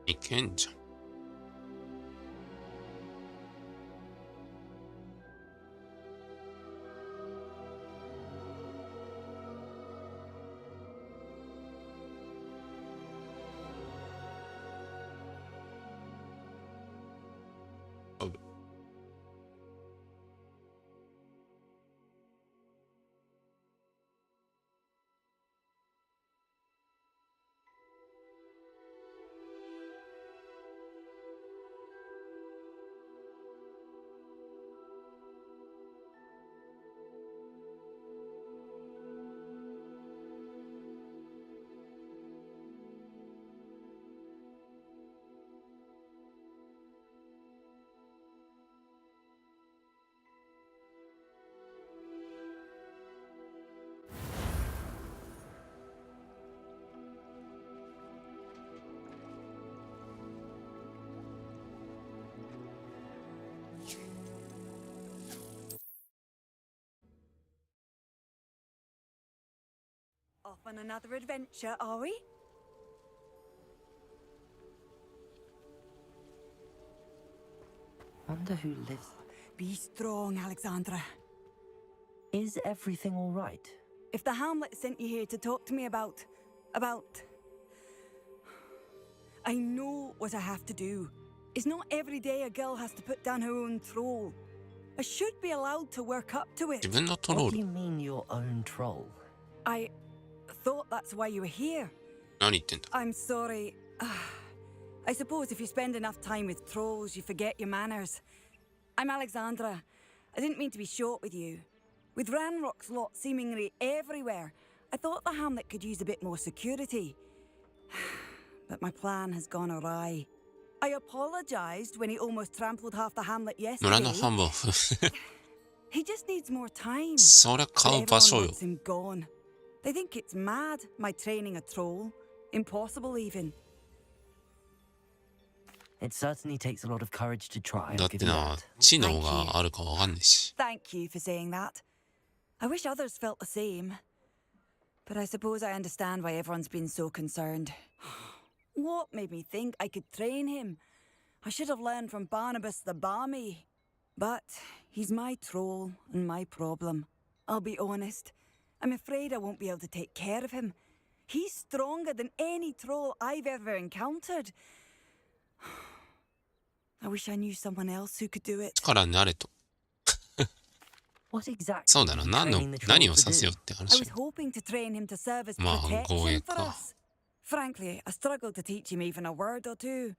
いけんじゃん。Off on another adventure, are we? Wonder who lives. Be strong, Alexandra. Is everything all right? If the Hamlet sent you here to talk to me about... I know what I have to do. It's not every day a girl has to put down her own troll. I should be allowed to work up to it. 自分のトロー What ル do you mean your own troll? I thought that's why you were here. 何言ってんだ。 I'm sorry. I suppose if you spend enough time with trolls, you forget your manners. I'm Alexandra. I didn't mean to be short with you. With Ranrock's lot seemingly everywhere, I thought the Hamlet could use a bit more security. But my plan has gone awry. I apologized when he almost trampled half the Hamlet 村の yesterday. 半分 He just needs more time. そりゃ But 買う場 everyone 所よ。 wants him gone. They think it's mad, my training a troll. Impossible even. It certainly takes a lot of courage to try. だ I'll って give you な that. 知能があるかわかんないし。 Thank you for saying that. I wish others felt the same. But I suppose I understand why everyone's been so concerned. What made me think I could train him? I should have learned from Barnabas the Barmy. But he's my troll and my problem. I'll be honest. I'm afraid I won't be able to take care of him. He's stronger than any troll I've ever encountered. I wish I knew someone else who could do it. 力になれと。 What exactly? そうだな。何をさせようって I 話 was。hoping to train him to serve as まあ、護衛 protection for か。 us. Frankly, I struggled to teach him even a word or two.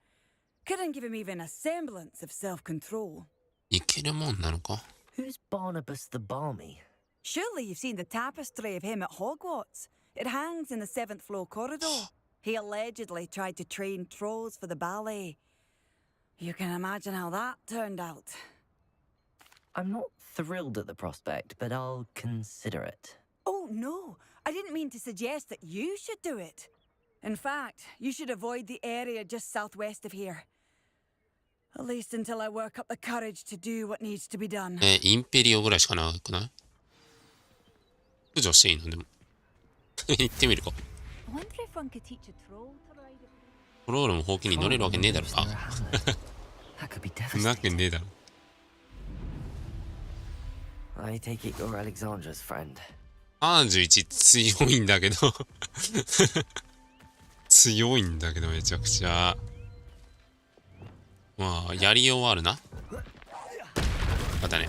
Couldn't give him even a semblance of self-control. いけるもんなのか。 Who's Barnabas the Barmy? Surely you've seen the tapestry of him at Hogwarts. It hangs in the 7th floor corridor. He allegedly tried to train trolls for the ballet. You can imagine how that turned out. I'm not thrilled at the prospect, but I'll consider it. Oh, no. I didn't mean to suggest that you should do it. In fact, you should avoid the area just southwest of here. At least until I work up the courage to do what needs to be done. インペリオぐらいしかなくない？駆除していいのでも。行ってみるか。 I wonder if one could teach a troll to ride it. トロールもほうきに乗れるわけねえだろ。あ、 That could be なわけ devastating. ねえだろ。 I take it you're Alexandra's friend. 31強いんだけど。強いんだけどめちゃくちゃ。まあ、やりようはあるな。またね。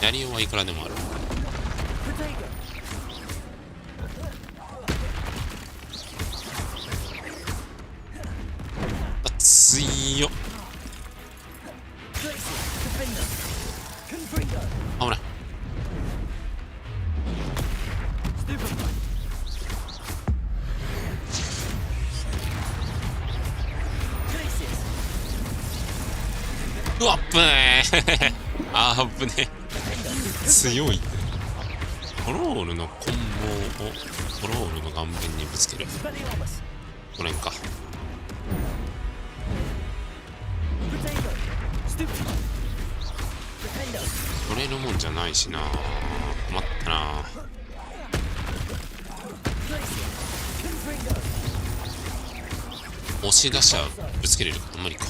やりようはいくらでもある。あ、強っ。危ない。うわっぶねーあぶねー強いトロールのコンボをトロールの顔面にぶつけるこれんか取れるもんじゃないしな困ったな押し出しゃぶつけれるか無理か。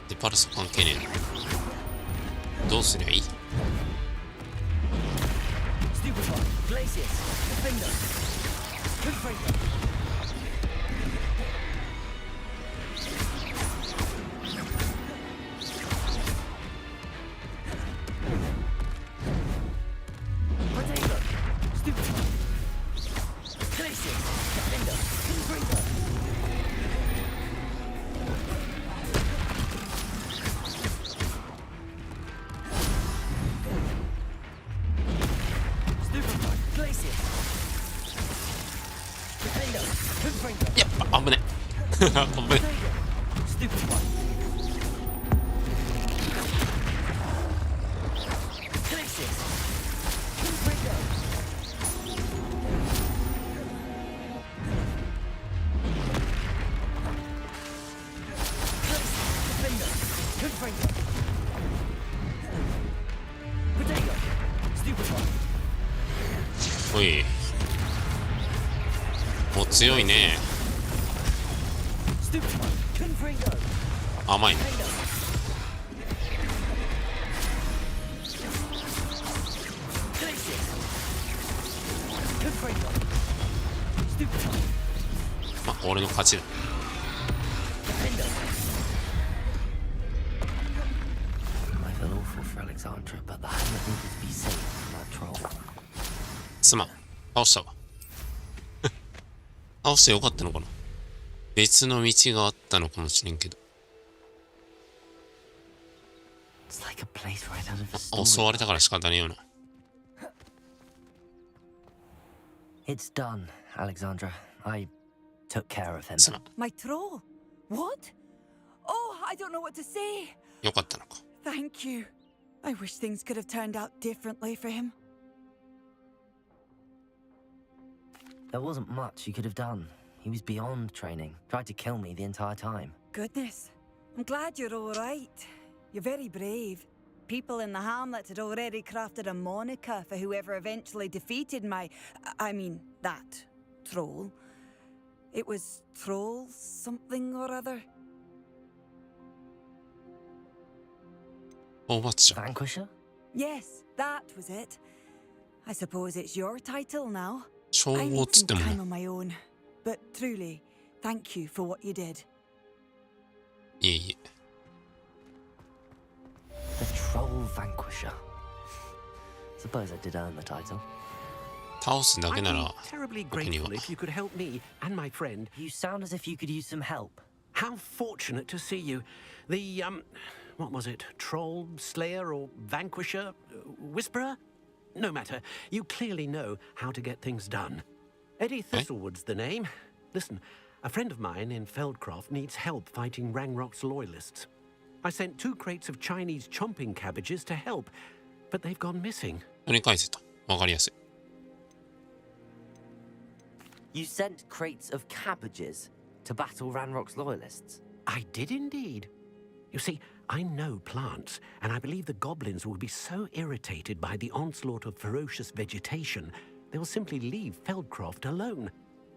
でパルス関係ねえの。どうすりゃいい？やっぱ危ね危ね。おい、お強いね。甘いね。まあ俺の勝ちだ。すまん、倒したわ。倒してよかったのかな。別の道があったのかもしれんけど。襲われたから仕方ねえよな。It's done, Alexandra. I took care of him. すまん、 My troll? What? Oh, I don't know what to say. よかったのか。Thank you. I wish things could have turned out differently for him. There wasn't much you could have done. He was beyond training. Tried to kill me the entire time. Goodness. I'm glad you're all right. You're very brave. People in the hamlet had already crafted a moniker for whoever eventually defeated that troll. It was Troll something or other. 大松じゃん。 Vanquisher? Yes, that was it. I suppose it's your title now. 称 I 号っ need つっ some ても time on my own. But truly, thank you for what you did. いえいえ。 The Troll Vanquisher. Suppose I did earn the title. 倒すだけ I'd な be ら terribly 僕には grateful if you could help me and my friend. You sound as if you could use some help. How fortunate to see you. The, what was it? Troll, Slayer, or Vanquisher? Whisperer? No matter. You clearly know how to get things done. Eddie Thistlewood's the name. Listen, a friend of mine in Feldcroft needs help fighting Rangrock's loyalists. I sent 2 crates of Chinese chomping cabbages to help, but they've gone missing. 取り返せた。わかりやすい。 You sent crates of cabbages to battle Ranrock's loyalists. I did indeed. You see, I know plants, and I believe the goblins will be so irritated by the onslaught of ferocious vegetation, they will simply leave Feldcroft alone.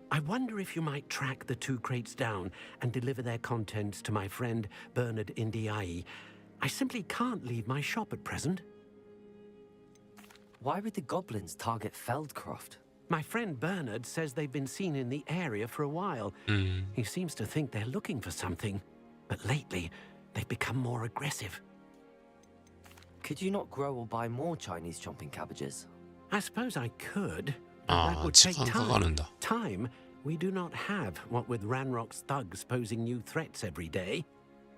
I wonder if you might track the 2 crates down and deliver their contents to my friend Bernard Indiai. I simply can't leave my shop at present. Why would the goblins target Feldcroft? My friend Bernard says they've been seen in the area for a while. He seems to think they're looking for something, but lately they've become more aggressive. Could you not grow or buy more Chinese chomping cabbages? I suppose I could, but Ah, that would take 時間かかるん time. だ。 Time we do not have, what with Ranrock's thugs posing new threats every day.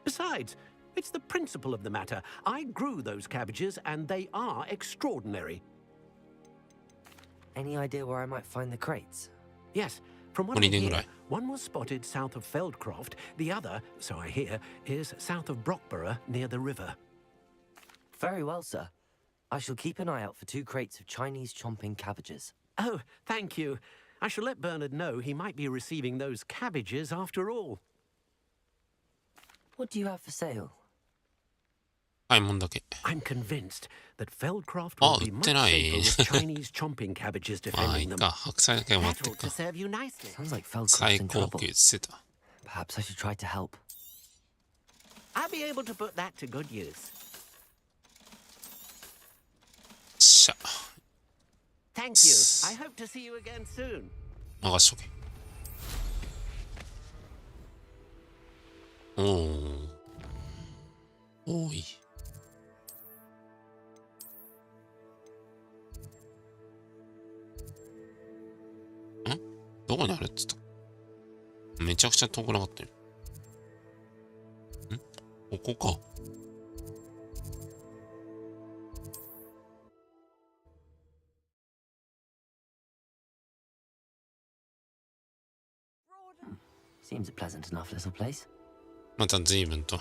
Besides, it's the principle of the matter. I grew those cabbages, and they are extraordinary. Any idea where I might find the crates? Yes, from what I 20年ぐ hear, らい。 one was spotted south of Feldcroft. The other, so I hear, is south of Brockborough near the river. Very well, sir. I shall keep an eye out for 2 crates of Chinese chomping cabbages. Oh, thank you. I shall let Bernard know he might be receiving those cabbages after all. What do you have for sale? 買い物だけ。 I'm convinced that Feldcroft あ、 will 売 be って much ない。 safer with Chinese chomping cabbages まあいい defending them. か、白菜だけ持っ That て ought か。 to serve you nicely. Sounds like Feldcroft's 最 in 高 trouble. 級してた。 Perhaps I should try to help. I'll be able to put that to good use. しゃ、 Thank you. I hope to see you again soon. 任しとけ。おお。多い。ん？どこにあるっつった？めちゃくちゃ遠くなかったよ。ん？ここか。Seems a pleasant enough little place. また随分と。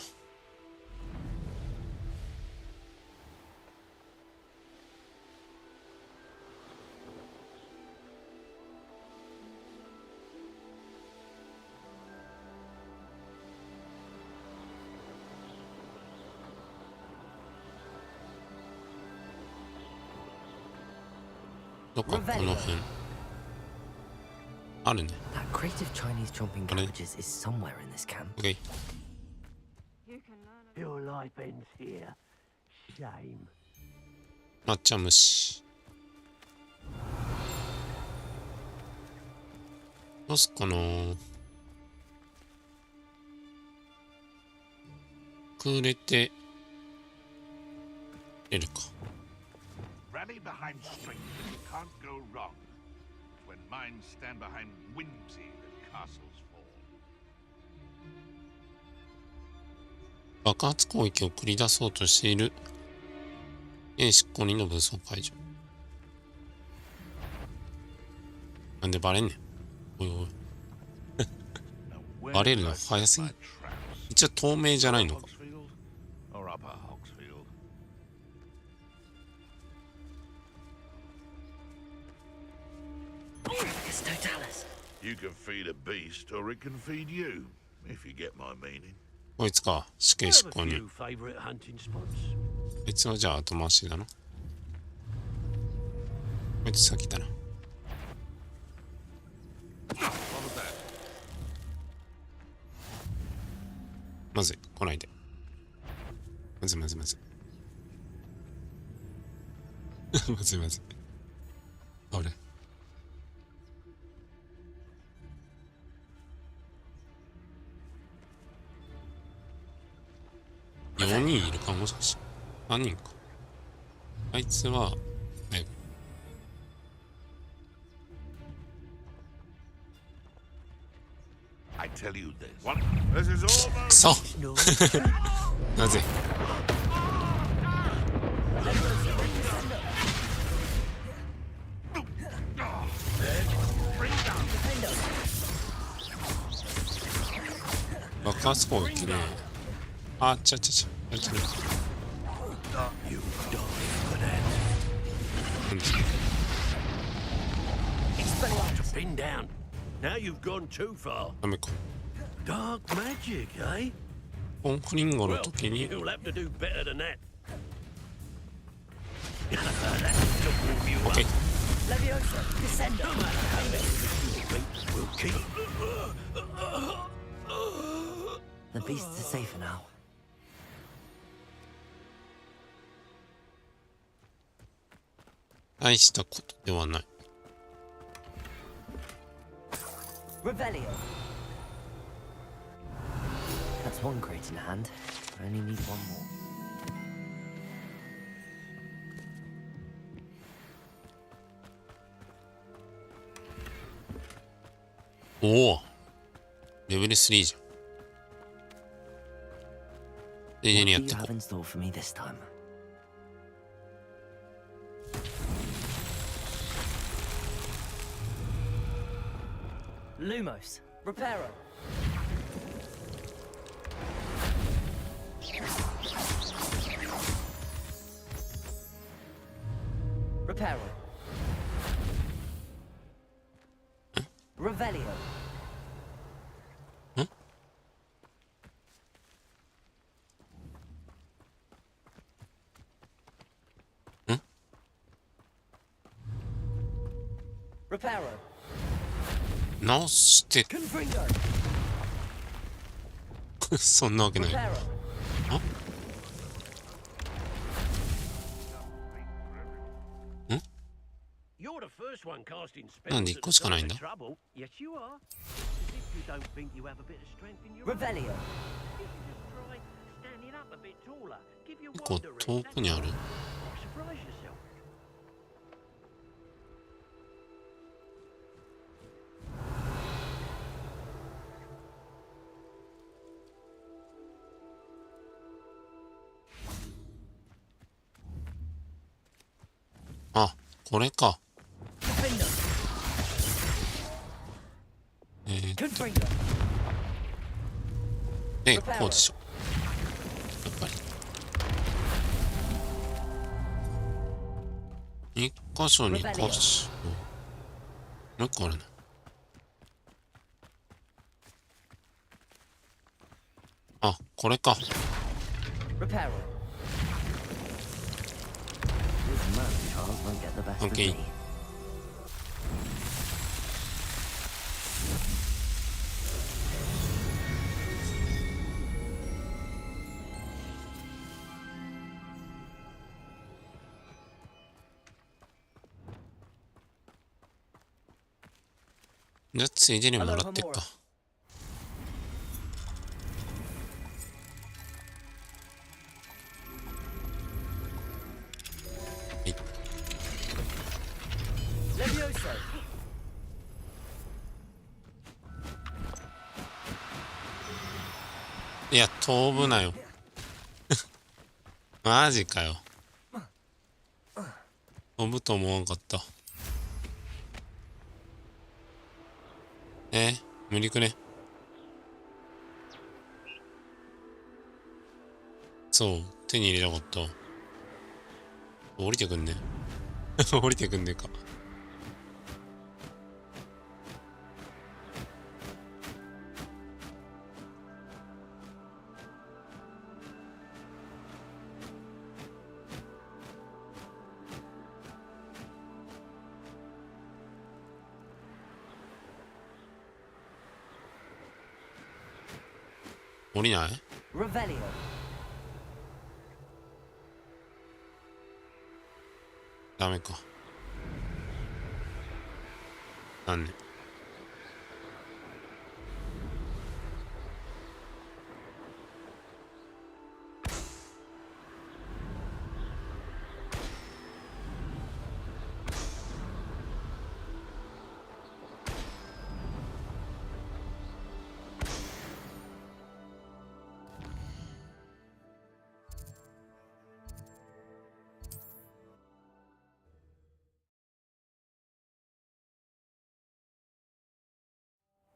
どここの辺。あるね。 That crate of Chinese chomping Really? cabbages is somewhere in this camp. OK。 Your life ends here. Shame. 抹茶蒸し。どうすっかな。くれて出るか。 Rally behind strength and you can't go wrong. When minds stand behind whimsy, the castles fall. 爆発攻撃を繰り出そうとしている兵士5人の武装解除。なんでバレんねん。おいおい。 Now, where バレる did の I set 早すぎ my。traps? 一応透明じゃないのか。 Hogsfield or Upper Hogsfield? It's Totalis. You can feed a beast or it can feed you, if you get my meaning. こいつか。死刑 I 執 have 行 a 人。 few favourite hunting spots. こいつはじゃあ後回しだな。こいつ先だな。 What was that? まずい、来ないで。まずいまずいまずい。まずいまずい。あれ。4人いるかもしかして。3人か。あいつは、ね、 I tell you this. What? This is almost. くそなぜ爆発攻撃ね。あ、ちゃちゃちゃ。あれちゃね。 You die for that. なんですか To pin down. Now you've gone too far. ダメか。 Dark magic, eh? コンフリンゴの Well, 時に you'll have to do better than that. That still warm you up. OK。 Leviosa, descendo. No matter how many of you beat, we'll keep. The beasts are safer now. 大したことではない。 Revelio. That's one crate in hand. I only need one more. おお。レベル3じゃん。で、 What にや do っ you てこ have in store for me this time? Lumos. Reparo. Reparo. Revelio. う。Reparo. 直してConfringo. そんなわけない。 Reparo. あ、 You're the first one casting spells なんで一個しかないんだ。 trouble. Yes, you are. As if you don't think you have a bit of strength in your Revelio. You can just try standing up a bit taller. Give your 結構 wonder 遠くにある。 Surprise yourself. あ、これか。 Confringo. で、Confringo. こうでしょ。やっぱり。一箇所に箇所。もう一個あるな。あ、これか。 Reparo. This man Charles won't get the best Okay. of me. じゃあついでにもらってっか。はい。 Levioso. いや、飛ぶなよ。マジかよ。飛ぶと思わんかった。無理くね。そう、手に入れなかった。降りてくんね。降りてくんねえか。降りない？ Revelio. ダメか。残念。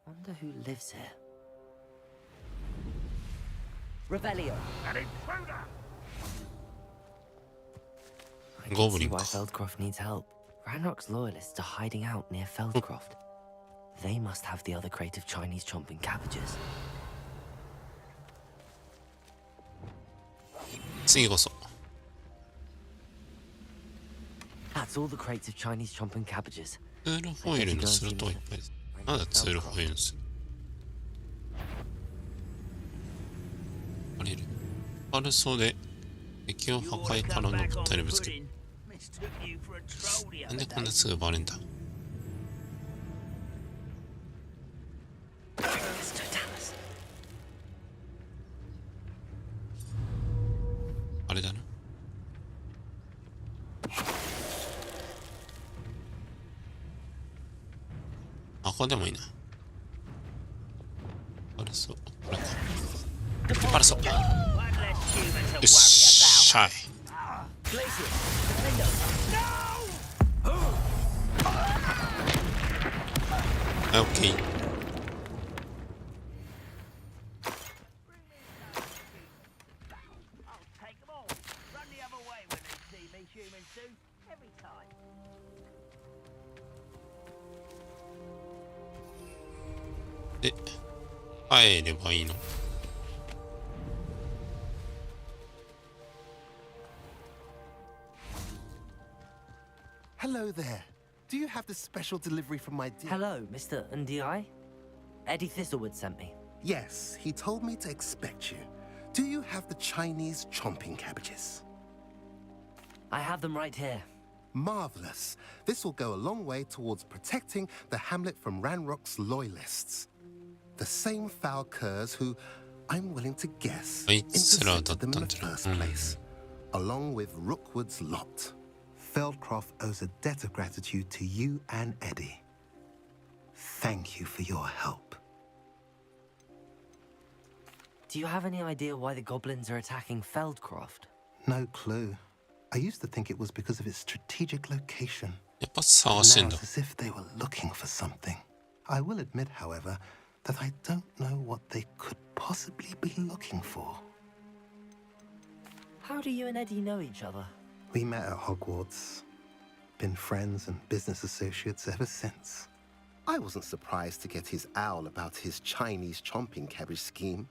Wonder who lives here. Revelio. An intruder! I can see Goblin why ka. Feldcroft needs help. Ranrock's loyalists are hiding out near Feldcroft. They must have the other crate of Chinese chomping cabbages. 次こそ。 That's all the crates of Chinese chomping cabbages. ツールホイールのするといっぱいです。なんだツールホイールのする。あれる。パルソで敵を破壊からの物体にぶつける。なんでこんなすぐバレんだ。あれだな。あ、これでもいいな。パルソ、これか。パルソ。よっしゃい。はい、オッケー。で、帰ればいいの。Hello there. Do you have the special delivery from my dear? Hello, Mr. Ndi? Eddie Thistlewood sent me. Yes, he told me to expect you. Do you have the Chinese chomping cabbages? I have them right here. Marvelous. This will go a long way towards protecting the hamlet from Ranrock's loyalists. The same foul curs who, I'm willing to guess, intercepted them in the first place, along with Rookwood's lot. Feldcroft owes a debt of gratitude to you and Eddie. Thank you for your help. Do you have any idea why the goblins are attacking Feldcroft? No clue. I used to think it was because of its strategic location. やっぱ探してん Now だ it's。as if they were looking for something. I will admit, however, that I don't know what they could possibly be looking for. How do you and Eddie know each other? We met at Hogwarts. Been friends and business associates ever since. I wasn't surprised to get his owl about his Chinese chomping cabbage scheme.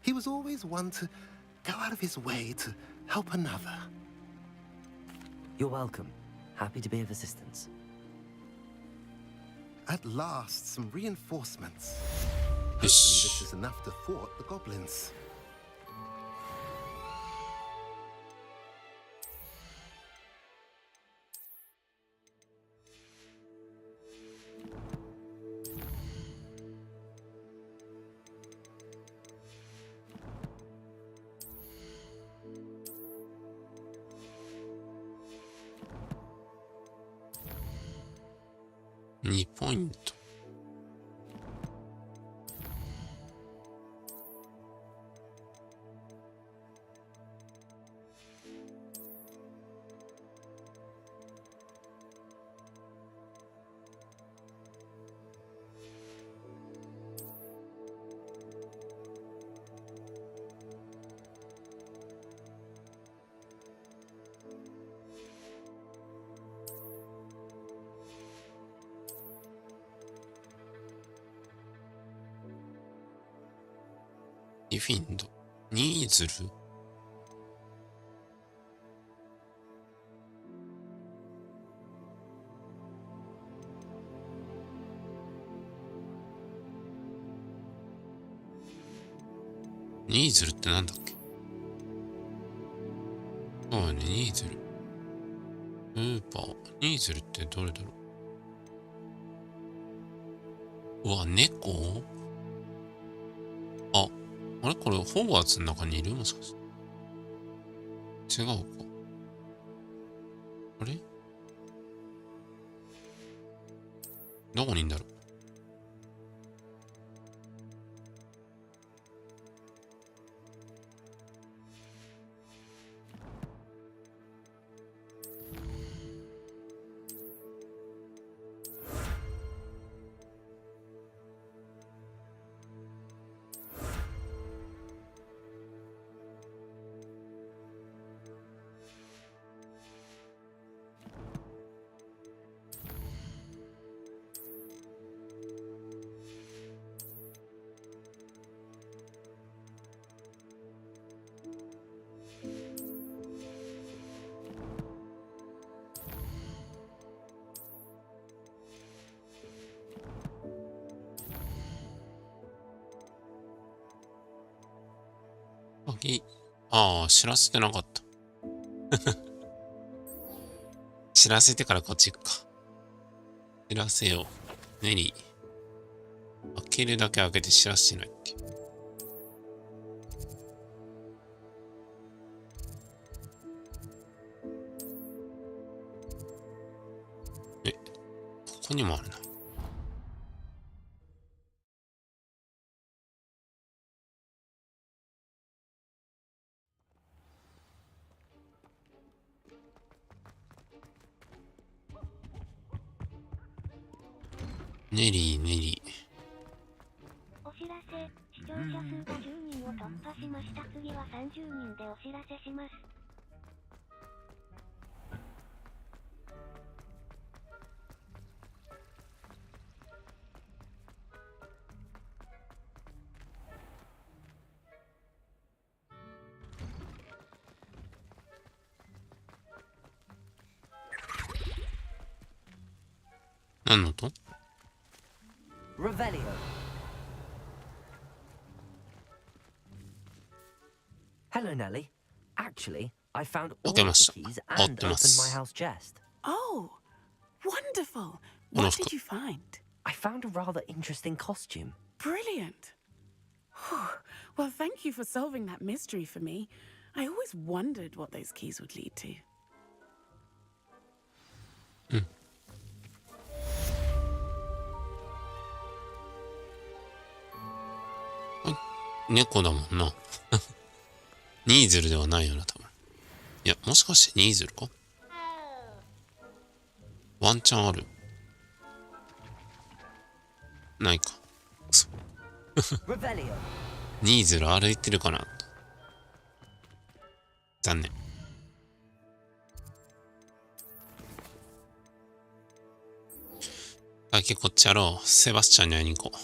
He was always one to go out of his way to help another. You're welcome. Happy to be of assistance. At last, some reinforcements. Hopefully this is enough to thwart the goblins. $2 ポイント。イフィンド、ニーズル、ニーズルってなんだっけ？そうだね、ニーズル。ウーパー、ニーズルってどれだろう？うわ、猫？あ、あれこれ、ホグワーツの中にいる？もしかして。違うか。あれどこにいんだろう？ああ、知らせてなかった。知らせてからこっち行くか。知らせよう。ネリー。開けるだけ開けて知らせてないっていう。え、ここにもあるな。ネリー、ネリー。お知らせ、視聴者数が10人を突破しました。次は30人でお知らせします。何のと Revelio. Hello, Nellie. Actually, I found all the keys and opened my house chest. Oh, wonderful. What did you find? I found a rather interesting costume. Brilliant. Well, thank you for solving that mystery for me. I always wondered what those keys would lead to. 猫だもんな。ニーズルではないよな、多分。いや、もしかしてニーズルか？ワンチャンある？ないか。そう。ニーズル歩いてるかな？残念。あ、結構こっちやろう。セバスチャンに会いに行こう。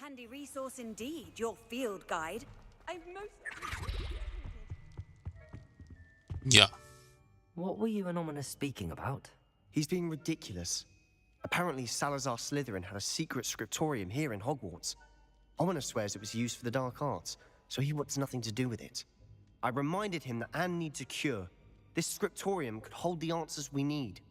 Handy resource indeed, your field guide. I've most... Yeah. What were you and Ominous speaking about? He's being ridiculous. Apparently, Salazar Slytherin had a secret scriptorium here in Hogwarts. Ominous swears it was used for the dark arts, so he wants nothing to do with it. I reminded him that Anne needs a cure. This scriptorium could hold the answers we need.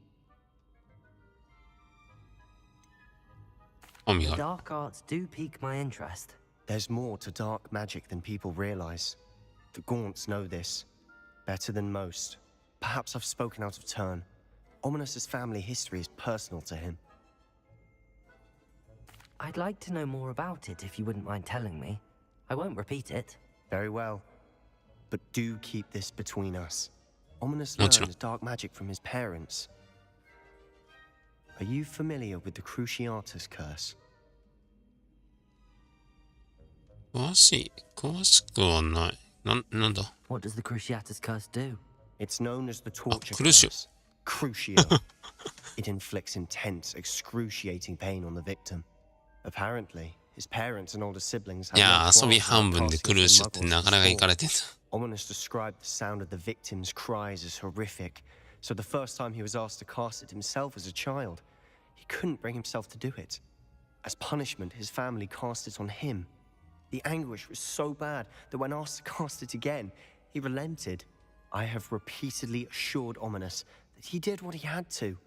The dark arts do pique my interest. There's more to dark magic than people realize. The Gaunts know this better than most. Perhaps I've spoken out of turn. Ominous's family history is personal to him. I'd like to know more about it if you wouldn't mind telling me. I won't repeat it. Very well. But do keep this between us. Ominous learns dark magic from his parents. Are you familiar with the Cruciatus curse? 詳しくはない。なんだ What does the Cruciatus curse do? It's known as the torture Crucio. curse. Crucio. It inflicts intense, excruciating pain on the victim. Apparently, his parents and older siblings have いや、 no 遊び qualms 半 with 分で casting クルーショって muggles なかなか to 行かれ sport. てんだ。Ominous described the sound of the victim's cries as horrific, so the first time he was asked to cast it himself as a child, he couldn't bring himself to do it. As punishment, his family cast it on him. The anguish was so bad that when asked to cast it again, he relented. I have repeatedly assured Ominous that he did what he had to,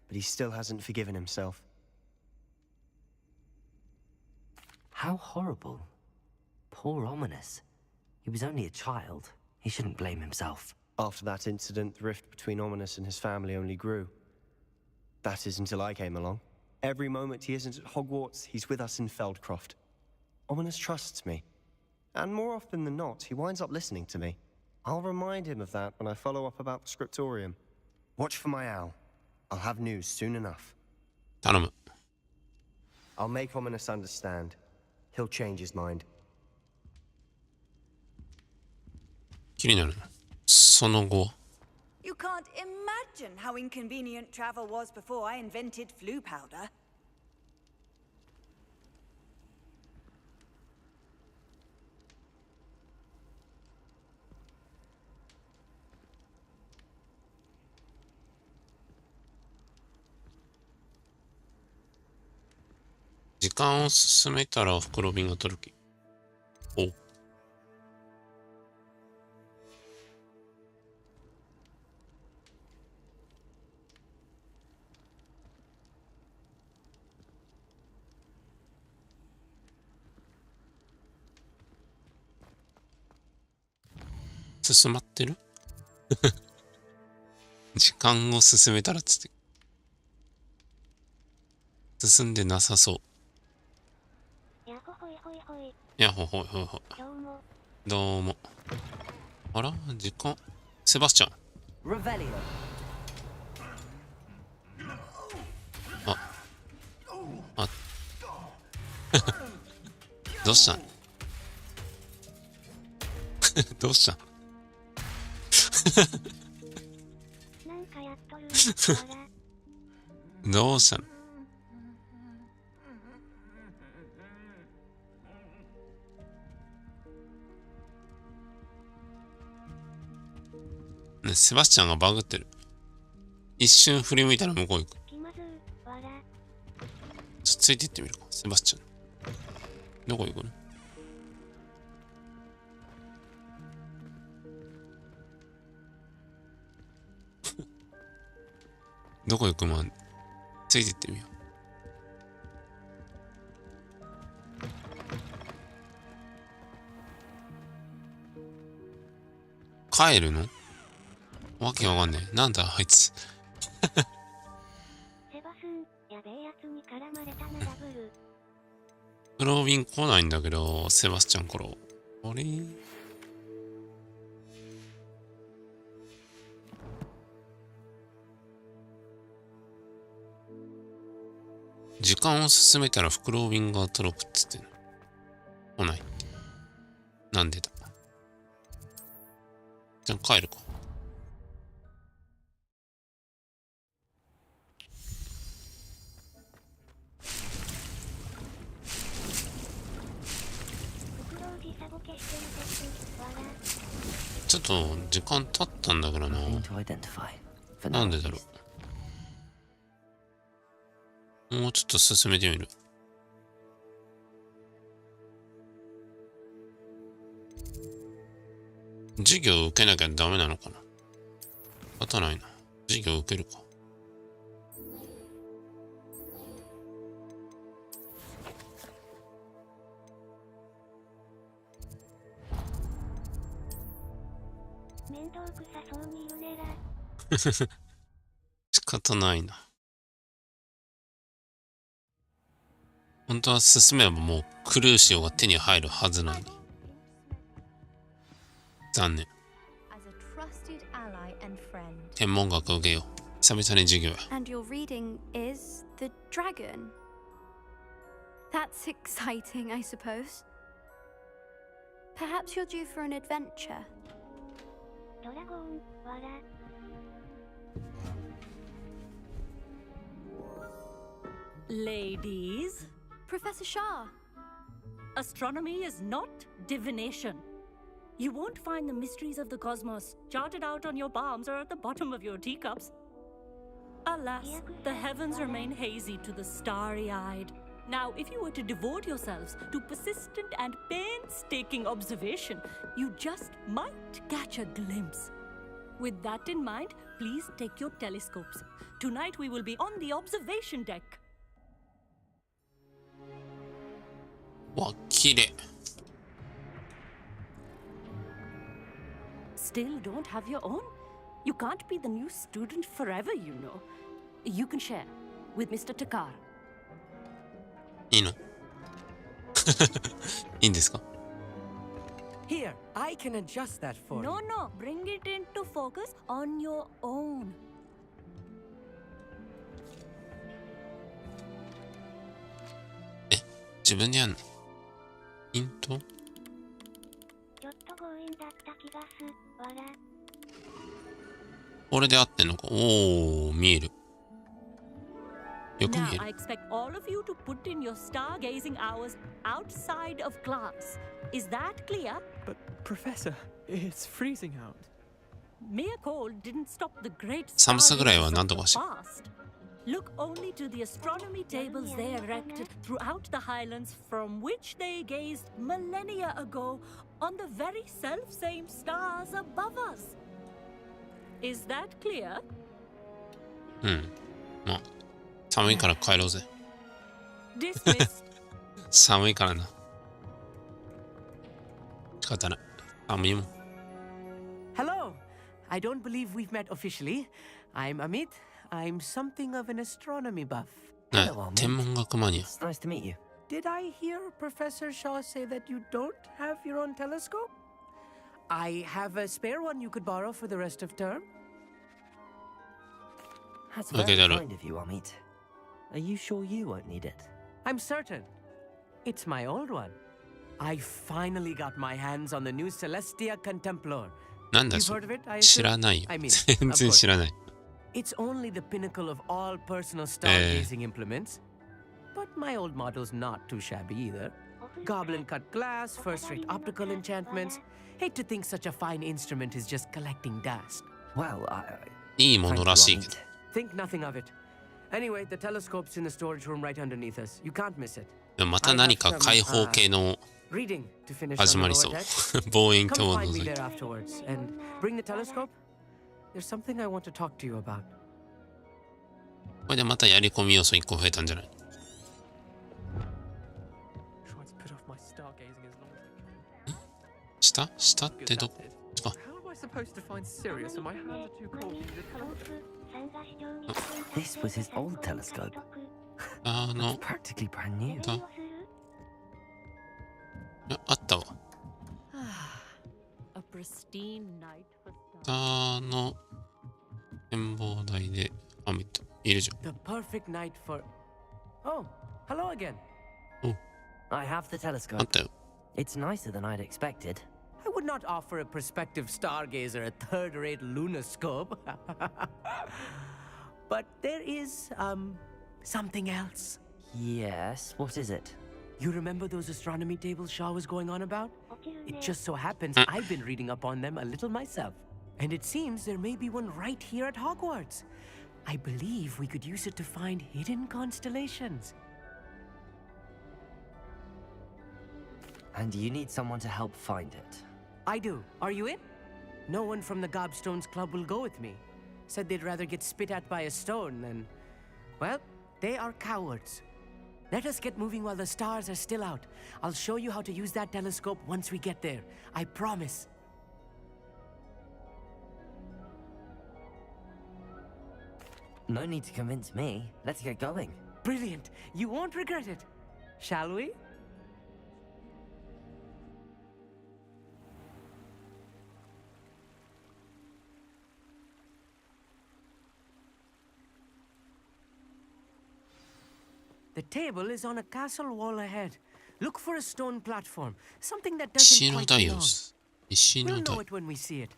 but he still hasn't forgiven himself. How horrible. Poor Ominous. He was only a child. He shouldn't blame himself. After that incident, the rift between Ominous and his family only grew. That is until I came along. Every moment he isn't at Hogwarts, he's with us in Feldcroft. Ominous trusts me. And more often than not, he winds up listening to me. I'll remind him of that when I follow up about the scriptorium. Watch for my owl. I'll have news soon enough. 頼む。 I'll make Ominous understand. He'll change his mind. 気になるな。その後。 You can't imagine how inconvenient travel was before I invented flu powder. 時間を進めたら袋瓶が取る気。お。進まってる時間を進めたらっつって。進んでなさそう。やほほいほいほい。やほほいほいほい。どうも。どうも。あら時間。セバスチャン。Revelio. あ。どうしたんどうしたんなんかやっとる。ほら。どうしたのセバスチャンがバグってる。一瞬振り向いたら向こう行く。ついていってみるか、セバスチャン。どこ行くの？どこ行くまん？ついていってみよう。帰るの？わけわかんねえ。なんだあいつ。セバスン、やべえやつに絡まれたなラブル。フロービン来ないんだけど、セバスチャンコロ。あれ？時間を進めたらフクロウビンがトロップっつってんの。来ない。なんでだ。じゃあ帰るか。ちょっと時間経ったんだからな。なんでだろう。もうちょっと進めてみる。授業受けなきゃダメなのかな。仕方ないな。授業受けるか。面倒くさそうに言うねら。仕方ないな。本当は進めばもうクルーシオが手に入るはずなのに。残念。天文学受けよう。久々に授業や。And your reading is the dragon. That's exciting, I suppose. Perhaps you're due for an adventure. ドラゴン、わら。Ladies, Professor Shah. astronomy is not divination. You won't find the mysteries of the cosmos charted out on your palms or at the bottom of your teacups. Alas, the heavens remain hazy to the starry-eyed. Now, if you were to devote yourselves to persistent and painstaking observation, you just might catch a glimpse. With that in mind, please take your telescopes. Tonight we will be on the observation deck. わ、綺麗。Still don't have your own? You can't be the new student forever, you know. You can share with Mr. Takar. いいの？いいんですか？ Here, I can adjust that for No, you. no, bring it into focus on your own. 自分でやんの？イント？ちょっと強引だった気がす、わら。これで合ってんのか？おー、見える。よく見 Now, え I る。 expect all of you to put in your stargazing hours outside of class. Is that clear? But, Professor, it's freezing out. Mere cold didn't stop the great 寒さぐらいは stargazers なんと of か the し。 past. Look only to the astronomy tables they erected throughout the highlands from which they gazed millennia ago on the very self-same stars above us. Is that clear? うん。まあ、寒いから帰ろうぜ。Dismissed. 寒いからな。仕方ない。寒いもん。 Hello! I don't believe we've met officially. I'm Amit. I'm something of an astronomy buff. ね、天文学マニア。 It's nice to meet you. Did I hear Professor Shaw say that you don't have your own telescope? I have a spare one you could borrow for the rest of term. That's Okay, very that'll- kind of you, Amit. Are you sure you won't need it? I'm certain. It's my old one. I finally got my hands on the new Celestia Contemplar. なんだ You've そ heard れ？ of it, I 知 assume? らないよ。 I mean, 全 of 然 course. 知らない。 It's only the pinnacle of all personal stargazing implements. But my old model's not too shabby either. Goblin cut glass, first-rate optical enchantments. Hate to think such a fine instrument is just collecting dust. Well, いいものらしいけど。 Think nothing of it. Anyway, the telescope's in the storage room right underneath us. You can't miss it. でもまた何か開放系の Reading to finish 始 on ま the りそ lower う。 deck. 望遠 Come 鏡を find 覗 me い there て。 afterwards and bring the telescope. There's something I want to talk to you about. これでまたやり込み要素1個増えたんじゃない？ Try to put off my stargazing as long as I can. 下？下ってどこ？あ、 How am I supposed to find Sirius when my hands are too cold to lift? This was his old telescope. の It's practically brand new. あったわ。 A pristine night for 下の展望台で雨といるじゃん。 The perfect night for. Oh, hello again. I have the あっ telescope. たよ。 It's nicer than I'd expected. I would not offer a prospective stargazer a third-rate lunoscope. But there is, something else. Yes, what is it? You remember those astronomy tables Shaw was going on about? It just so happens I've been reading up on them a little myself. And it seems there may be one right here at Hogwarts. I believe we could use it to find hidden constellations. And you need someone to help find it. I do. Are you in? No one from the Gobstones Club will go with me. Said they'd rather get spit at by a stone than... Well, they are cowards. Let us get moving while the stars are still out. I'll show you how to use that telescope once we get there. I promise. No need to convince me. Let's get going. Brilliant. You won't regret it. Shall we? The table is on a castle wall ahead. Look for a stone platform, something that 石 doesn't の quite 台 belong. を石 We'll の know 台。 it when we see it.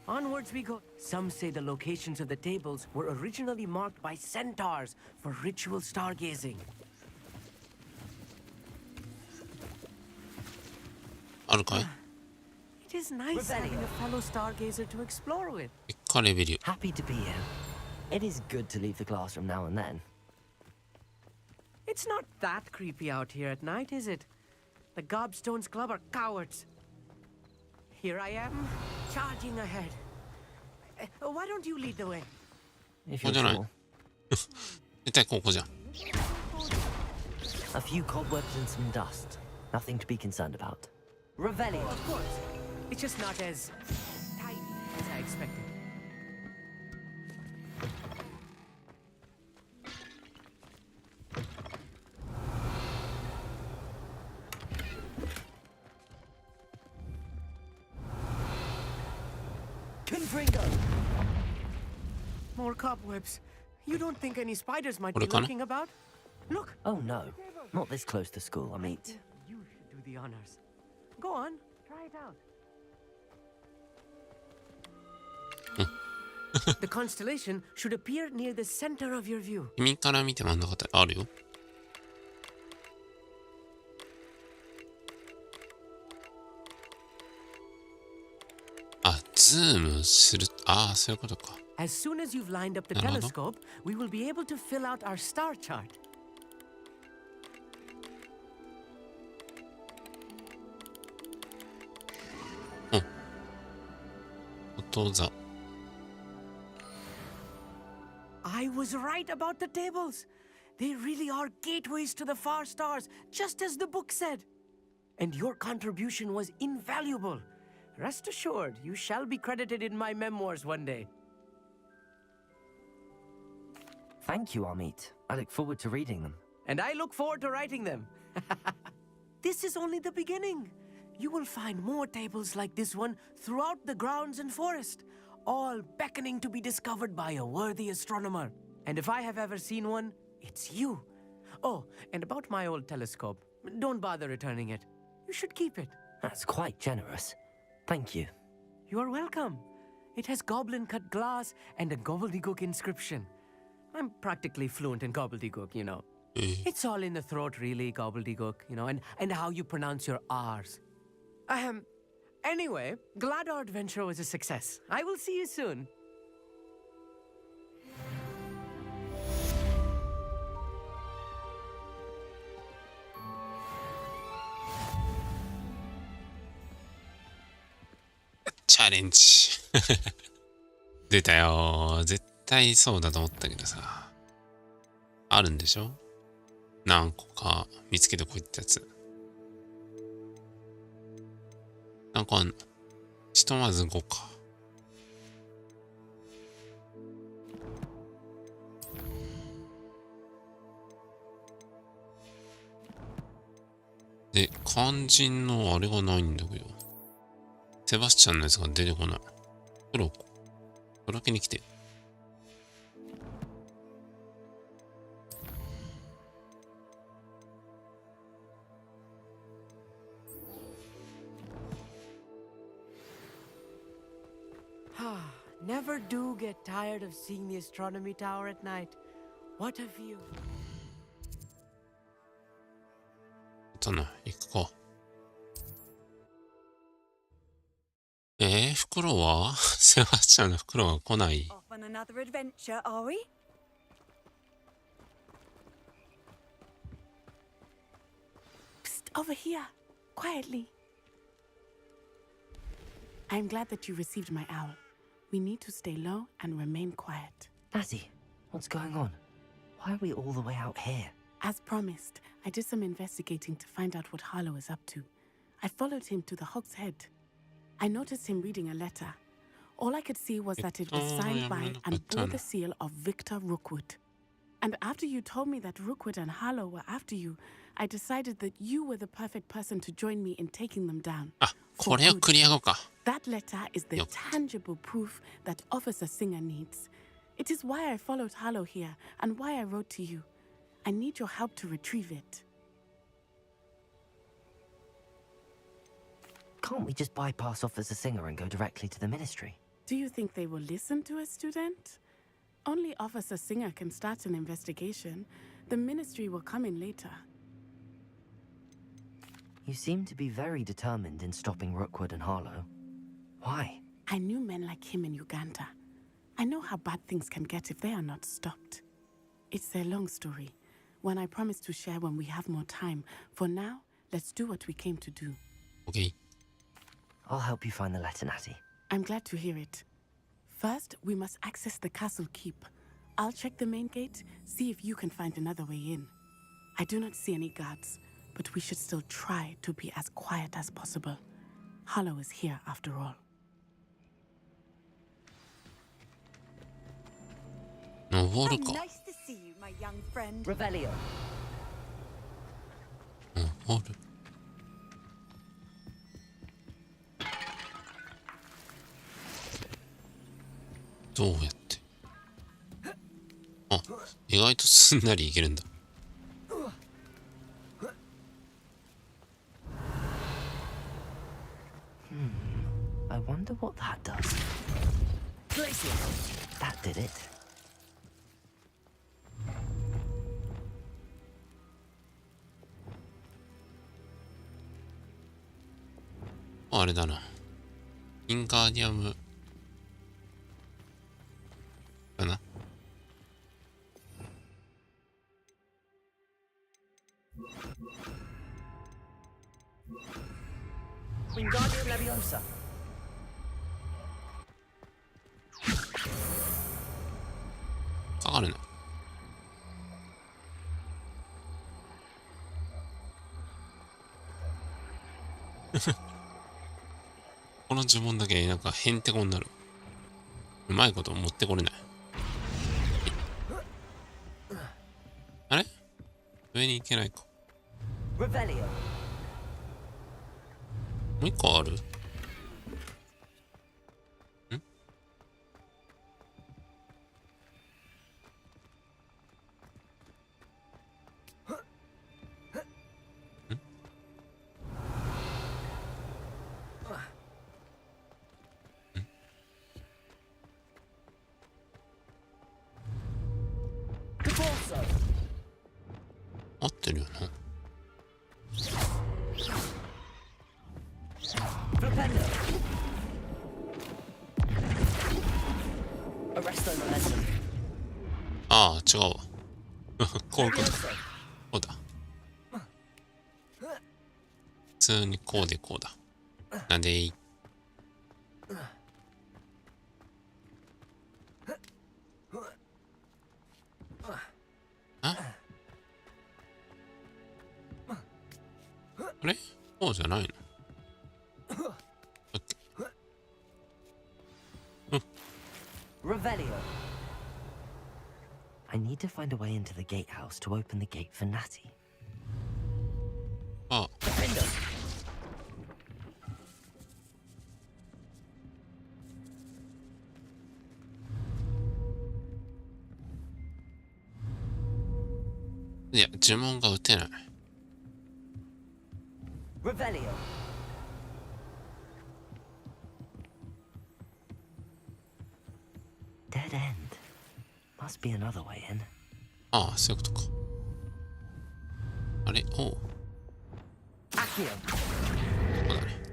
Onwards we go. Some say the locations of the tables were originally marked by centaurs for ritual stargazing. あるかい？ It is nice having a fellow stargazer to explore with. 結果レベル。 Happy to be here. It is good to leave the classroom now and then. It's not that creepy out here at night, is it? The Gobstones Club are cowards. Here I am, charging ahead. Why don't you lead the way? If ここ you're じゃない。 sure. 絶対ここじゃん。 A few cobwebs and some dust. Nothing to be concerned about. Revelio. Of course. It's just not as tidy as I expected. Confringo. More cobwebs. You don't think any spiders might be これかな？ lurking about? Look, Oh no. Not this close to school, I mean. you should do the honors. Go on, try it out. The constellation should appear near the center of your view. 君から見て真ん中ってあるよ。あ、ズームする。ああ、そういうことか。 As soon as you've lined up the なるほど。 telescope, we will be able to fill out our star chart. 音座。 I was right about the tables. They really are gateways to the far stars, just as the book said. And your contribution was invaluable. Rest assured, you shall be credited in my memoirs one day. Thank you, Amit. I look forward to reading them. And I look forward to writing them. This is only the beginning. You will find more tables like this one throughout the grounds and forest, all beckoning to be discovered by a worthy astronomer. And if I have ever seen one, it's you. Oh, and about my old telescope, don't bother returning it. You should keep it. That's quite generous. Thank you. You are welcome. It has goblin-cut glass and a gobbledygook inscription. I'm practically fluent in gobbledygook, you know. It's all in the throat, really, gobbledygook, you know, and how you pronounce your R's. Anyway, glad our adventure was a success. I will see you soon. ャレンジ。出たよー。絶対そうだと思ったけどさ。あるんでしょ？何個か見つけてこいってやつ。何個あんの？ひとまず5か。で、肝心のあれがないんだけど。セバスチャンのやつが出てこない。届けに来て。Never do get tired of seeing the astronomy tower at night. What a view. 行くか。袋はセバスチャンの袋が来ない。Off on another adventure, are we? Psst, over here, quietly. I'm glad that you received my owl. We need to stay low and remain quiet. Natty, what's going on? Why are we all the way out here? As promised, I did some investigating to find out what Harlow is up to. I followed him to the Hog's Head. I noticed him reading a letter. All I could see was that it was signed by and bore the seal of Victor Rookwood. And after you told me that Rookwood and Harlow were after you, I decided that you were the perfect person to join me in taking them down. これをクリア後か。That letter is the tangible proof that Officer Singer needs. It is why I followed Harlow here and why I wrote to you. I need your help to retrieve it. Can't we just bypass Officer Singer and go directly to the Ministry? Do you think they will listen to a student? Only Officer Singer can start an investigation. The Ministry will come in later. You seem to be very determined in stopping Rookwood and Harlow. Why? I knew men like him in Uganda. I know how bad things can get if they are not stopped. It's a long story, one I promise to share when we have more time. For now, let's do what we came to do. Okay. I'll help you find the letter, Natty. I'm glad to hear it. First, we must access the castle keep. I'll check the main gate, see if you can find another way in. I do not see any guards, but we should still try to be as quiet as possible. Harlow is here after all. Nice to see you, my young friend. Revelio. どうやって？あ、意外とすんなりいけるんだ。I wonder what that does. That did it. あれだな。インガーディアムかな。Wingardium Leviosa. かかるな。この呪文だけなんかへんてこになる。うまいこと持ってこれない。あれ？上に行けないか。もう一個ある？ん？合ってるよな。ああ、違うわ。こういうことか。こうだ。普通にこうでこうだ。なんでいい？あれこうじゃないの？ Revelio. I need to find a way into the gatehouse to open the gate for Natty. あ、いや、呪文が打てない。Revelio. Dead end. Must be another way in. ああ、そういうことか。あれ、おう。 Accio. そうだね。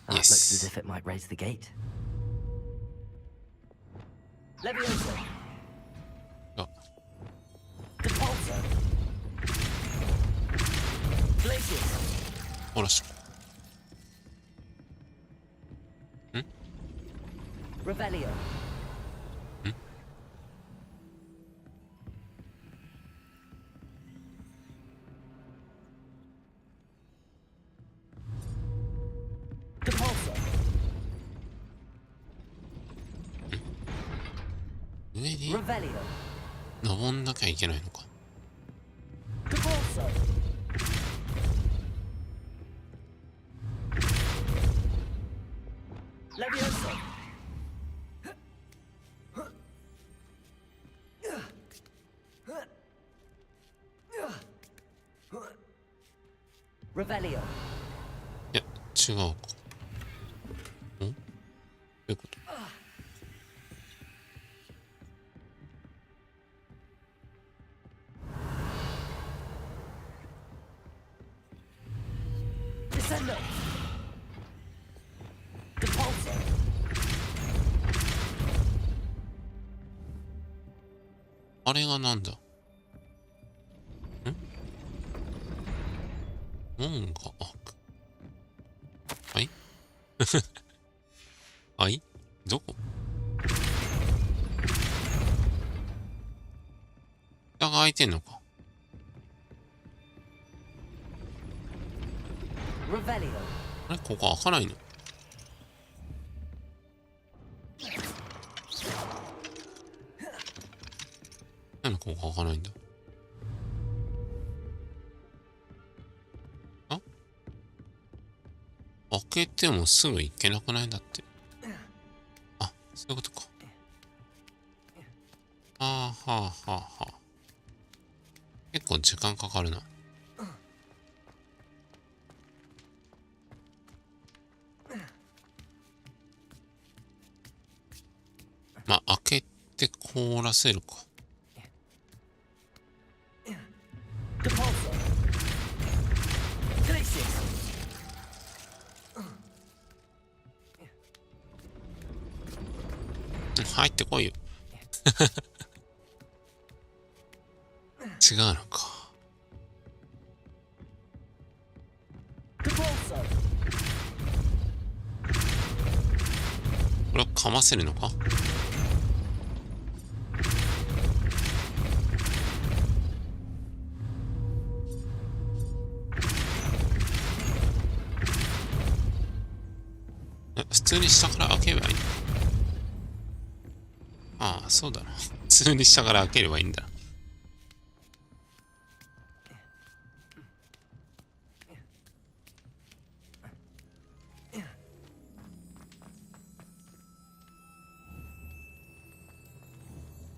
That looks as if it might raise the gate. Levioso. Oh. Depulso. Glacius. ほらし。Revelio. Depulso. 上に Revelio. 登んなきゃいけないのか。 Depulso. Levioso. Revelio. いや、違うか。ん？どういうこと？ Descendo. Depulso. あれがなんだ？ん？門が開く。はい？はい？どこ？下が開いてんのか？ Revelio. あれここ開かないの？なんでここ開かないんだ？あ？開けてもすぐ行けなくないんだって。あ、そういうことか。はあはあはあはあ。結構時間かかるな。まあ、開けて凍らせるか。Depulso. Glacius. 入ってこいよ。違うのか。Depulso. これをかませるのか？普通に下から開ければいい。ああ、そうだな。普通に下から開ければいいんだ。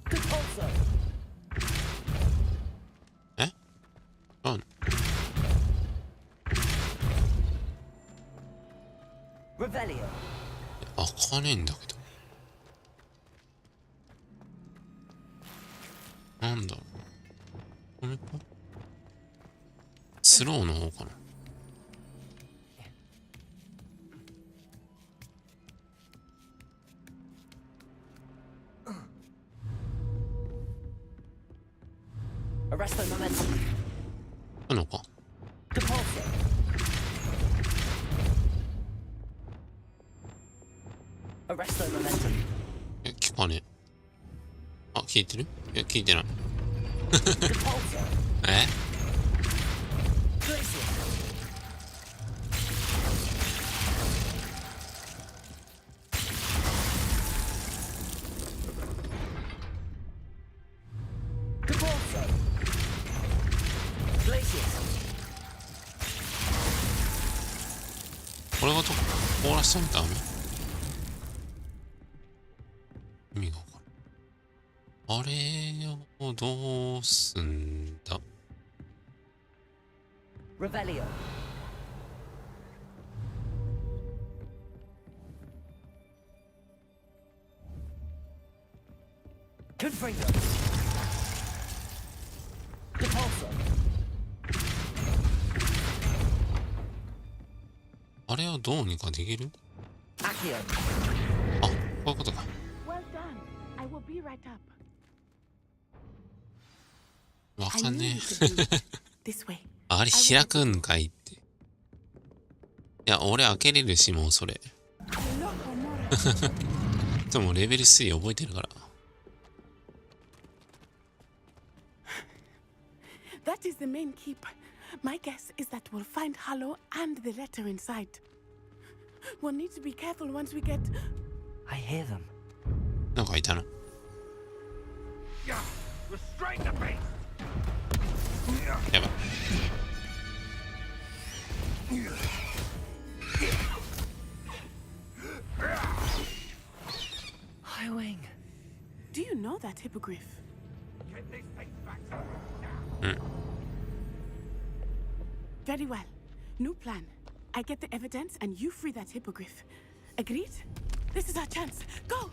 Depulso. え？あん。Revelio. 開かねえんだけど。なんだろう。これか？スローの方かな。Arresto momentum. あるのか？ Depulso. Arresto momentum. え、聞かね。あ、聞いてる？いや、聞いてない。え？これがと凍らしちゃダメ？意味が分からん。あれをどうすんだ？Revelio. Confringo. Depulso. あれをどうにかできる？ Accio. あ、こういうことか。Well done. I will be right up. わかんね This way. え。あれ開くんかいって。いや、俺開けれるし、もうそれ。でもレベル3覚えてるから。That is the main keep. My guess is that we'll find Hollow and the letter inside. We'll need to be careful once we get... I hear them. なんかいたな。やばい。Highwing. Do you know that hippogriff? うん。Very well. New plan. I get the evidence and you free that hippogriff. Agreed? This is our chance. Go!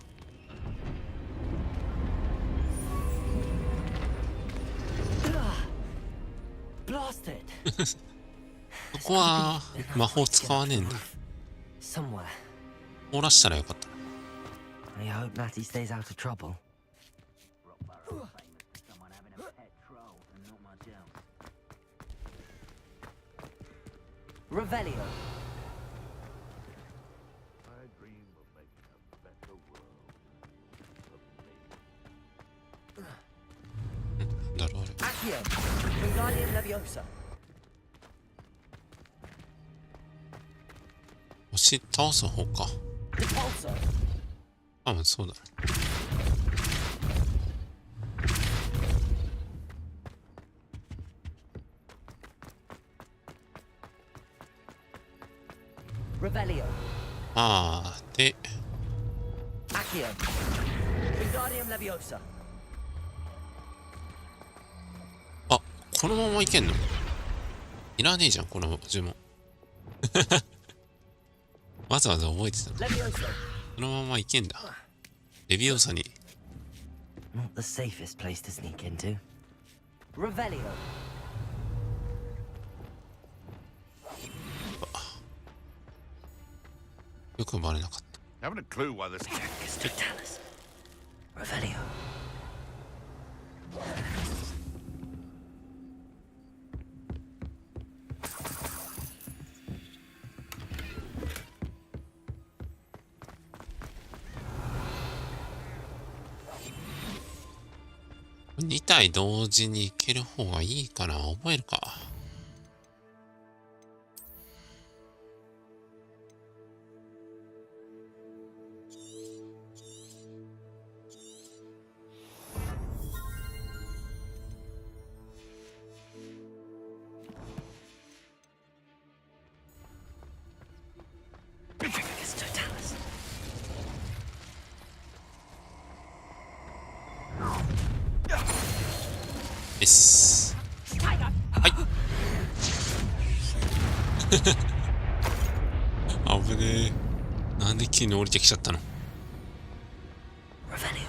Blast it. ここは魔法使わねえんだ。Somewhere. 凍らしたらよかった。I hope Natty stays out of trouble. Revelio. I dream of making a better world for me. だろあれ。Accio. Wingardium Leviosa. 星倒す方か。Depulso. 多分そうだ。Revelio. あー、で、Accio. Wingardium Leviosa. あ、このままいけんの？いらねえじゃん、この呪文。わざわざ覚えてたの。 Leviosa. このままいけんだ。レビオーサに。Not the safest place to sneak into. Revelio. よくバレなかった。 Haven't a clue why this Cactus Totalis. Revelio.2体同時に行ける方がいいかな。覚えるか。Cactus Totalis. です。はい。危ねえ。なんで急に降りてきちゃったの？ Revelio.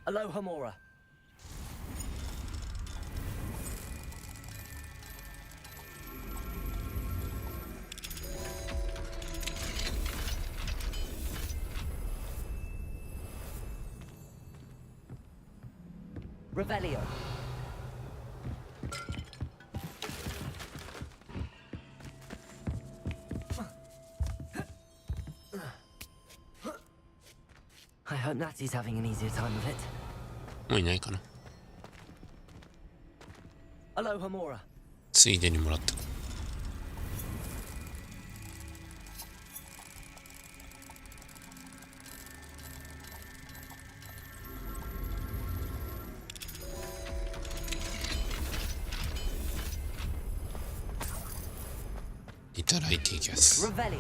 Aloha Mora. Revelio. Hope Natty's having an easier time of it. もういないかな。 Hello, Hamura. ついでにもらった。いただいていきます。 Revelio.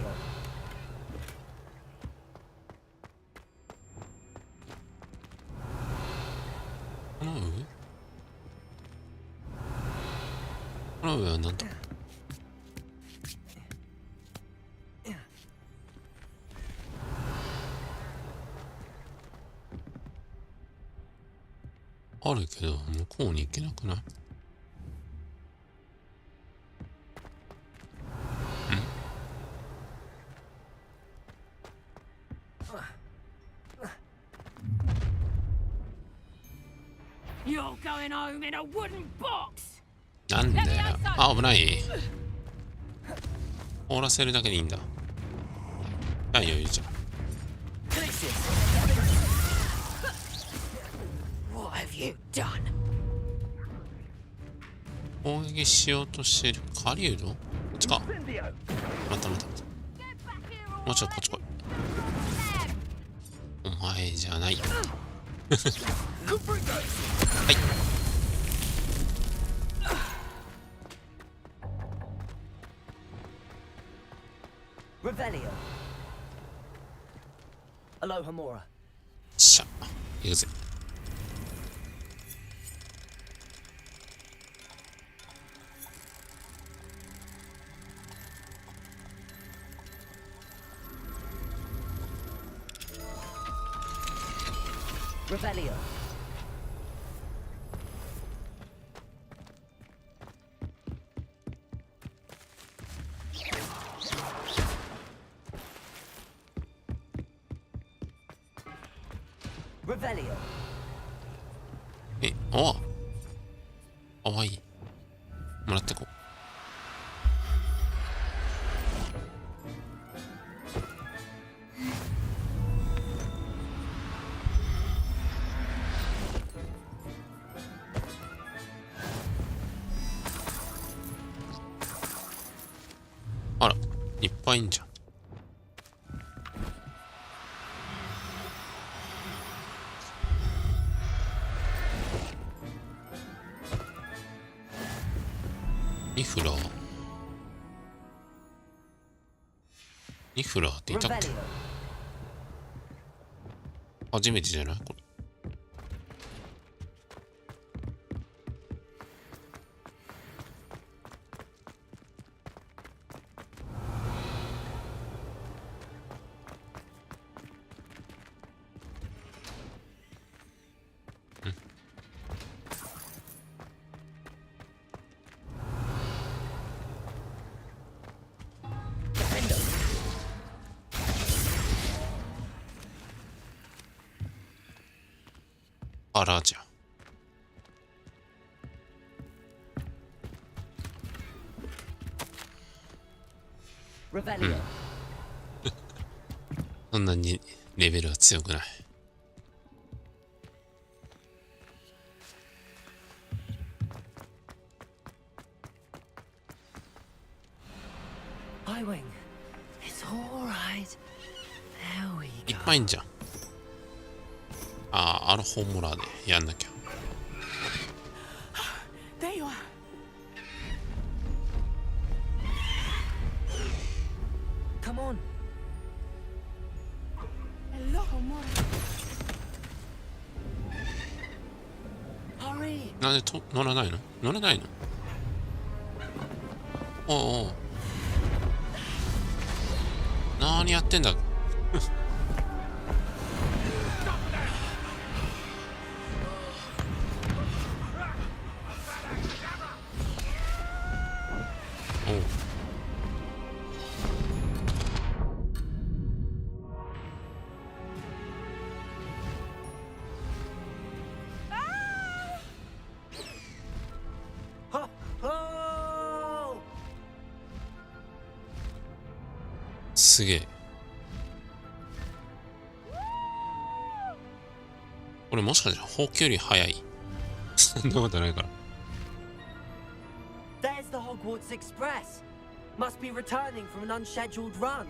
この上？この上は何だ？あるけど向こうに行けなくない？You're going home in a wooden box. なんで？あ、危ない。凍らせるだけでいいんだ。あ、余裕じゃん。What have you done? 攻撃しようとしてる狩人？こっちか。また。もうちょっとこっち来い。お前じゃない。はい。Revelio. Hello, Hamura. しゃ、行くぜ。Revelio. Revelio. え、ああ。かわいい。もらってこう。あら、いっぱいいんじゃん。ニフラーっていたっけ？初めてじゃないこれ。あらじゃ。そんなにレベルは強くない。Highwing. It's all right. There we いっ go. ぱいいんじゃん。ああ、アルホモラでやんなきゃ。There you are. Come on. Hello, Hamura. Hurry. なんで乗らないの？乗れないの？おうおう。何やってんだ？おう。すげえ。れもしかしたらほうきより速い。そんなことないから。There's the Hogwarts Express. Must be returning from an unscheduled run.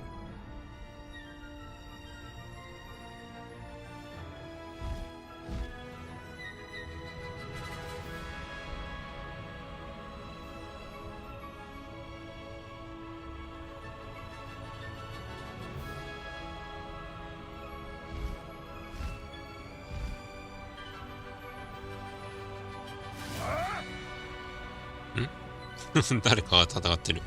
Hmm? 誰かが戦ってる。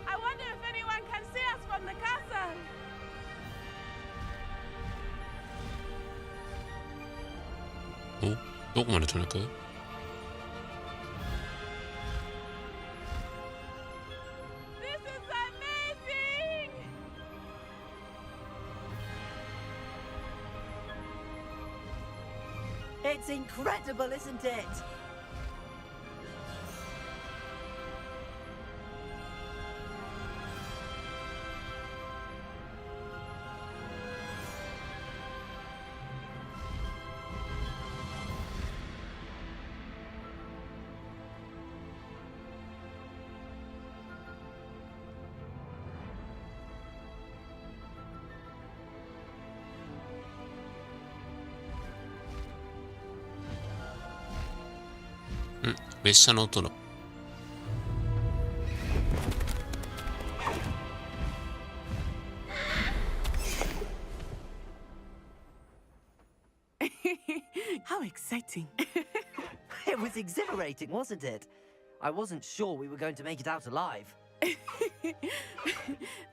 I wonder if anyone can see us from the castle. お、どこまで飛んでく？ This is amazing! It's incredible, isn't it?うん、列車の音だ。How exciting. It was exhilarating, wasn't it? I wasn't sure we were going to make it out alive.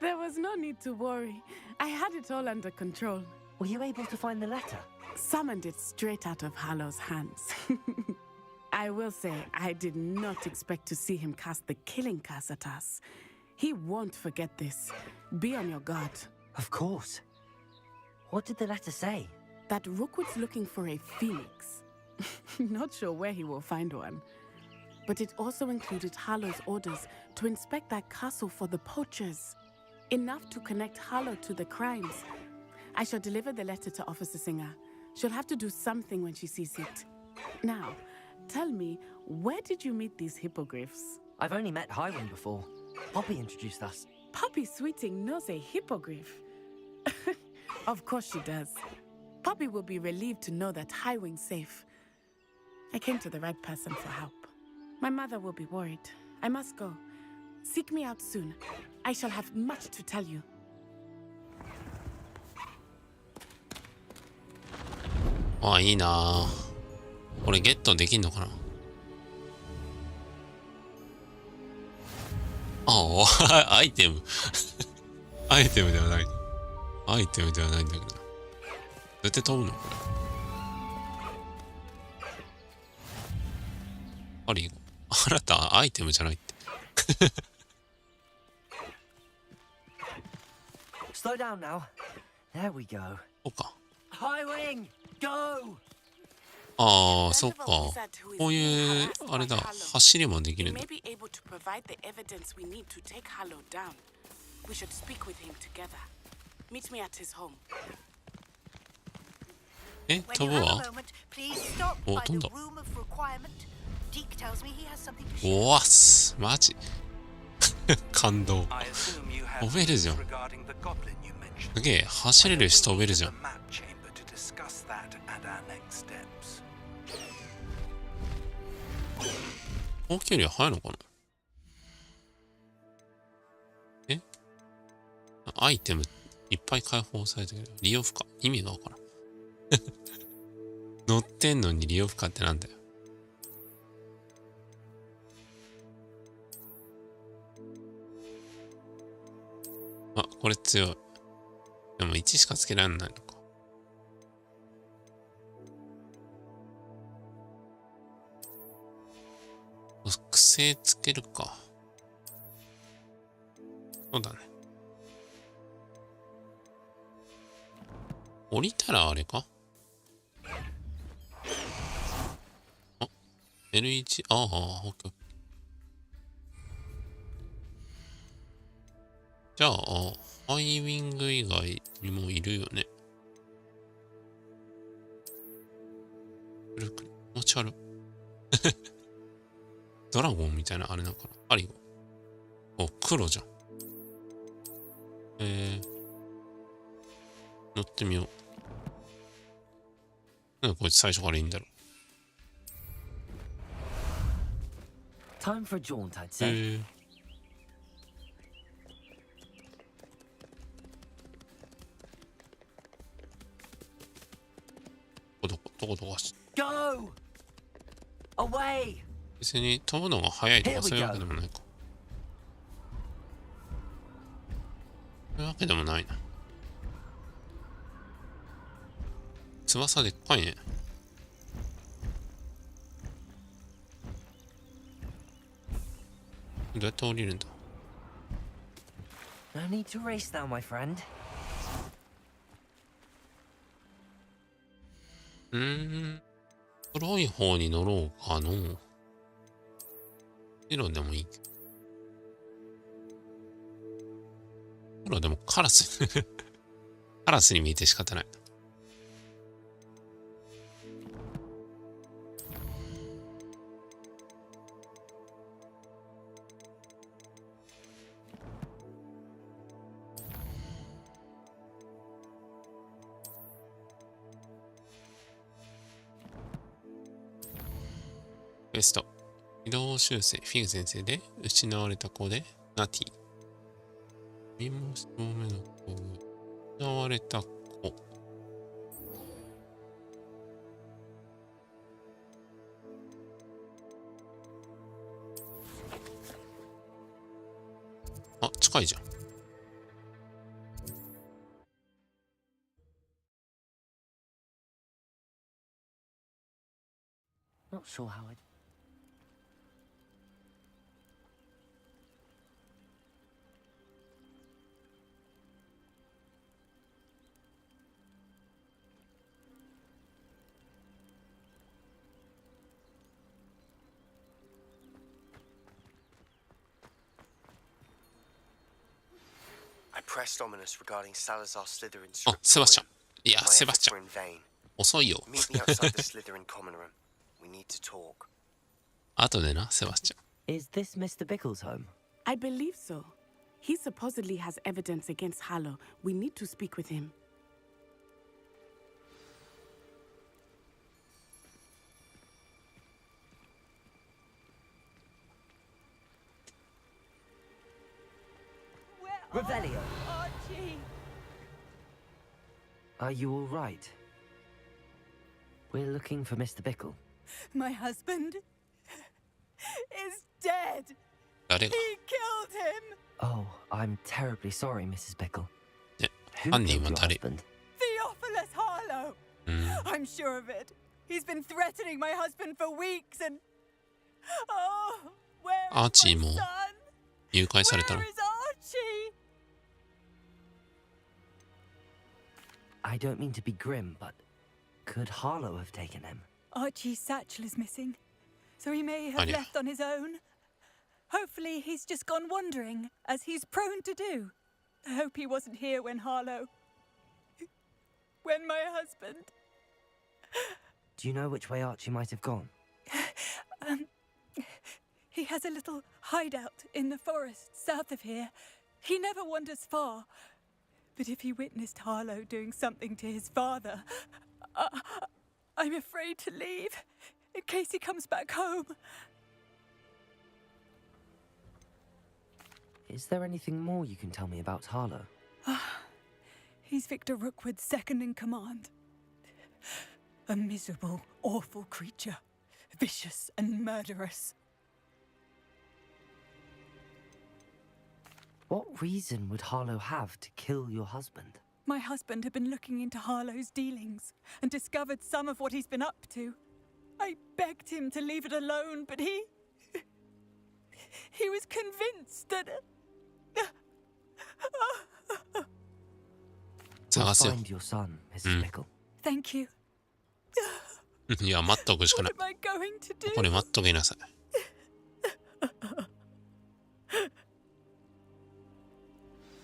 There was no need to worry. I had it all under control. Were you able to find the letter? Summoned it straight out of Hallow's hands. I will say, I did not expect to see him cast the killing curse at us. He won't forget this. Be on your guard. Of course. What did the letter say? That Rookwood's looking for a phoenix. Not sure where he will find one. But it also included Hallow's orders to inspect that castle for the poachers. Enough to connect Hallow to the crimes. I shall deliver the letter to Officer Singer. She'll have to do something when she sees it. Now, tell me, where did you meet these hippogriffs? I've only met Highwind before. Poppy introduced us. Poppy Sweeting knows a hippogriff. Of course she does. Poppy will be relieved to know that Highwing's safe. I came to the right person for help. My mother will be worried. I must go. Seek me out soon. I shall have much to tell you. あ、いいな。これゲットできんのかな。あ、アイテム。アイテムではない。アイテムではないんだけど。どうやって飛ぶのこれ。あり、あなたアイテムじゃないって。Slow down now. There we go. そうか。Highwing, go! ああ、そっか。こういう、あれだ、走りもできるんだ。He may be able to provide the evidence we need to take Hallow down. We should speak with him together. Meet me at his home. え、飛ぶわ。お、飛んだ。おわっす、マジ。感動。飛べるじゃん。すげえ、走れるし飛べるじゃん。大きいよりは速いのかな。え、アイテムいっぱい解放されてるけど、利用不可。意味がわからん。乗ってんのに利用不可ってなんだよ。あ、これ強い。でも1しかつけられないのか。癖つけるか。そうだね。降りたらあれか？あ、L1、ああ、オッケー。じゃあ、ハイウィング以外にもいるよね。くるくる。気持ち悪い。ドラゴンみたいなあれなんかな。ありよ。お、黒じゃん。乗ってみよう。なんかこいつ最初からいいんだろう。Time for a jaunt, I'd say. どこし。Go! Away! 別に飛ぶのが速いとかそういうわけでもないか。そういうわけでもないな。翼でっかいね。どうやって降りるんだ？ No need to race now, my friend. 黒い方に乗ろうかの。白でもいい。黒でもカラス。カラスに見えて仕方ない。ベスト。移動修正、フィグ先生で、失われた子で、ナティ。身も正面の子、失われた子。あ、近いじゃん。Not sure how I. I pressed Ominous regarding Salazar Slytherin's. あ、セバスチャン。いや、 My セバス efforts チャ were ン。 in vain. 遅いよ。 Meet me outside the Slytherin common room. We need to talk. 後でな、セバスチャン。 Is this Mr. Bickle's home? I believe so. He supposedly has evidence against Harlow. We need to speak with him. Revelio. Archie! Are you all right? We're looking for Mr. Bickle. My husband is dead. 誰が？ He killed him. Oh, I'm terribly sorry, Mrs. Bickle. ね、 Who 犯人 killed は your 誰？ husband? Theophilus Harlow. I'm sure of it. He's been threatening my husband for weeks and... Oh, where is アーチー my も son? 誘拐されたの？ Where is Archie? I don't mean to be grim, but could Harlow have taken him? Archie's satchel is missing, so he may have Anya. left on his own. Hopefully he's just gone wandering, as he's prone to do. I hope he wasn't here when Harlow... when my husband... Do you know which way Archie might have gone? He has a little hideout in the forest south of here. He never wanders far. But if he witnessed Harlow doing something to his father, I'm afraid to leave, in case he comes back home. Is there anything more you can tell me about Harlow? He's Victor Rookwood's second in command. A miserable, awful creature. Vicious and murderous. What reason would Harlow have to kill your husband? My husband had been looking into Harlow's dealings and discovered some of what he's been up to. I begged him to leave it alone, but he he was convinced that. We'll 探すよ。 find your son, Mrs. Bickle. Thank you. いや、待っとくしかない What。am I going to ここ do? で待っときなさい。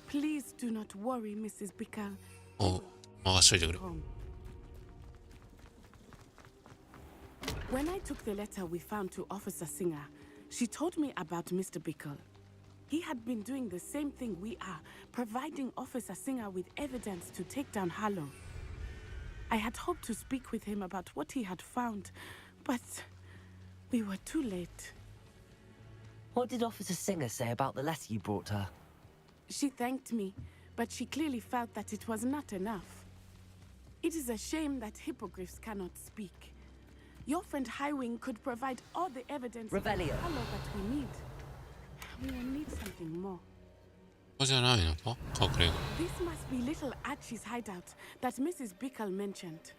Please do not worry, Mrs. Bickle. おう、任しといてくれ。 Home. When I took the letter we found to Officer Singer, she told me about Mr. Bickle. He had been doing the same thing we are, providing Officer Singer with evidence to take down Harlow. I had hoped to speak with him about what he had found, but we were too late. What did Officer Singer say about the letter you brought her? She thanked me, but she clearly felt that it was not enough. It is a shame that hippogriffs cannot speak. Your friend Highwing could provide all the evidence Revelio. of Harlow that we need. We will need something more. ここじゃないのか隠れ家。 This must be little Archie's hideout that Mrs. Bickle mentioned.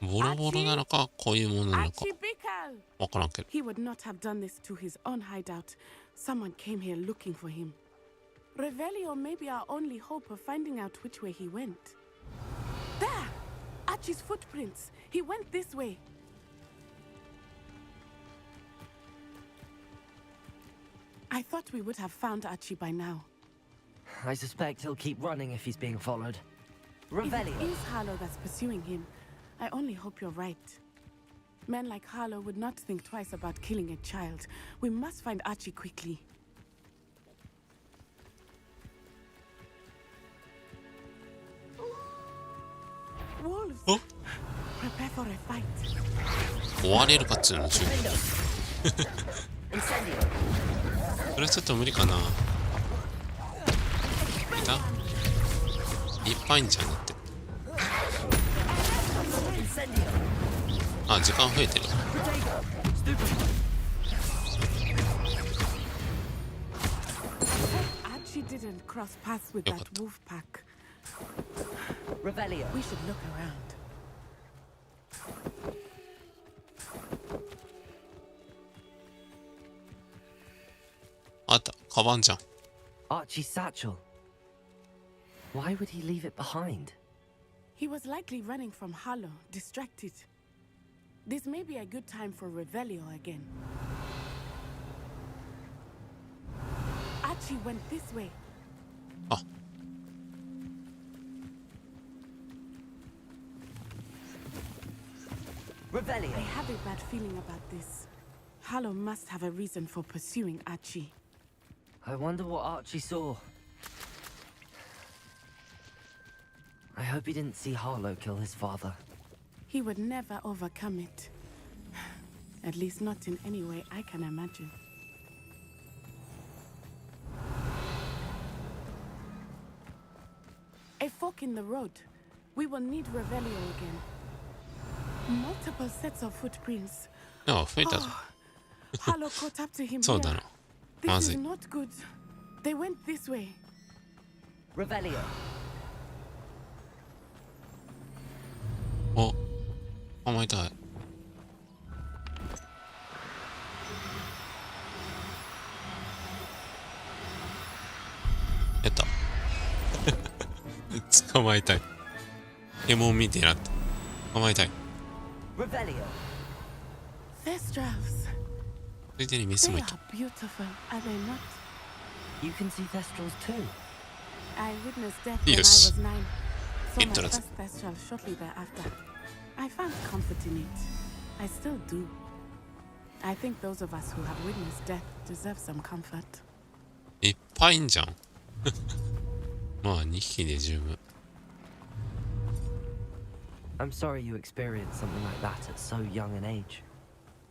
ボロボロなのか、こういうものなのか。 Archie Bickle! わからんけど。 He would not have done this to his own hideout. Someone came here looking for him. Revelio may be our only hope of finding out which way he went. There! Archie's footprints. He went this way. I thought we would have found Archie by now. I suspect he'll keep running if he's being followed. If Revelio. it is Harlow that's pursuing him, I only hope you're right. Men like Harlow would not think twice about killing a child. We must find Archie quickly. Wolves! Oh. Prepare for a fight. 終われるかっつうの、十分。それはちょっと無理かな。いた？いっぱいいんじゃんだって。あ、時間増えてる。Archie didn't cross paths with that wolf pack. Revelio. We should look around. あった、カバンじゃん。 Archie's satchel. Why would he leave it behind? He was likely running from Harlow, distracted. This may be a good time for Revelio again. Archie went this way. Ah. Revelio. I have a bad feeling about this. Harlow must have a reason for pursuing Archie. I wonder what Archie saw. I hope he didn't see Harlow kill his father. He would never overcome it. At least not in any way I can imagine. A fork in the road. We will need Revelio again. Multiple sets of footprints. ああ、増えたぞ。 Harlow caught up to him そうだ here. な。ま This ず is い。 not good. They went this way. Revelio. お、捕まえたい。やった。捕まえたい。エモンみてえなって。捕まえたい。 Revelio. Thestrals. ついでにメス They もい are た。 beautiful, are they not? You can see Thestrals too. I witnessed death when I Yes. was 9. Saw my Interesting. first Thestral shortly thereafter. I found comfort in it. I still do. I think those of us who have witnessed death deserve some comfort. いっぱいいんじゃん。まあ、2匹で十分。 I'm sorry you experienced something like that at so young an age.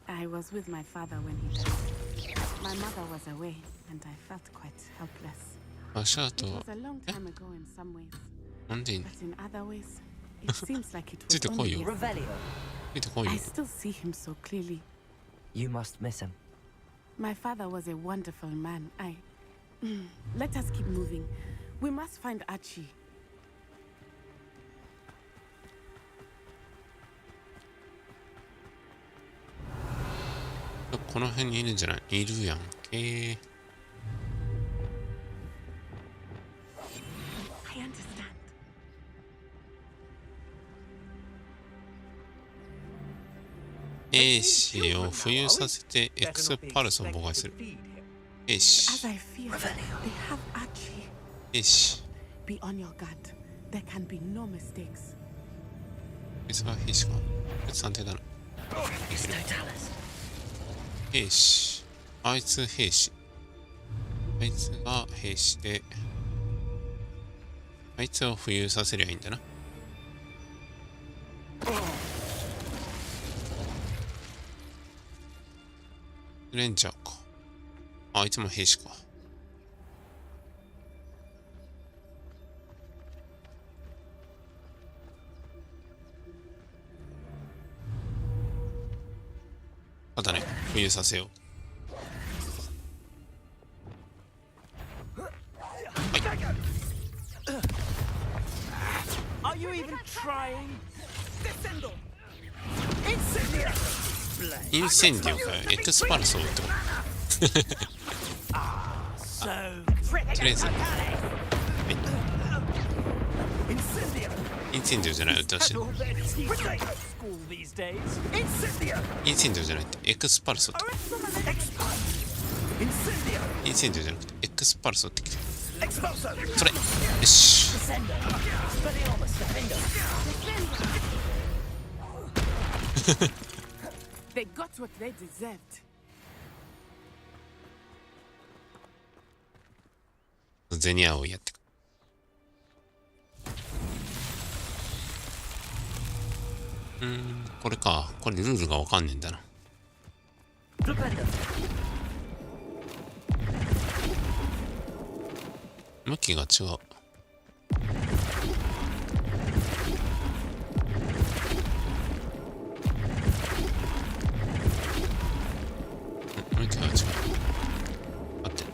I was with my father when he died. My mother was away, and I felt quite helpless. 足 It 跡は was a long time ago in some ways, なんでいいの but in other ways, it seems like it つい was てこい only よ。 yesterday. Revelio. ついてこいよ I。still see him so clearly. You must miss him. My father was a wonderful man. Let us keep moving. We must find Archie. この辺にいるんじゃない？いるやんけ。兵士を浮遊させて X パルスを妨害する。兵士。 As I fear, they have Archie. 兵士。 Be on your guard. There can be no mistakes. こいつが兵士か。こいつ安定だな。兵士。あいつ兵士。あいつが兵士で、あいつを浮遊させりゃいいんだな。レンジャーか。あいつも兵士か。ただね、浮遊させよう。Are you even trying? インセンディオかよ。エクスパルスを撃ってこる。とりあえず、はい、インセンディオじゃない、撃ってほしい。インセンディオじゃないって、エクスパルスを撃ってこる。インセンディオじゃなくて、エクスパルスを撃ってきて。それ、よし。They got what they deserved. ゼニアをやってく。これか。これルールがわかんねえんだな。向きが違う。向きが違う。合ってる。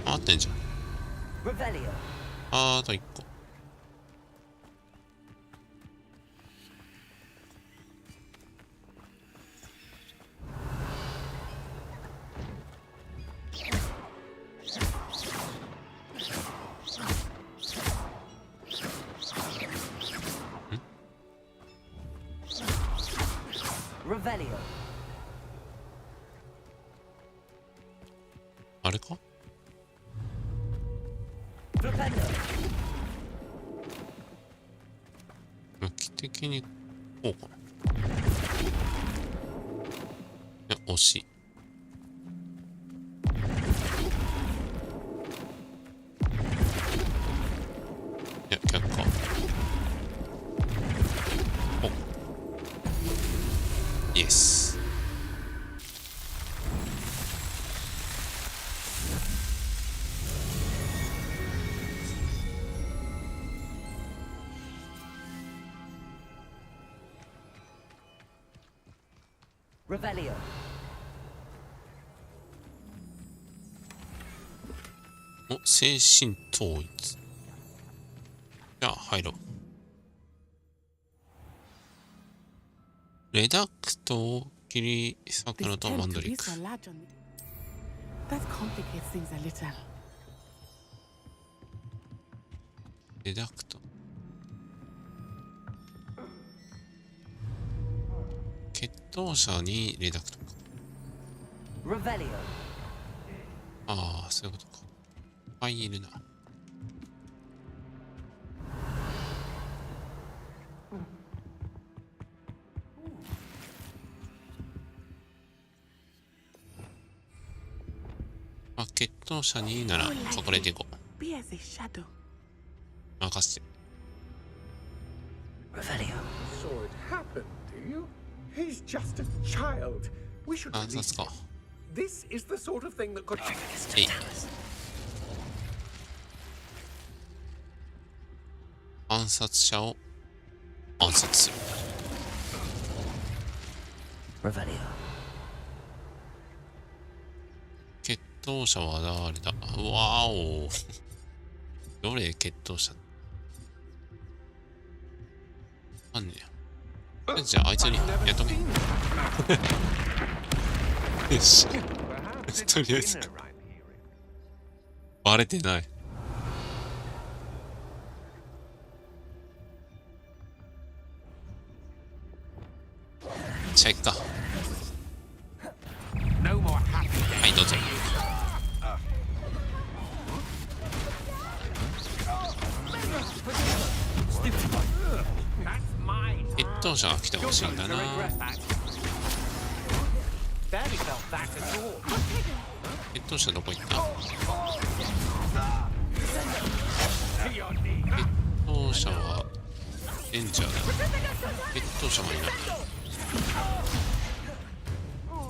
合ってんじゃん。あと1個。あれか？向き的にこうかな。いや、惜しい。いや、逆か。お。イエス。お、精神統一。じゃあ入ろう。レダクトを切り裂くのとマンドリック。 That complicates things a little. レダクト。決闘者にレダクトか。ああ、そういうことか。いっぱいいるな。あ、決闘者にならそこでいこう。任せて。So it happened, do you? He's just a child. We should release him. This is the sort of thing that could happen. 暗殺者を暗殺する。決闘者は誰だ？わーお。どれ決闘者？なんねや。じゃああいつにやっとけ。よし。とりあえず。バレてない。じゃあ行くか。はい、どうぞ。越冬者が来てほしいんだな。越冬者どこ行った？越冬者はレンジャーだ。越冬者がいない。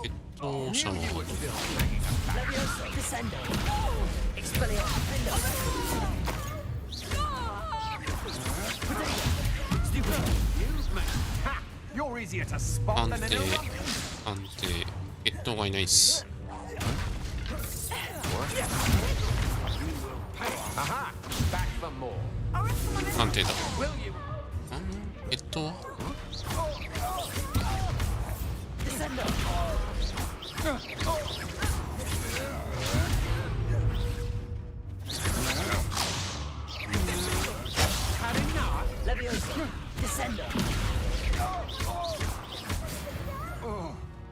越冬者の方に。安定、安定。越冬がいないっす。安定だ。越冬は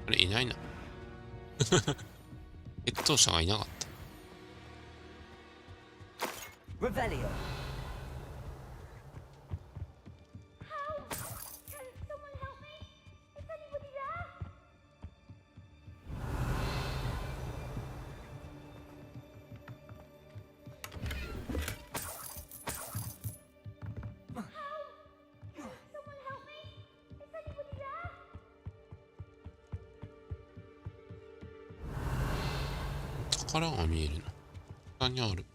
あれ、いないな。越冬者がいなかった。宝が見えるな。下にある。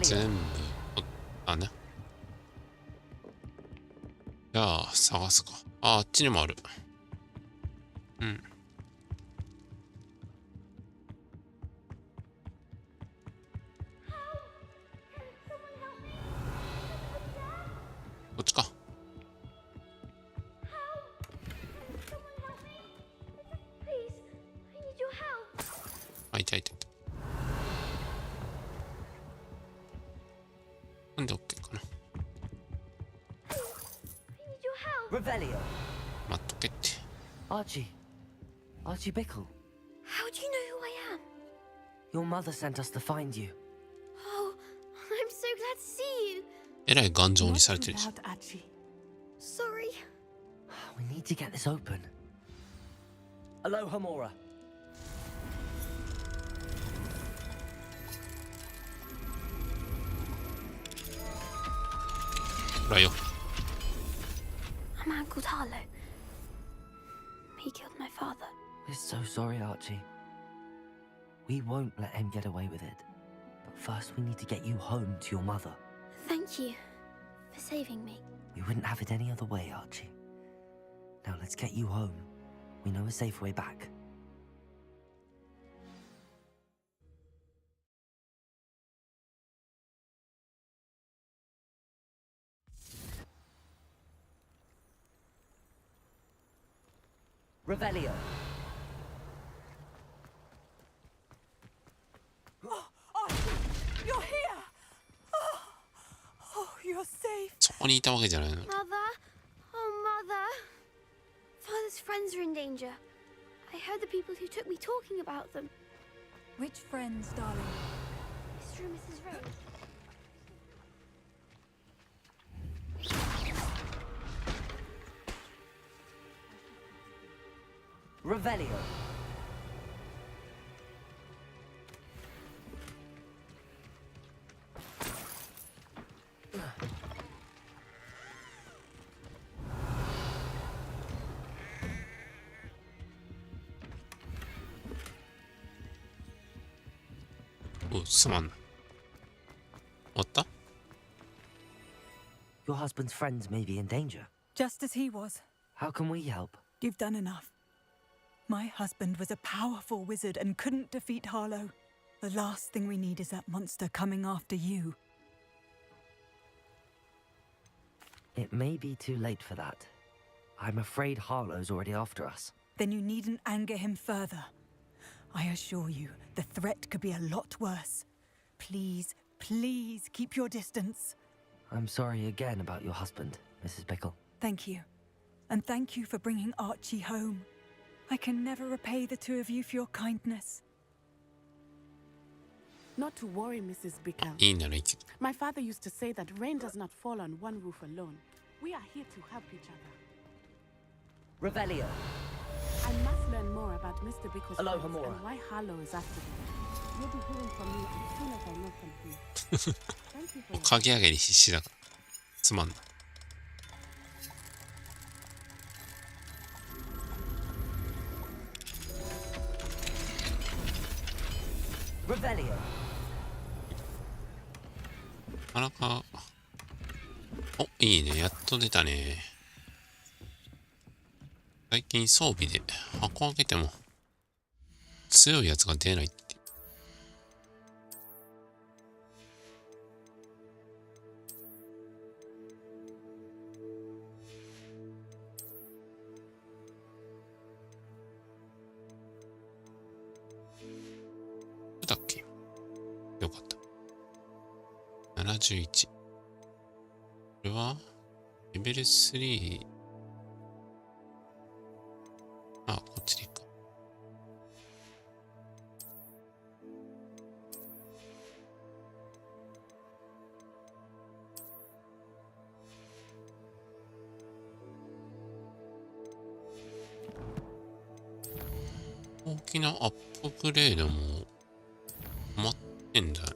全部あね。じゃあ探すか。あっちにもある。うん。こっちか。あ、いたいたいた。なんで OK かな。待っとけって。Archie Bickle. How do you know who I am? Your mother sent us to find you. Oh, I'm so glad to see you. えらい頑丈にされてるし。 Sorry. We need to get this open. Aloha Mora. ほらよ。A man called Harlow. He killed my father. We're so sorry, Archie. We won't let him get away with it. But first we need to get you home to your mother. Thank you for saving me. We wouldn't have it any other way, Archie. Now let's get you home. We know a safe way back. Revelio. You're here! Oh, you're safe. そこにいたわけじゃないの。Mother? Oh, Mother. Father's friends are in danger. I heard the people who took me talking about them. Which friends, darling? Mr. and Mrs. Ray. Revelio. Oh, すまん。終わった？ Your husband's friends may be in danger. Just as he was. How can we help? You've done enough. My husband was a powerful wizard and couldn't defeat Harlow. The last thing we need is that monster coming after you. It may be too late for that. I'm afraid Harlow's already after us. Then you needn't anger him further. I assure you, the threat could be a lot worse. Please, please keep your distance. I'm sorry again about your husband, Mrs. Bickle. Thank you. And thank you for bringing Archie home. I can never repay the two of you for your kindness. Not to worry, Mrs. Bickle. いいならいいけど。 My father used to say that rain does not fall on one roof alone. We are here to help each other. Revelio. I must learn more about Mr. Bickle's Aloha friends Mora. and why Harlow is after them. You'll be hearing from me as soon as I know something. Thank you for your かき上げに必死だから。つまんない。Revelio. なかなか。お、いいね。やっと出たね。最近装備で箱開けても強いやつが出ないって。だっけ？よかった。71。これはレベル3。あ、こっちでいいか。大きなアップグレードも待ってんだよな。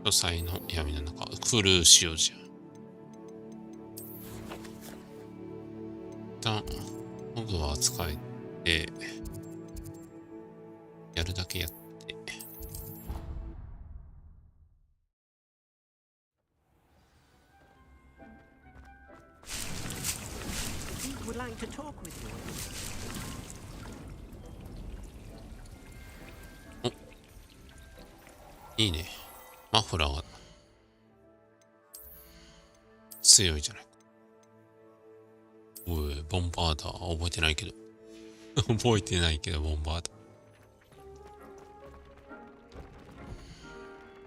書斎の闇の中、クルーシオじゃ。一旦、ホグワーツ帰って、やるだけやって。Would like to talk with you. お、いいね。マフラーが強いじゃないか。おい、ボンバーダー。覚えてないけど。覚えてないけど、ボンバーダ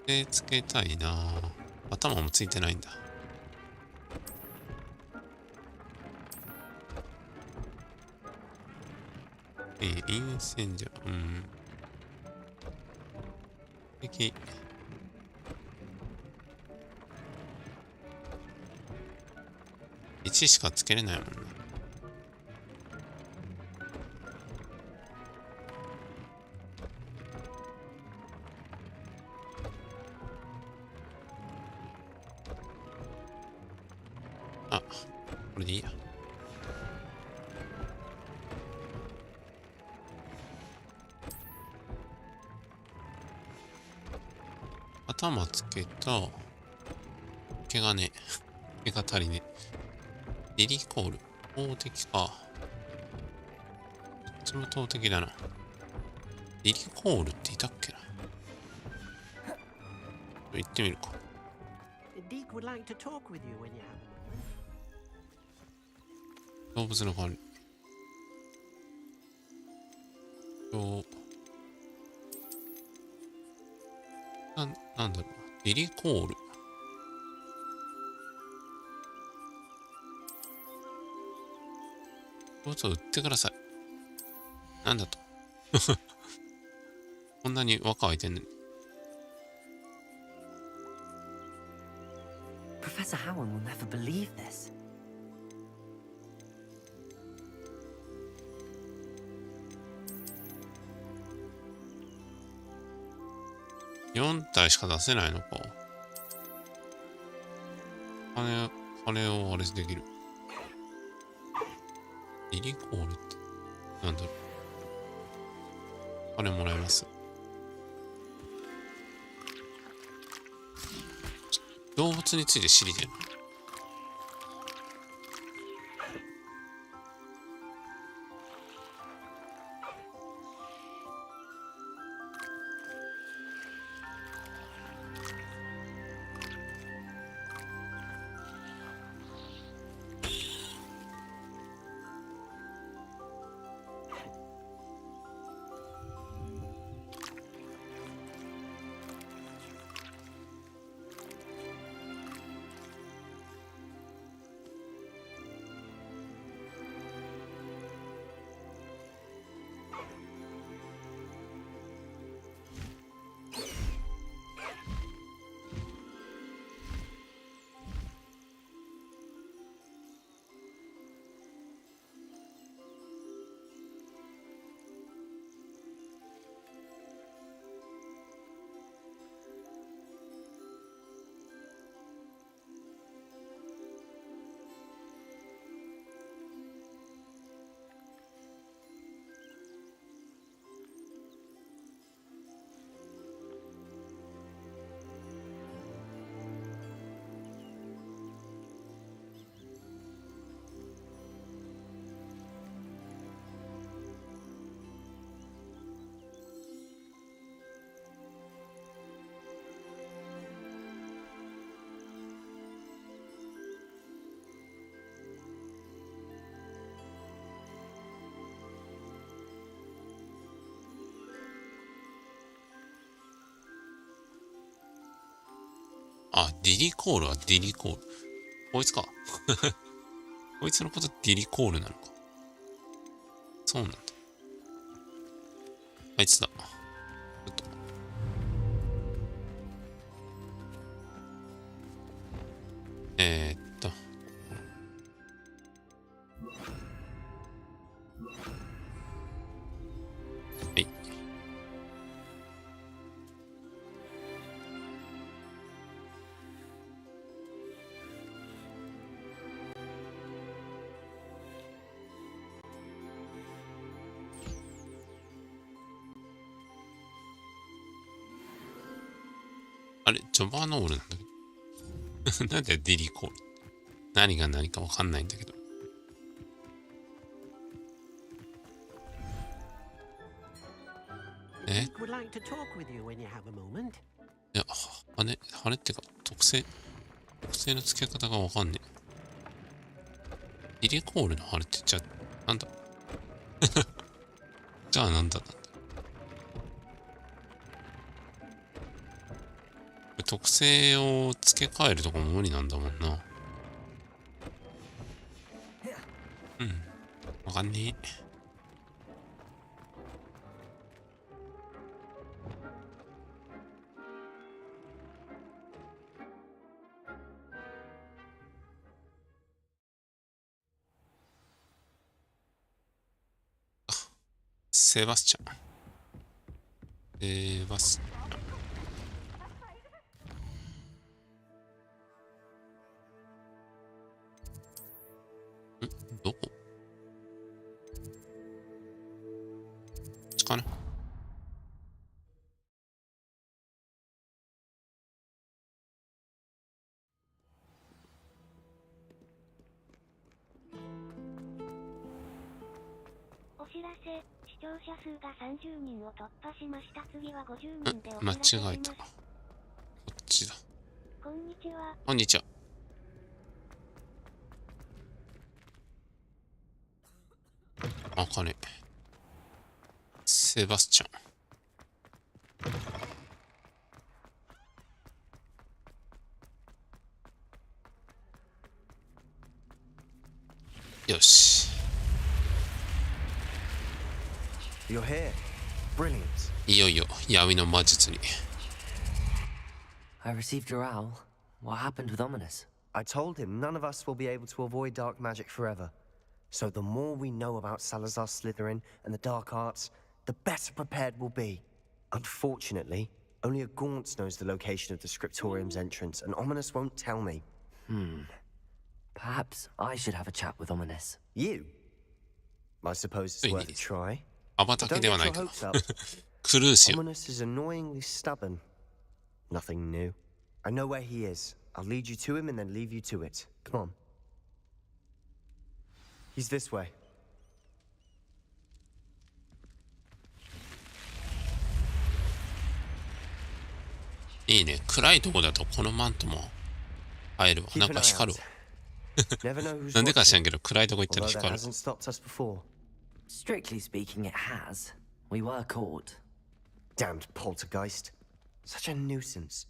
ー。で、つけたいな。頭もついてないんだ。インセンジャー。うん。敵。1しかつけれないもんね。あ、これでいいや。頭つけた。毛がね。毛が足りね。リリコール。投擲か。こっちも投擲だな。リリコールっていたっけな。行ってみるか。Deke would like to talk with you when you have. 動物の管理。なんだろう。リリコール。どうぞ売ってください。なんだと。こんなに若いてんねん。Professor Howard will never believe this. 4体しか出せないのか。金をあれできる。リリコールってなんだろう。金もらえます。動物について知りたいな。あ、ディリコールはディリコール。こいつか。こいつのことディリコールなのか。そうなんだ。あいつだ。ちょっと。はい。あれ、ジョバーノールなんだけど。なんでディリコール。何が何かわかんないんだけど。え？ Would like to talk with you when you have a moment. いや、羽ってか、特性の付け方がわかんねえ。ディリコールの羽ってじゃあ、なんだじゃあなんだなんだ。特性を付け替えるとかも無理なんだもんな。うん。わかんねえ。セバスチャン。どこ？こっちかな？お知らせ、視聴者数が30人を突破しました。次は50人でお間知らせします。違えた。こっちだ。こんにちは。こんにちは。あかね。セバスチャン。よし。You're here. Brilliant. いよいよ闇の魔術に。I received your owl. What happened with Ominous? I told him none of us will be able to avoid dark magic forever. So the more we know about Salazar Slytherin and the dark arts, the better prepared we'll be. Unfortunately, only a Gaunt knows the location of the Scriptorium's entrance, and Ominous won't tell me. Perhaps I should have a chat with Ominous. You? I suppose it's worth a try. アバタケ Don't では get ない your けど。 hopes up. クルーシオ。 Ominous is annoyingly stubborn. Nothing new. I know where he is. I'll lead you to him and then leave you to it. Come on. He's this way. いいね。暗いとこだとこのマントも入るわ。なんか光るわ。なんでか知らんけど、暗いとこ行ったら光る。Strictly speaking, it has. We were caught. Damned poltergeist. Such a nuisance.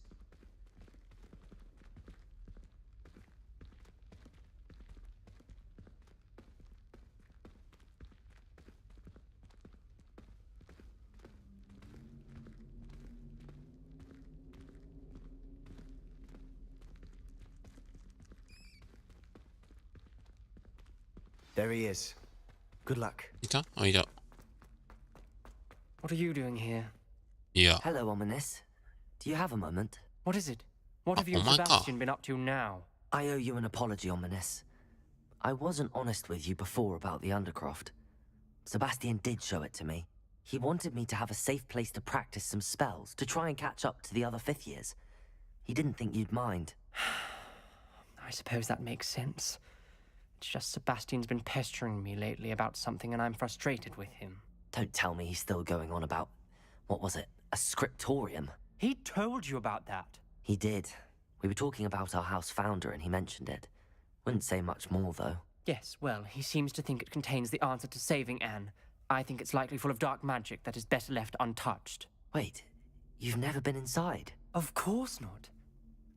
There he is. Good luck. いた？あ、いた。What are you doing here? いや。 Hello, Ominous. Do you have a moment? What is it? What have you and Sebastian been up to now? I owe you an apology, Ominous. I wasn't honest with you before about the Undercroft. Sebastian did show it to me. He wanted me to have a safe place to practice some spells, to try and catch up to the other fifth years. He didn't think you'd mind. I suppose that makes sense. It's just Sebastian's been pestering me lately about something and I'm frustrated with him. Don't tell me he's still going on about, what was it, a scriptorium? He told you about that. He did. We were talking about our house founder and he mentioned it. Wouldn't say much more, though. Yes, well, he seems to think it contains the answer to saving Anne. I think it's likely full of dark magic that is better left untouched. Wait, you've never been inside? Of course not.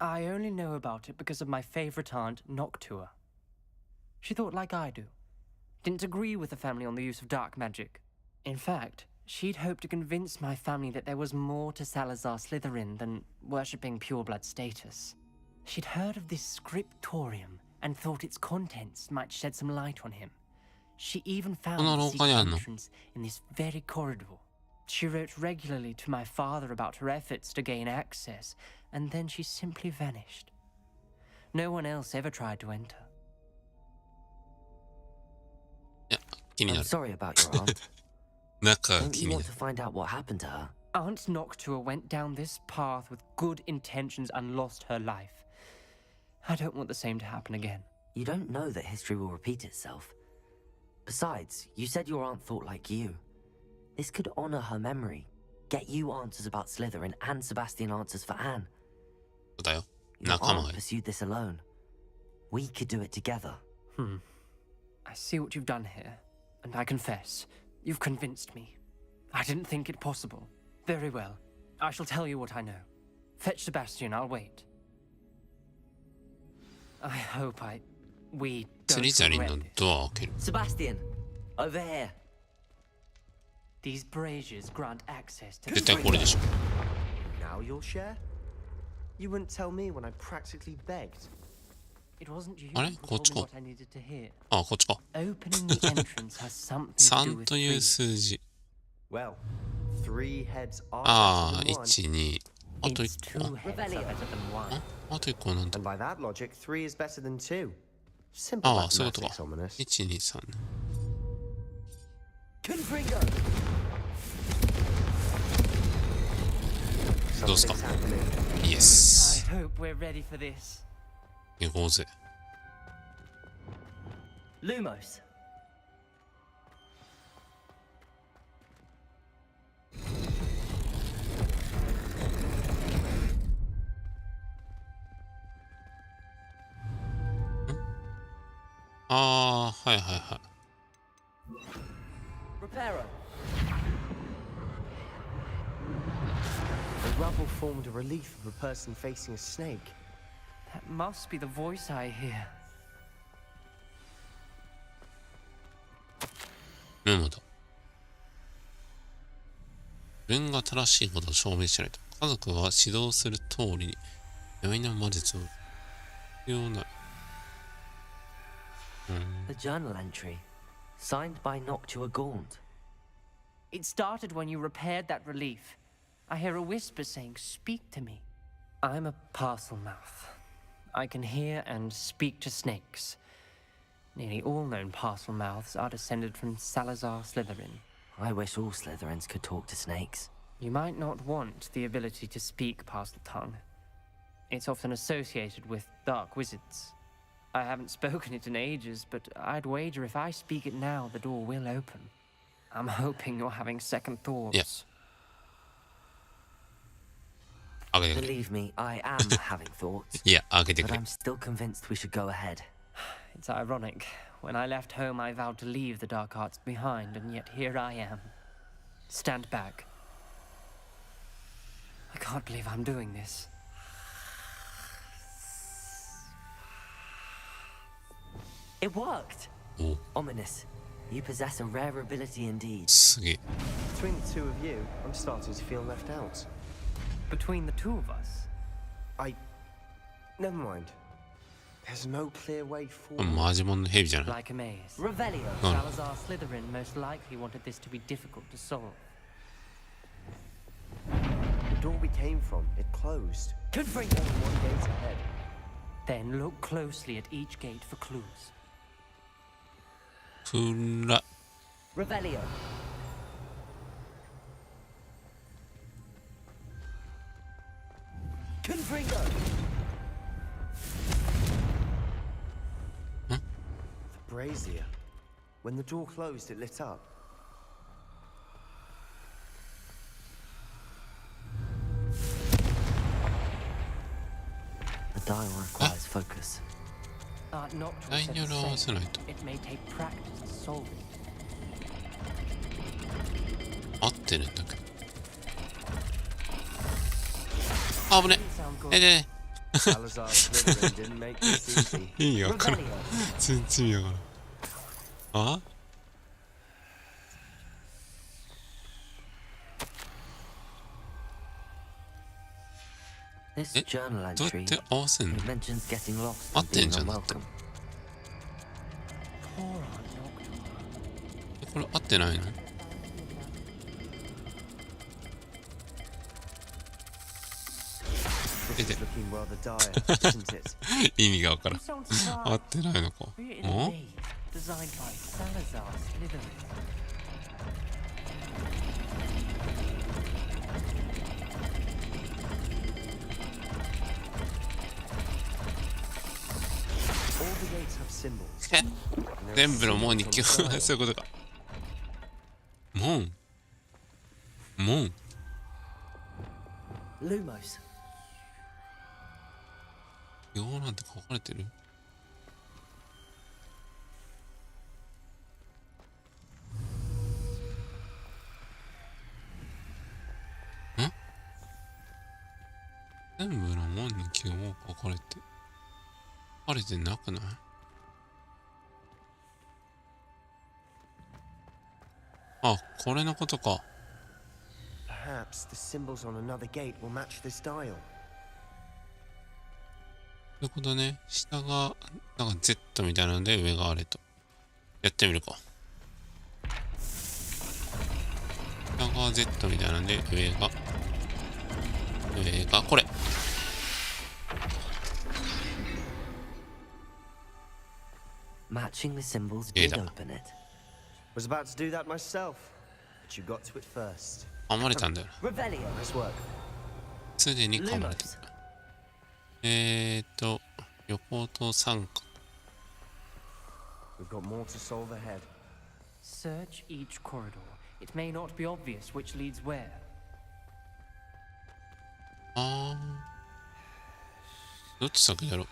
I only know about it because of my favorite aunt, Noctua. She thought like I do. Didn't agree with the family on the use of dark magic. In fact, she'd hoped to convince my family that there was more to Salazar Slytherin than worshipping pureblood status. She'd heard of this scriptorium and thought its contents might shed some light on him. She even found a secret entrance in this very corridor. She wrote regularly to my father about her efforts to gain access, and then she simply vanished. No one else ever tried to enter. I'm sorry about your aunt. Don't you want to find out what happened to her? Aunt Noctua went down this path with good intentions and lost her life. I don't want the same to happen again. You don't know that history will repeat itself. Besides, you said your aunt thought like you. This could honor her memory, get you answers about Slytherin and Sebastian answers for Anne. Your aunt pursued this alone. We could do it together. I see what you've done here, and I confess, you've convinced me. I didn't think it possible. Very well. I shall tell you what I know. Fetch Sebastian, I'll wait. I hope we don't regret this. Sebastian, over here. These braziers grant access to Now you'll share? You wouldn't tell me when I practically begged. It wasn't you あれ who こっち told me か what I needed to hear. あ、こっちか Opening the entrance has something to do 3 with という three. 数字 Well, 3 heads are ああ better than one. 1、2あと It's 1 two 個 heads are better than one. あと1個はなんだ And by that logic, 3 is better than 2. Simple ああそういうことか mathematics, Ominous. 1、2、3 Confringo! どうすか イエス I hope we're ready for this. 行こうぜ Lumos.ああはいはいはい Reparo. The rubble formed a relief of a person facing a snake. That must be the voice I hear. メモだ自分が正しいことを証明しないと家族は指導する通りに闇の魔術を必要ない The journal entry, signed by Noctua Gaunt. It started when you repaired that relief. I hear a whisper saying, "Speak to me." I'm a parcel mouth. I can hear and speak to snakes. Nearly all known parcel mouths are descended from Salazar Slytherin. I wish all Slytherins could talk to snakes. You might not want the ability to speak parcel tongue. It's often associated with dark wizards. I haven't spoken it in ages, but I'd wager if I speak it now, the door will open. I'm hoping you're having second thoughts. Yeah. Believe me, I am having thoughts. Yeah, but I'm still convinced we should go ahead. It's ironic. When I left home, I vowed to leave the dark arts behind, and yet here I am. Stand back. I can't believe I'm doing this. It worked! Ominous. You possess a rare ability indeed. Between the two of you, I'm starting to feel left out. Between the two of us? Never mind. There's no clear way forward. Like a maze. Revelio. Salazar Slytherin most likely wanted this to be difficult to solve. The door we came from, it closed. Could bring only one gate ahead. Then look closely at each gate for clues. Revelio. Confringo. The brazier. When the door closed, it lit up. The dial requires focus. Nocturne said the same. It may take practice to solve it. 合ってるんだけど。あぶね。ね。意味わからん。全然意味わからん。あ？This journal entry どうやって合わせんの？ mentions getting lost 合 and ってん being じゃんだって。 unwelcome. これ合ってないの？意味がわからん。合ってないのか。お？ Designed by Salazar Slytherin. All the gates have symbols. 全部の門に気をそういうことか。門。 Lumos. 用なんて書かれてる？全部の門に気を書かれてなくない？あ、これのことか。Perhaps the symbols on another gate will match this dial. ということね。下がなんか Z みたいなので上があれと。やってみるか。下が Z みたいなので上がこれ。Matching the symbols did open it. Was about to do that myself, but you got to it first. 噛まれたんだよ。 Revelio. Nice work. すでに噛まれてる。横と三角。 We've got more to solve ahead. Search each corridor. It may not be obvious which leads where. ああ。どっち先だろう。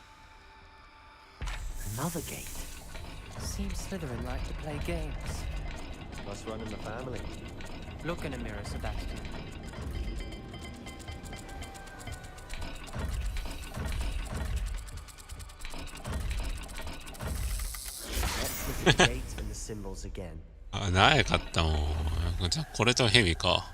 Another gate. Seems Slytherin like to play games. Must run in the family. Look in a mirror, Sebastian. Let's look at the gate and the symbols again. あ、なかったもん。じゃあこれとヘビか。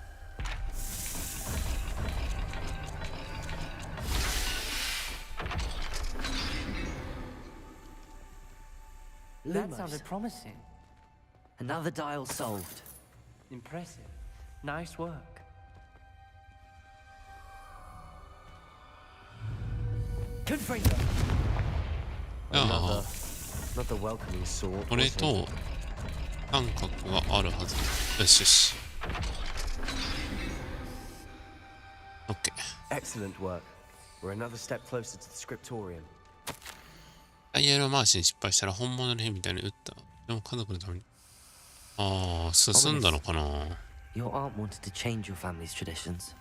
That sounded promising. Another dial solved. Impressive. Nice work. Confringo. Another, not the welcoming sword. これと三角があるはず。よしよし。OK。 Excellent work. We're another step closer to the scriptorium. ダイヤル回しに失敗したら本物の変みたいに撃った。でも家族のために。ああ、進んだのかな。Your aunt wanted to change your family's traditions.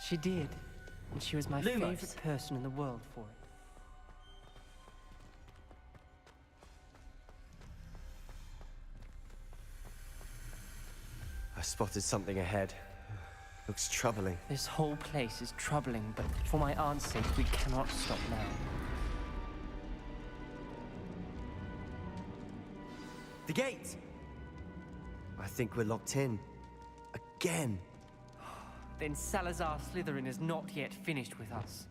She did, and she was my favorite person in the world for it. I spotted something ahead. Looks troubling. This whole place is troubling, but for my aunt's sake, we cannot stop now. The gate! I think we're locked in. Again. Then Salazar Slytherin is not yet finished with us.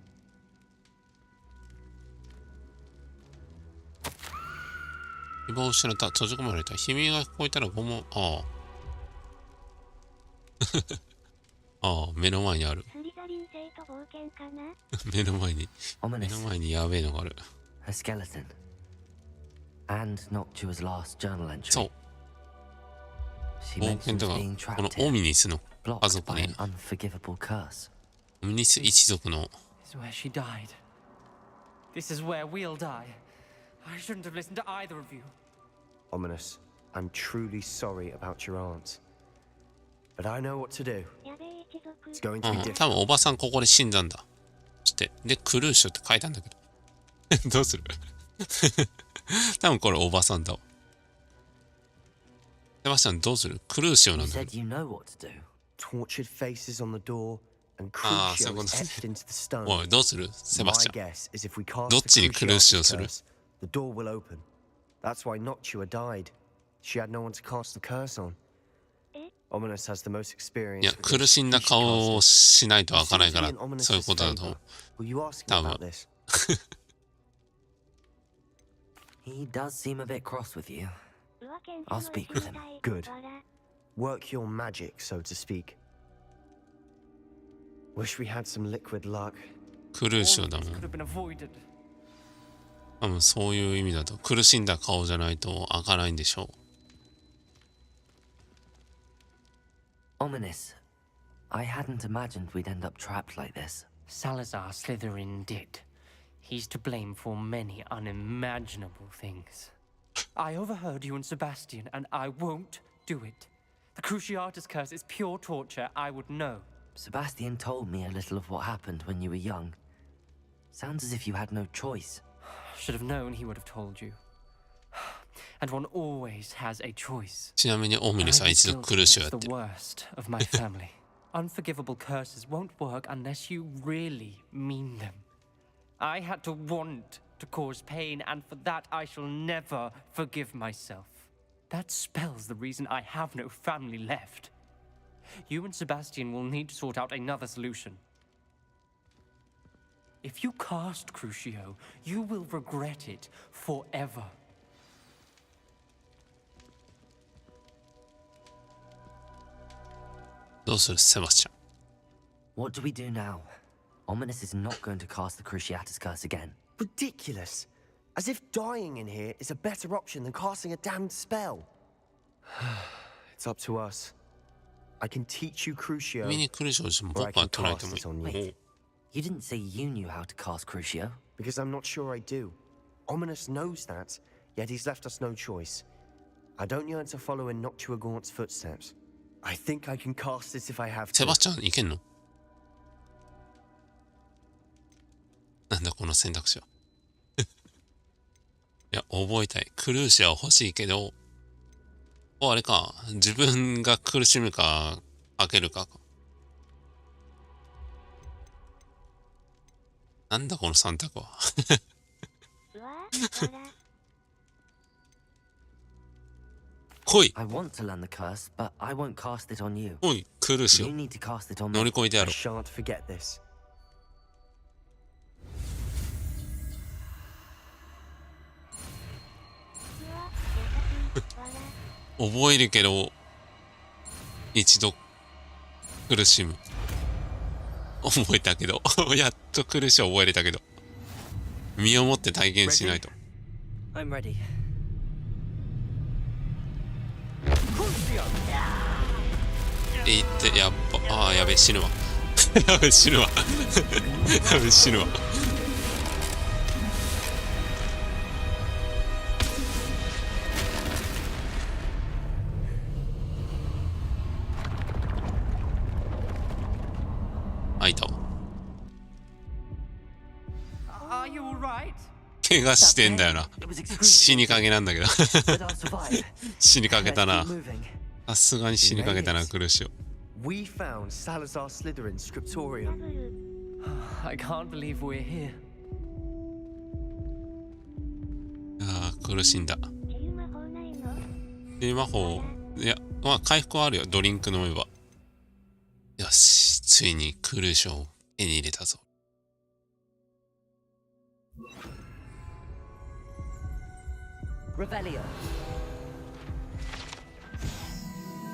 希望を失った。閉じ込められた。悲鳴が聞こえたら拷問。ああ。ああ、目の前にある。スリザリン生と冒険かな。目の前にやべえのがある。A skeleton. And Noctua's last journal entry. そう。冒険とか、このオミニスの家族ね。オミニス一族の。This is where she died. This is where we'll die. I shouldn't have listened to either of you. Ominous, I'm truly sorry about your aunt. But I know what to do. It's going to be different. 多分おばさんここで死んだんだ。して。で、クルーショって書いたんだけど。どうする多分これおばさんだわ。セバスチャンどうする？クルーショなんだけど。Tortured faces on the door and Crucio etched into the stone. おい、どうする？セバスチャン。 My guess is if we cast どっちにクルーショする？ the door will open. That's why Noctua died. She had no one to cast the curse on. Ominous has the most experience. いや、苦しんだ顔をしないと開かないから、そういうことだと思う。多分。He does seem a bit cross with you. I'll speak with him. Good. Work your magic, so to speak. Wish we had some liquid luck. クルーショだもん。多分そういう意味だと、苦しんだ顔じゃないと開かないんでしょう。Ominous. I hadn't imagined we'd end up trapped like this. Salazar Slytherin did. He's to blame for many unimaginable things. I overheard you and Sebastian, and I won't do it. The Cruciatus curse is pure torture. I would know. Sebastian told me a little of what happened when you were young. Sounds as if you had no choice. Should have known he would have told you. And one always has a choice. ちなみにオミニスは一度クルーショやってる。 The worst of my family. Unforgivable curses won't work unless you really mean them. I had to want to cause pain, and for that I shall never forgive myself. That spells the reason I have no family left. You and Sebastian will need to sort out another solution. If you cast Crucio, you will regret it forever. どうするセバスチャン。 What do we do now? Ominous is not going to cast the Cruciatus curse again. Ridiculous. As if dying in here is a better option than casting a damned spell. It's up to us. I can teach you Crucio. 君にクルーショしても僕は捉えてもいい。 Wait, you didn't say you knew how to cast Crucio? Because I'm not sure I do. Ominous knows that, yet he's left us no choice. I don't yearn to follow in Noctua Gaunt's footsteps. I think I can cast it if I have to. セバスチャンいけんの？なんだこの選択肢は。いや、覚えたい。クルーシアは欲しいけど、あれか。自分が苦しむか、開けるか。なんだこの3択は。来い。 I want to learn the curse, but I won't cast it on you. おい、クルーシ You オ。 need to cast it on 乗り me. 越えてや I ろう。 shan't forget this. 覚えるけど、一度苦しむ。覚えたけど、やっと苦しい覚えれたけど、身をもって体験しないと。 I'm ready. って言って、やっぱ、ああ、やべえ、死ぬわ。多分死ぬわ。多分死ぬわ。開いたわ。怪我してんだよな。死にかけなんだけど。死にかけたな。さすがに死にかけたな、苦しよ。We found Salazar Slytherin's scriptorium. I can't believe we're here. ああ、苦しんだ。魔法、いや、まあ回復はあるよ。ドリンク飲めば。よし、ついにクルーションを手に入れたぞ。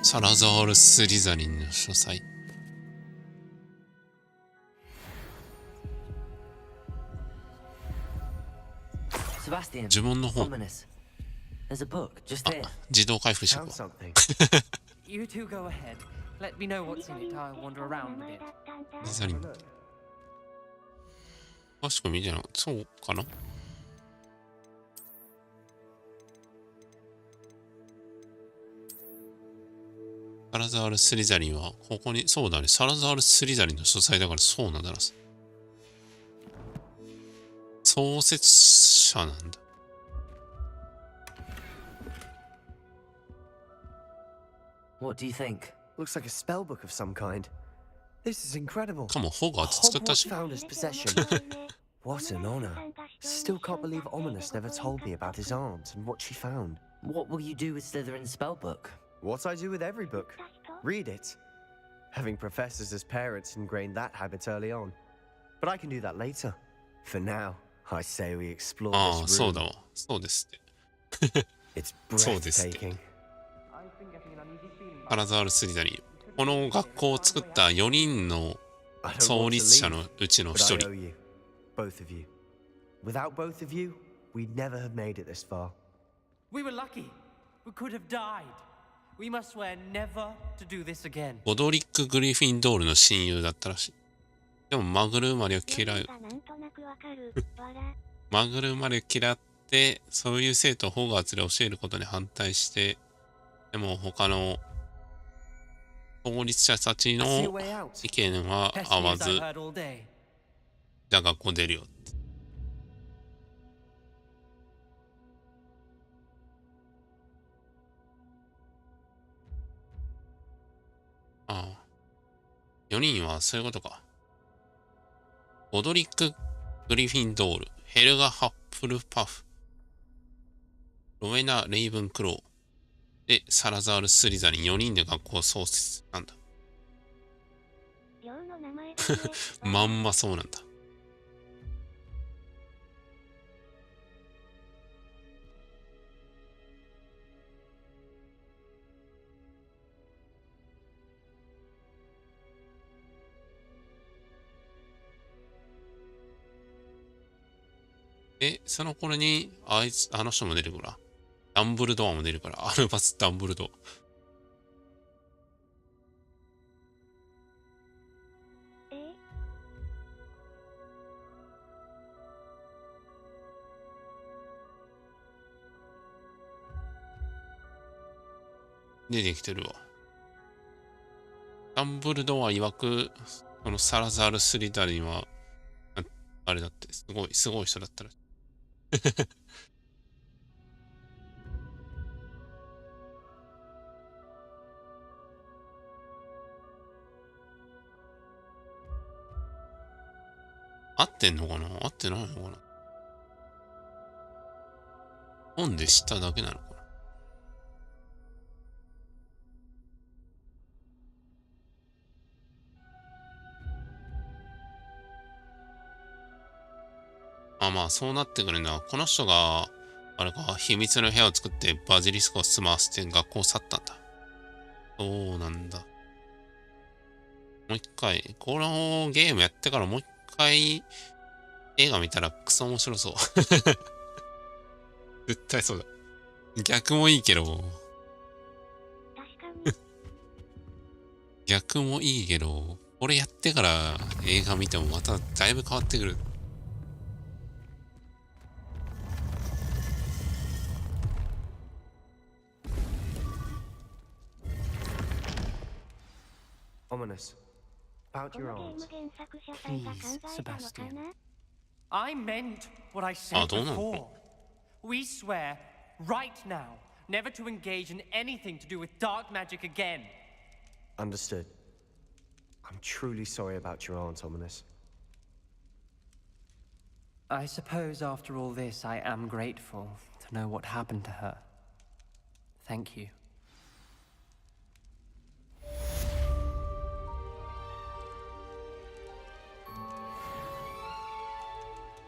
サラザール・スリザリンの書斎。呪文の本。自動回復しておこう。You two go ahead. Let me know what's in it. I'll wander around a bit. リザリン。確か見てなかった。そうかな。サラザール・スリザリンは、ここに、そうだね。サラザール・スリザリンの書斎だからそうなんだな。創設者なんだ。What do you think? Looks like a spell book of some kind. This is incredible. かも、ホガーツ作ったし。Hogwarts founder's possession. What an honor. Still can't believe Ominous never told me about his aunt and what she found. What will you do with Slytherin's spell book? What I do with every book. Read it. Having professors as parents ingrained that habit early on. But I can do that later. For now, I say we explore this room. ああ、そうだわ。そうですって。It's そうですって。 breathtaking. サラザール・スリザリン。この学校を作った4人の創立者のうちの1人。Both of you. Without both of you, we'd never have made it this far. We were lucky. We could have died. We must swear never to do this again. ゴドリック・グリフィンドールの親友だったらしい。でもマグル生まれを嫌う。マグル生まれを嫌って、そういう生徒をホーガーツで教えることに反対して、でも他の創立者たちの意見は合わず、じゃあ学校出るよって。ああ。4人はそういうことか。ゴドリック・グリフィンドール、ヘルガ・ハッフルパフ、ロエナ・レイブンクロー、で、サラザール・スリザリン4人で学校を創設なんだ。まんまそうなんだ。その頃に、あの人も出るから。ダンブルドアも出るから。アルバス・ダンブルドア。出てきてるわ。ダンブルドア曰く、このサラザール・スリザリンは、あれだって、すごい人だったらしい。合ってんのかな？合ってないのかな？本で知っただけなのかな？まあそうなってくるな。この人が、あれか、秘密の部屋を作ってバジリスクを住まわせて学校を去ったんだ。そうなんだ。もう一回、このゲームやってからもう一回映画見たらクソ面白そう。絶対そうだ。逆もいいけど。逆もいいけど、ここれやってから映画見てもまただいぶ変わってくる。Ominous. About your aunt. Please, Sebastian. I meant what I said before. We swear, right now, never to engage in anything to do with dark magic again. Understood. I'm truly sorry about your aunt, Ominous. I suppose after all this, I am grateful to know what happened to her. Thank you.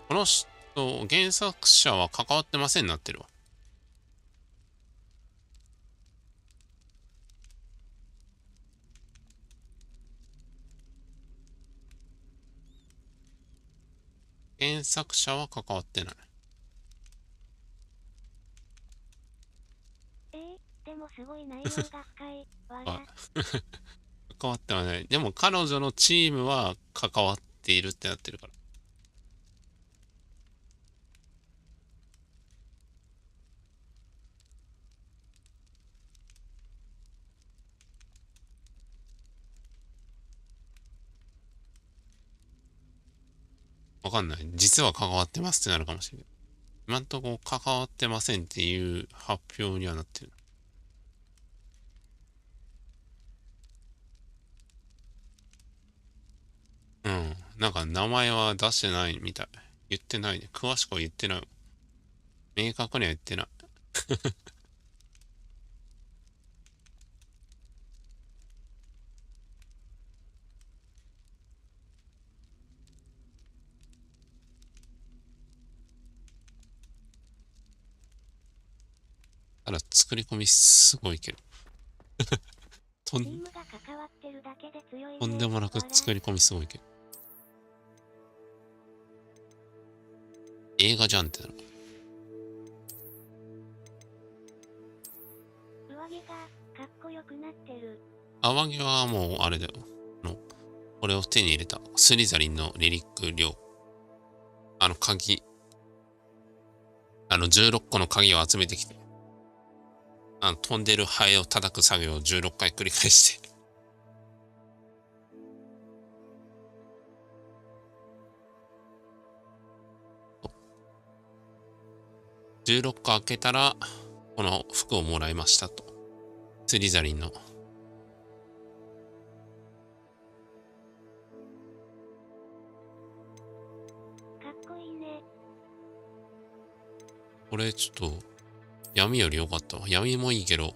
この人、原作者は関わってませんなってるわ。原作者は関わってない。でもすごい内容が深い。関わってはない。でも彼女のチームは関わっているってなってるから。わかんない。実は関わってますってなるかもしれない。今んとこ関わってませんっていう発表にはなってる。うん。なんか名前は出してないみたい。言ってないね。詳しくは言ってない。明確には言ってない。ただ作り込みすごいけど。とんでもなく作り込みすごいけど。映画じゃんってなる。上着がかっこよくなってる。上着はもうあれだよ。これを手に入れた。スリザリンのリリック量。鍵。16個の鍵を集めてきて。飛んでるハエを叩く作業を16回繰り返して。16個開けたら、この服をもらいましたと。スリザリンの。かっこいいね。これちょっと、闇より良かったわ。闇もいいけど、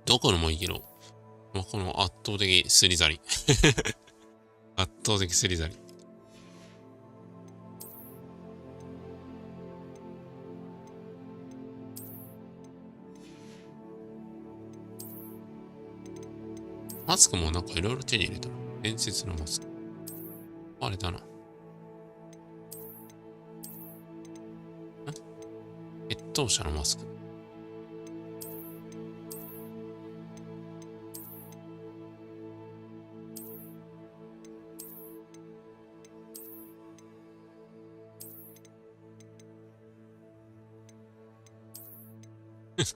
どこのもいいけど、この圧倒的スリザリン。圧倒的スリザリン。マスクもなんかいろいろ手に入れたな。伝説のマスク。あれだな。越冬者のマスク。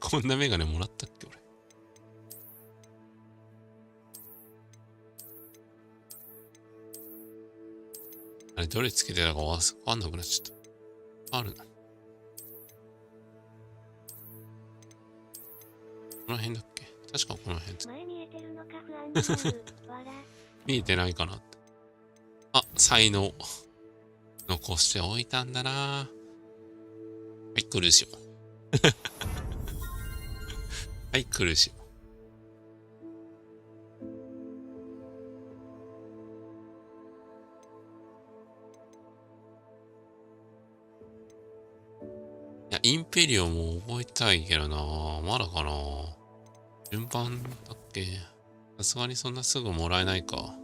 こんなメガネもらったっけ俺。あれどれつけてたかわかんなくなっちゃった。あるな。この辺だっけ？確かこの辺。前見えてるのか不安になる。見えてないかなって。あ、才能。残しておいたんだな。はい、クルーシオ。はい、クルーシオ。いや、インペリオも覚えたいけどな。まだかな。順番だっけ？さすがにそんなすぐもらえないか。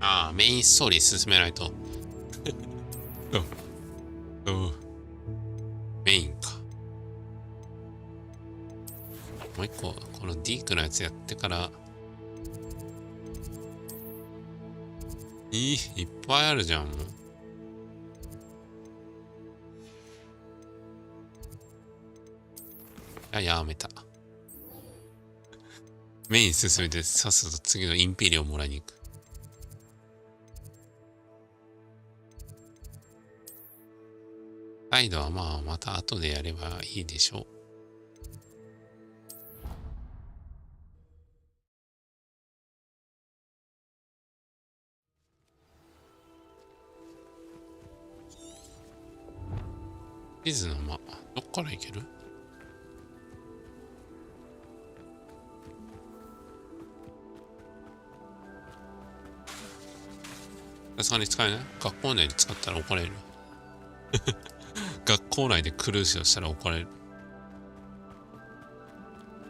ああ、メインストーリー進めないと。メインか。もう一個、このディークのやつやってから。いっぱいあるじゃん、もう。やめた。メイン進めてさっさと次のインペリオンもらいに行く。サイドはまあまた後でやればいいでしょう。地図のどっから行ける？さすがに使えない？学校内で使ったら怒られる。学校内でクルーズをしたら怒られる。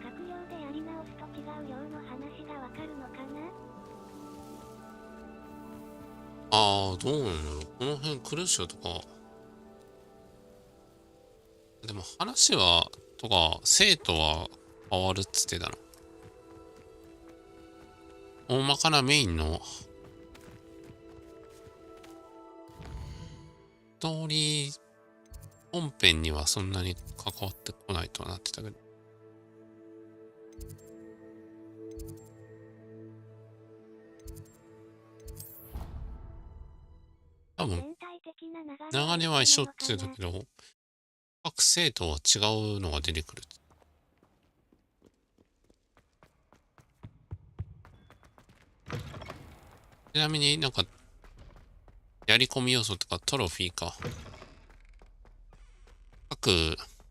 各寮でやり直すと違う寮の話がわかるのかな？ああ、どうなんだろう。この辺クルーズとか。でも話は、とか、生徒は変わるっつってたな。大まかなメインのストーリー本編にはそんなに関わってこないとはなってたけど。多分、流れは一緒って言ってたけど、各生徒は違うのが出てくる。ちなみになんか、やり込み要素とかトロフィーか。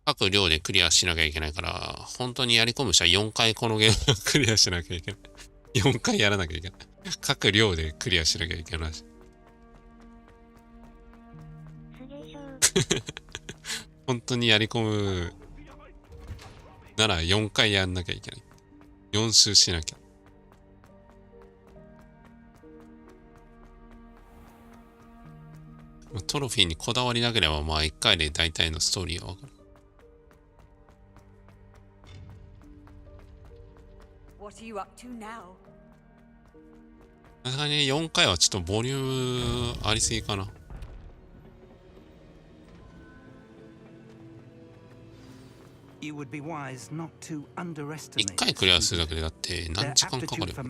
各量でクリアしなきゃいけないから、本当にやり込む人は4回このゲームをクリアしなきゃいけない。4回やらなきゃいけない。各量でクリアしなきゃいけないし。本当にやり込むなら4回やんなきゃいけない。4周しなきゃ。トロフィーにこだわりなければ、まあ1回で大体のストーリーはわかる。さすがに4回はちょっとボリュームありすぎかな。1回クリアするだけでだって何時間かかる？こ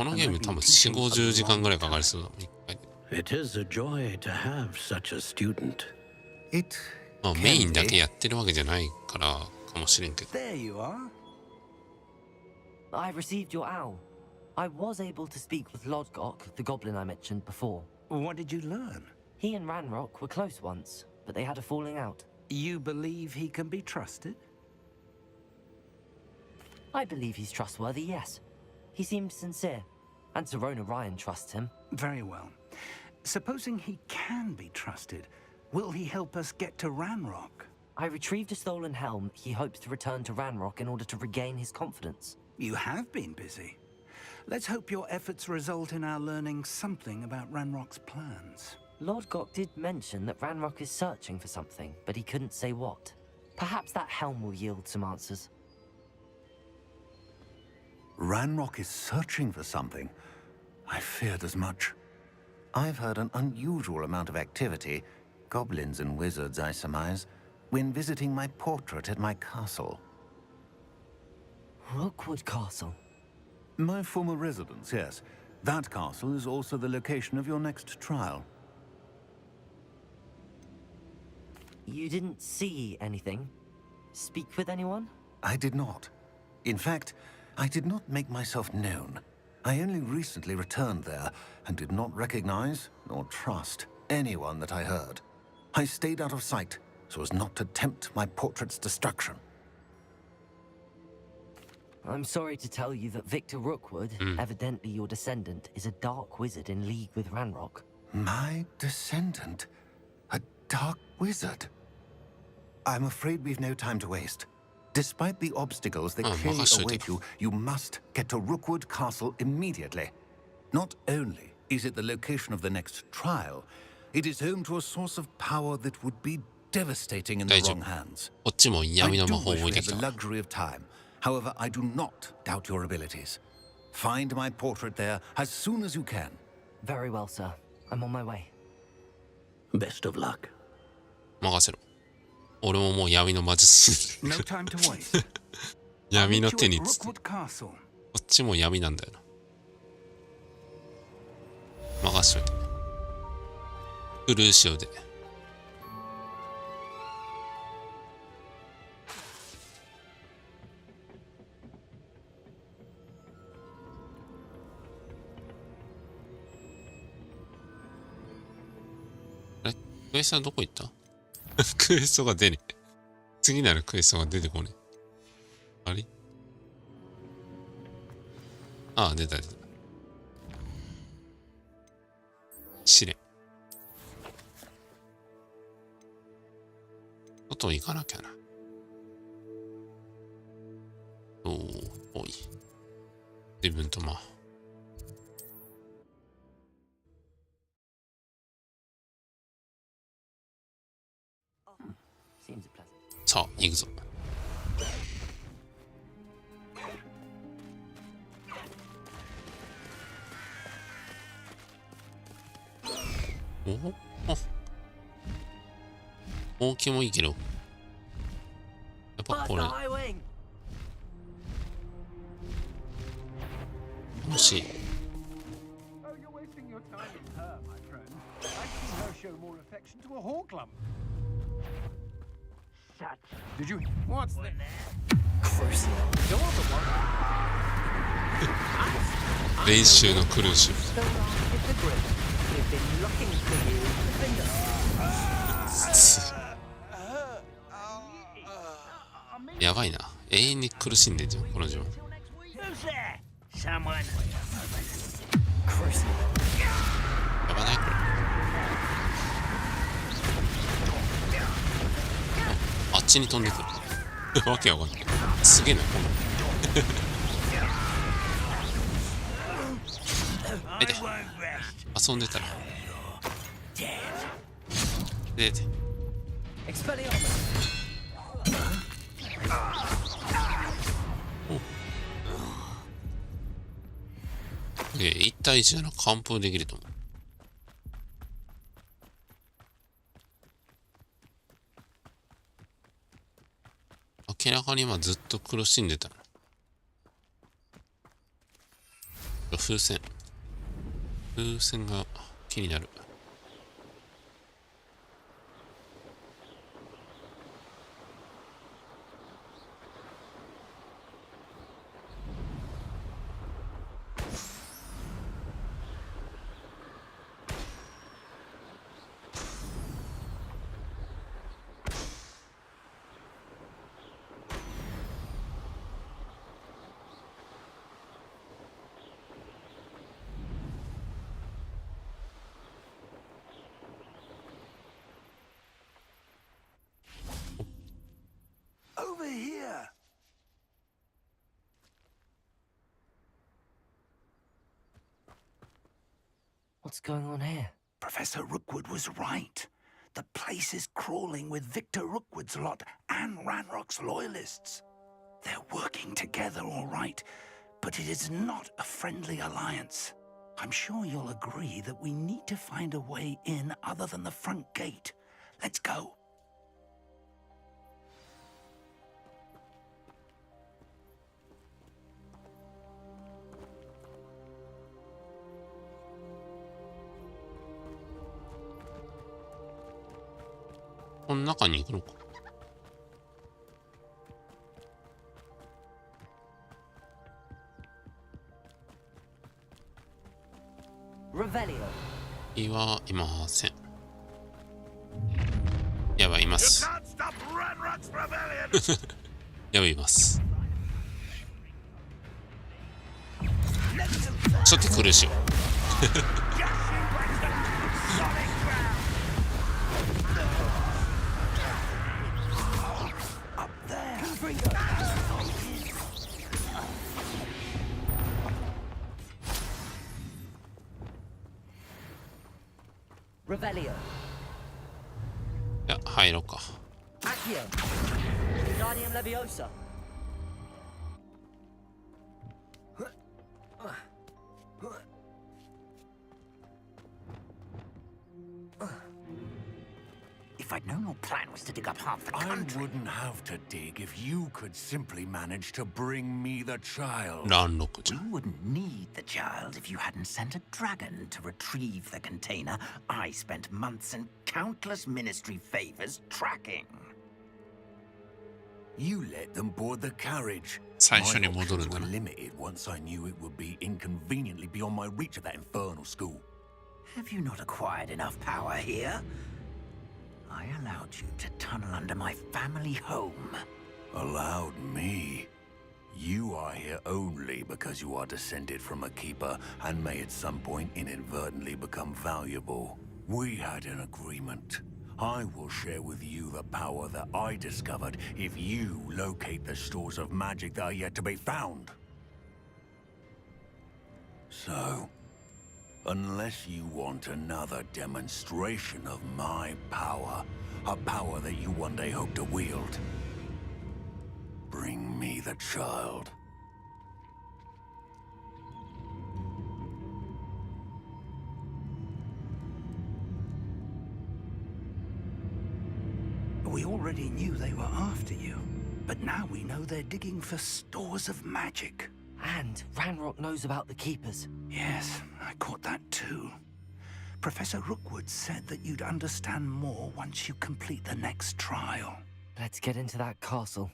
のゲーム多分4、50時間ぐらいかかりそうだ。1回で。まあメインだけやってるわけじゃないからかもしれんけど。I received your owl. I was able to speak with Lodgok, the goblin I mentioned before. What did you learn? He and Ranrock were close once, but they had a falling out. You believe he can be trusted? I believe he's trustworthy, yes. He seemed sincere, and Serona Ryan trusts him. Very well. Supposing he can be trusted, will he help us get to Ranrock? I retrieved a stolen helm. He hopes to return to Ranrock in order to regain his confidence. You have been busy. Let's hope your efforts result in our learning something about Ranrock's plans. Lodgok did mention that Ranrock is searching for something, but he couldn't say what. Perhaps that helm will yield some answers. Ranrock is searching for something? I feared as much. I've heard an unusual amount of activity, goblins and wizards, I surmise, when visiting my portrait at my castle. Rookwood Castle? My former residence, yes. That castle is also the location of your next trial. You didn't see anything? Speak with anyone? I did not. In fact, I did not make myself known. I only recently returned there and did not recognize nor trust anyone that I heard. I stayed out of sight so as not to tempt my portrait's destruction. I'm sorry to tell you that Victor Rookwood, evidently your descendant, is a dark wizard in league with Ranrock. My descendant? A dark wizard? I'm afraid we've no time to waste. Despite the obstacles that clearly await you, you must get to Rookwood Castle immediately. Not only is it the location of the next trial, it is home to a source of power that would be devastating in the wrong hands. こっちも闇の魔法を I do 置い wish て we き had た the luxury of time. However, I do not doubt your abilities. Find my portrait there as soon as you can. Very well, sir. I'm on my way. Best of luck. 任せろ。俺ももう闇の魔術師 No time to waste. 闇の手につ Rookwood Castle. こっちも闇なんだよな。任しといて。ブルーシオで。あれクエストはどこ行ったクエストが出ねえ。次なるクエストが出てこねえ。あれああ、出た出た。試練。外行かなきゃな。おおい。自分とまあ。さあ、行くぞ。おお大きいもいいけど。やっぱこれ。もし。Did you? What's that? Crucial. 練習のクルーシュ。やばいな。永遠に苦しんでんじゃん、この女。やばないこれ。あっちに飛んでくる。わけわかんない。すげえな、この。えで、遊んでたら。出て。1対1なら完封できると思う。明らかに今ずっと苦しんでた。風船。風船が気になる。Over here. What's going on here? Professor Rookwood was right. The place is crawling with Victor Rookwood's lot and Ranrock's loyalists. They're working together, all right, but it is not a friendly alliance. I'm sure you'll agree that we need to find a way in other than the front gate. Let's go. .この中に行くのか。いはいません。やばい、います。やばい、います。ちょっと苦しい。Revelio. いや、入ろうか。 Accio. Guardium Leviosa. If I'd known your plan was to dig up half the country... I wouldn't have to dig if you could simply manage to bring me the child. We wouldn't need the child if you hadn't sent a dragon to retrieve the container I spent months and countless ministry favors tracking. You let them board the carriage. My options were limited once I knew it would be inconveniently beyond my reach of that infernal school. Have you not acquired enough power here? I allowed you to tunnel under my family home. Allowed me? You are here only because you are descended from a keeper and may at some point inadvertently become valuable. We had an agreement. I will share with you the power that I discovered if you locate the stores of magic that are yet to be found. So, unless you want another demonstration of my power, a power that you one day hope to wield, bring me the child. We already knew they were after you, but now we know they're digging for stores of magic. And Ranrock knows about the Keepers. Yes, I caught that too. Professor Rookwood said that you'd understand more once you complete the next trial. Let's get into that castle.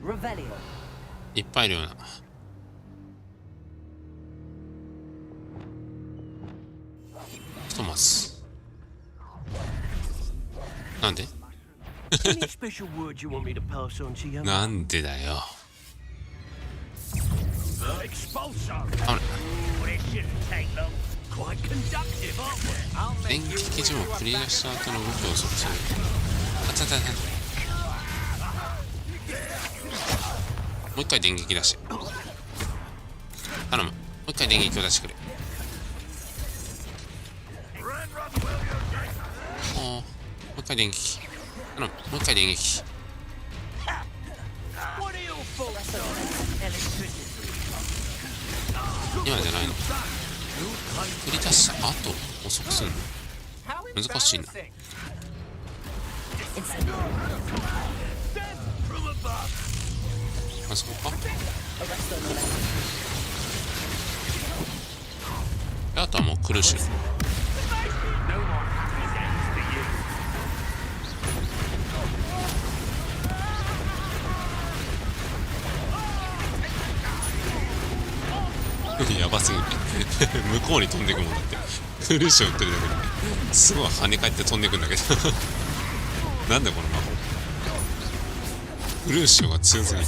Revelio. いっぱいいるよな。ちょっと待つ。なんで？なんでだよ。電気基準をクリアした後の動きをする。あたたた。もう一回電撃出して。頼む。もう一回電撃を出してくれ。もう一回電撃。頼む。もう一回電撃。今じゃないの。振り出した後遅くすんの難しいな。あそこか。あとはもう苦しい。やばすぎる向こうに飛んでいくもんだって。フルーション打ってるだけですごい跳ね返って飛んでいくんだけどなんでこの魔法。フルーションが強すぎる。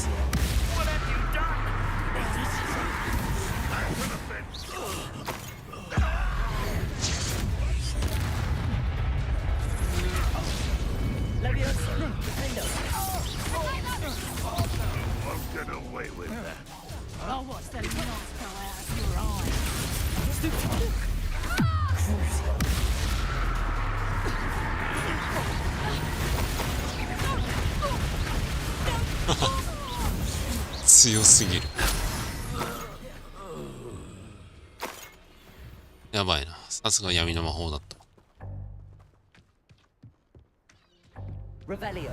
強すぎる。やばいな。さすが闇の魔法だった。Revelio.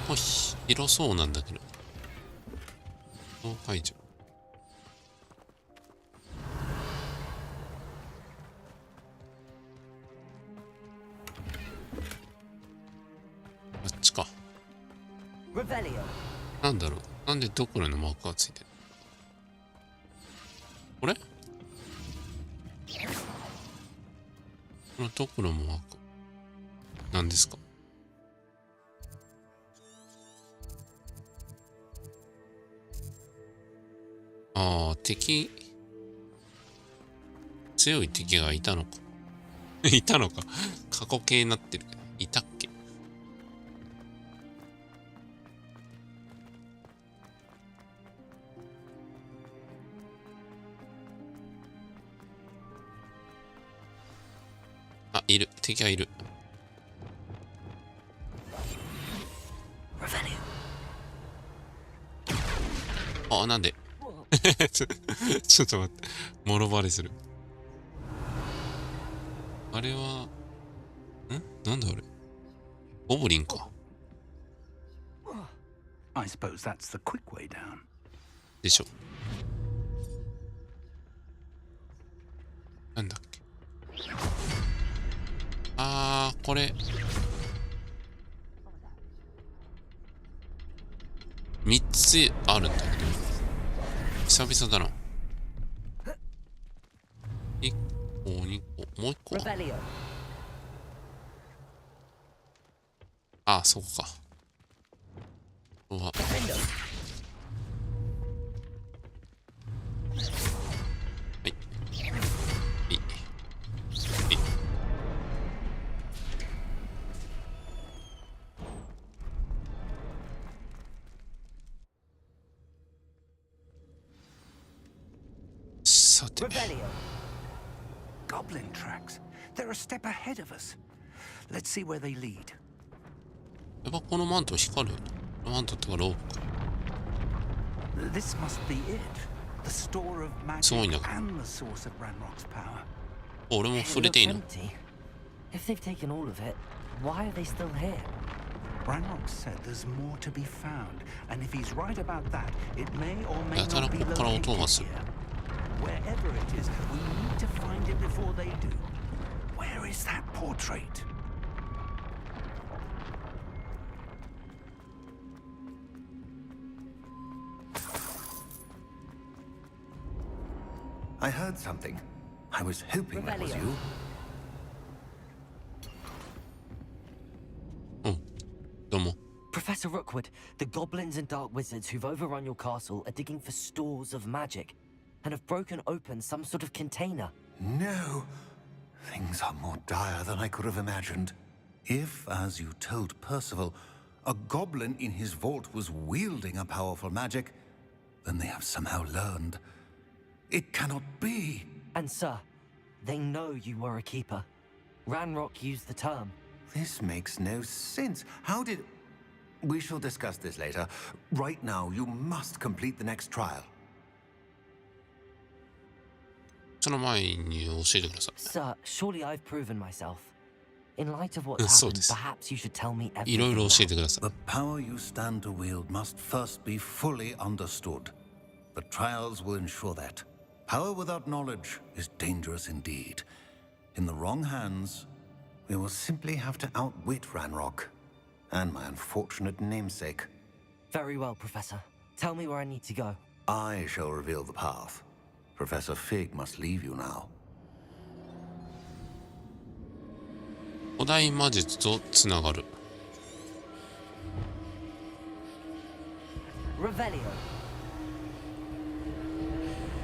ここ広そうなんだけど。こう書いちゃう。こっちか。なんだろう。なんでドクロのマークがついてる。これ？このドクロのマーク。何ですか？ああ、強い敵がいたのか。いたのか。過去形になってる。いたっけ。あ、いる。敵がいる。あ、なんでちょっと待って。もろバレする。あれは、なんだあれ。ゴブリンか。I suppose that's the quick way down. でしょ。なんだっけ。あー、これ。3つあるんだけど。久々だな。1個、2個、もう1個。あ、そこか。うわ。はい。はい。さて。Goblin tracks. They're a step ahead of us. Let's see where they lead. やっぱこのマント光る。マントってかロープか。This must be it. The store of magic and the source of Ranrock's power. 俺も触れていいの？ If they've taken all of it, why are they still here? Ranrock said there's more to be found, and if he's right about that, it may or may やたら not こ be っから音 located がする。 here. Wherever it is, we need to find it before they do. Where is that portrait? I heard something. I was hoping that was you. Professor Rookwood, the goblins and dark wizards who've overrun your castle are digging for stores of magic and have broken open some sort of container. No. Things are more dire than I could have imagined. If, as you told Percival, a goblin in his vault was wielding a powerful magic, then they have somehow learned. It cannot be. And sir, they know you were a keeper. Ranrock used the term. This makes no sense. How did... We shall discuss this later. Right now, you must complete the next trial. その前に教えてください。 Sir, surely I've proven myself. In light of what's happened, perhaps you should tell me いろいろ everything. 教えてください。 The power you stand to wield must first be fully understood. The trials will ensure that. Power without knowledge is dangerous indeed. In the wrong hands, we will simply have to outwit Ranrock and my unfortunate namesake. Very well, Professor. Tell me where I need to go. I shall reveal the path. Professor Fig must leave you now. 古代魔術とつながる。 Revelio.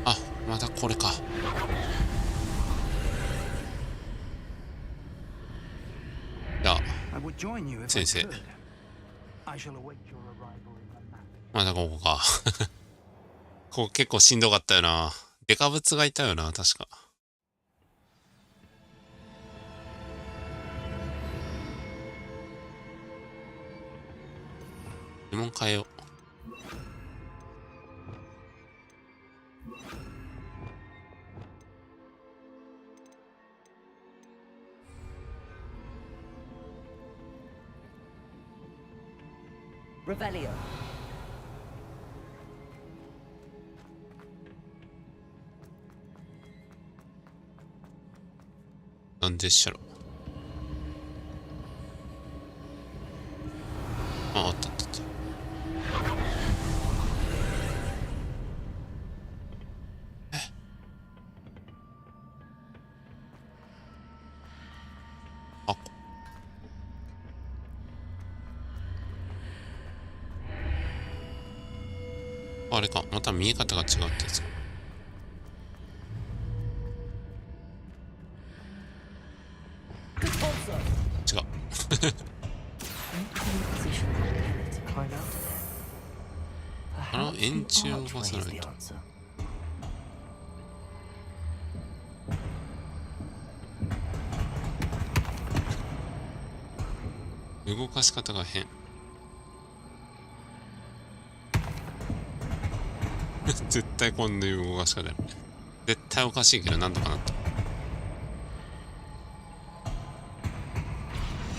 あ、またこれか。じゃあ、先生。またここか。ここ結構しんどかったよな。デカブツがいたよな、確か。呪文変えよう。Revelio. なんでっしゃろ。あ、あったあったあった。あ、あれか、また見え方が違うってやつか。違う。あの円柱を動かさないと。動かし方が変。絶対こんな動かし方やる。絶対おかしいけどなんとかなった。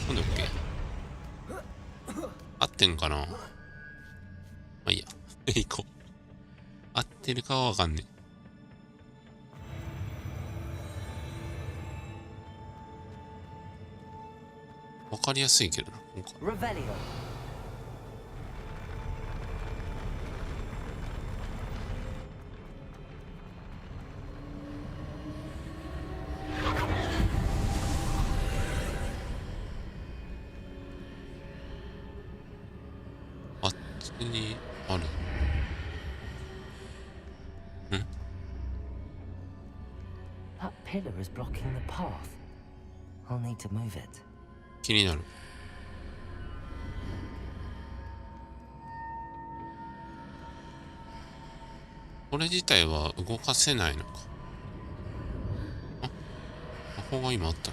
なんで OK？ 合ってんかな。まあいいや。行こう。合ってるかはわかんねえ。わかりやすいけどな、今回。あっちにある。ん？ That pillar is blocking the path. I'll need to move it. 気になる。これ自体は動かせないのか。あ、魔法が今あった。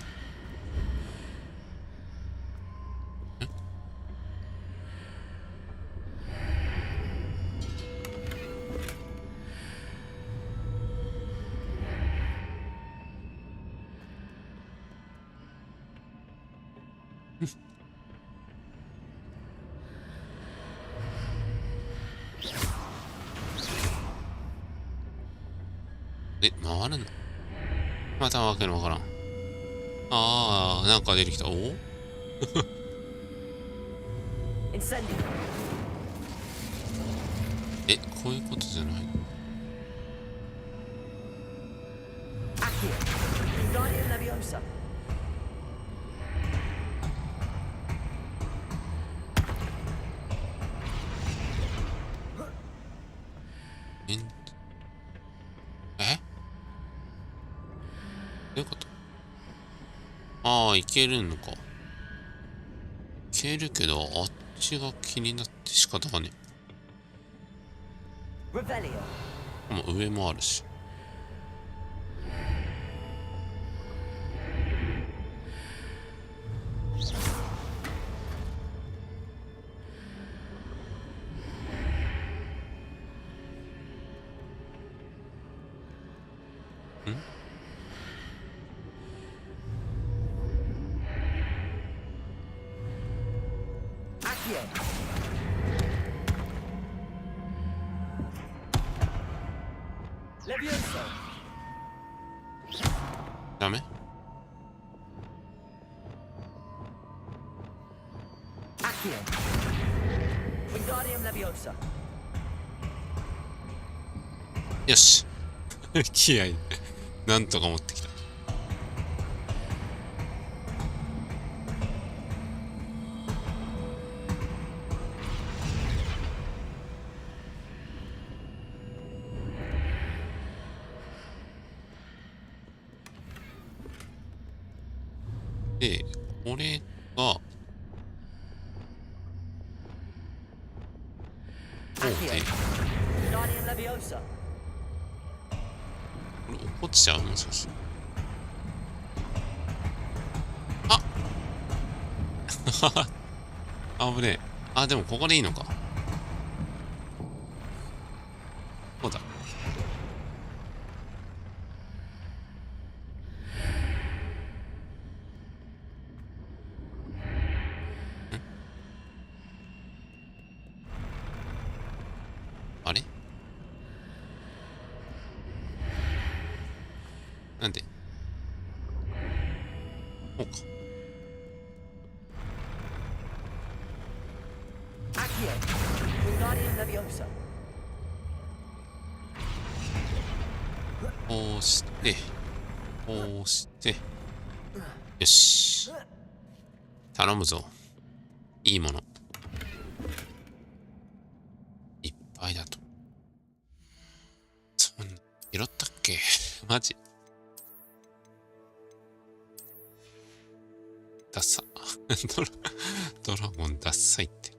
え、回るんだ。またわけのわからん。ああ、なんか出てきた。おおえ、こういうことじゃない。どういうこと？ああ、いけるのか。いけるけど、あっちが気になって仕方がねえ。もう上もあるし。ダメ？よし。気合い。なんとか持ってきた。で、これが、これ落っこちちゃう？もしかして。あ危ねえ。あ、でもここでいいのか。そうだ。あれ？なんで？こうか。こうして、こうして、よし。頼むぞ。いいもの。いっぱいだと。拾ったっけマジ。ダッサ。ドラゴンダッサいって。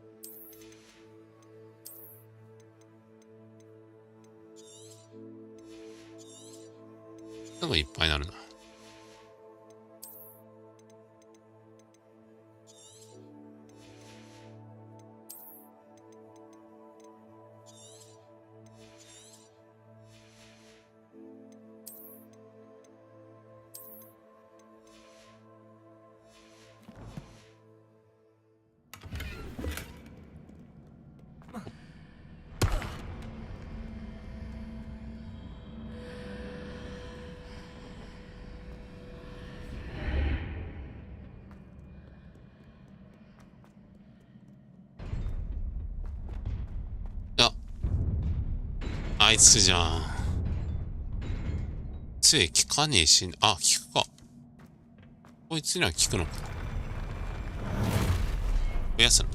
すぐいっぱいになるな。あいつじゃん。杖効かねえし、あ、効くか。こいつには効くのか。増やすの。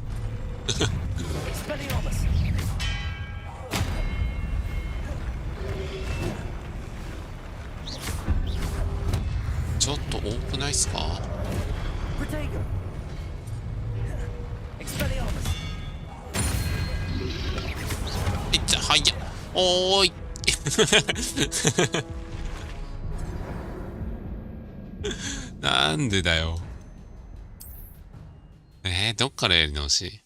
ちょっと多くないっすか？いっちゃ、はいや。おーいなんでだよ。どっからやり直し？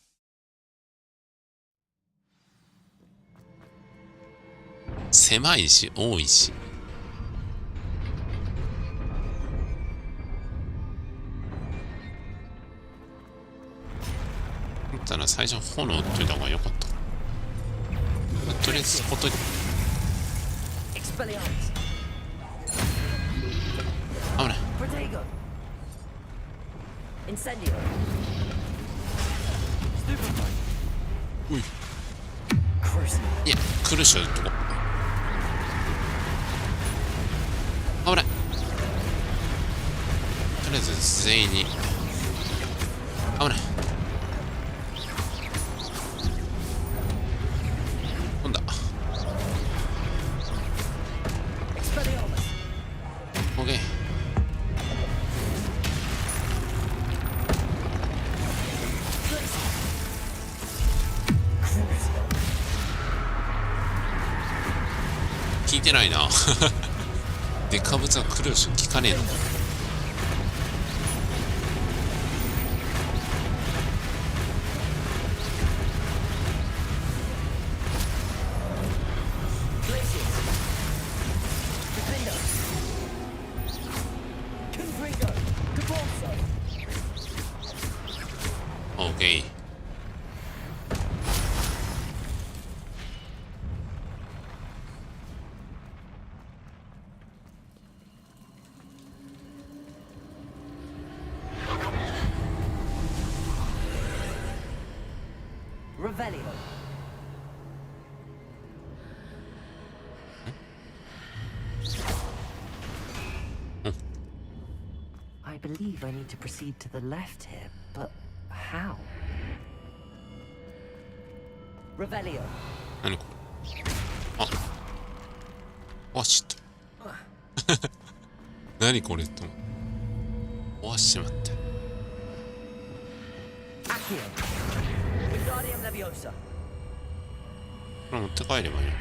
狭いし、多いし。だったら最初炎打っといた方が良かった。とりあえずほっといて。危ない。おい。いや、苦しいとこ。危ない。とりあえず全員に。危ない。聞いてないな。デカブツは来るし聞かねえの。オーケー。I believe I need to proceed to the left here, but how? Revelio. 何これ？あ、シット。何これと。壊しちまった。これ持って帰ればいいのか？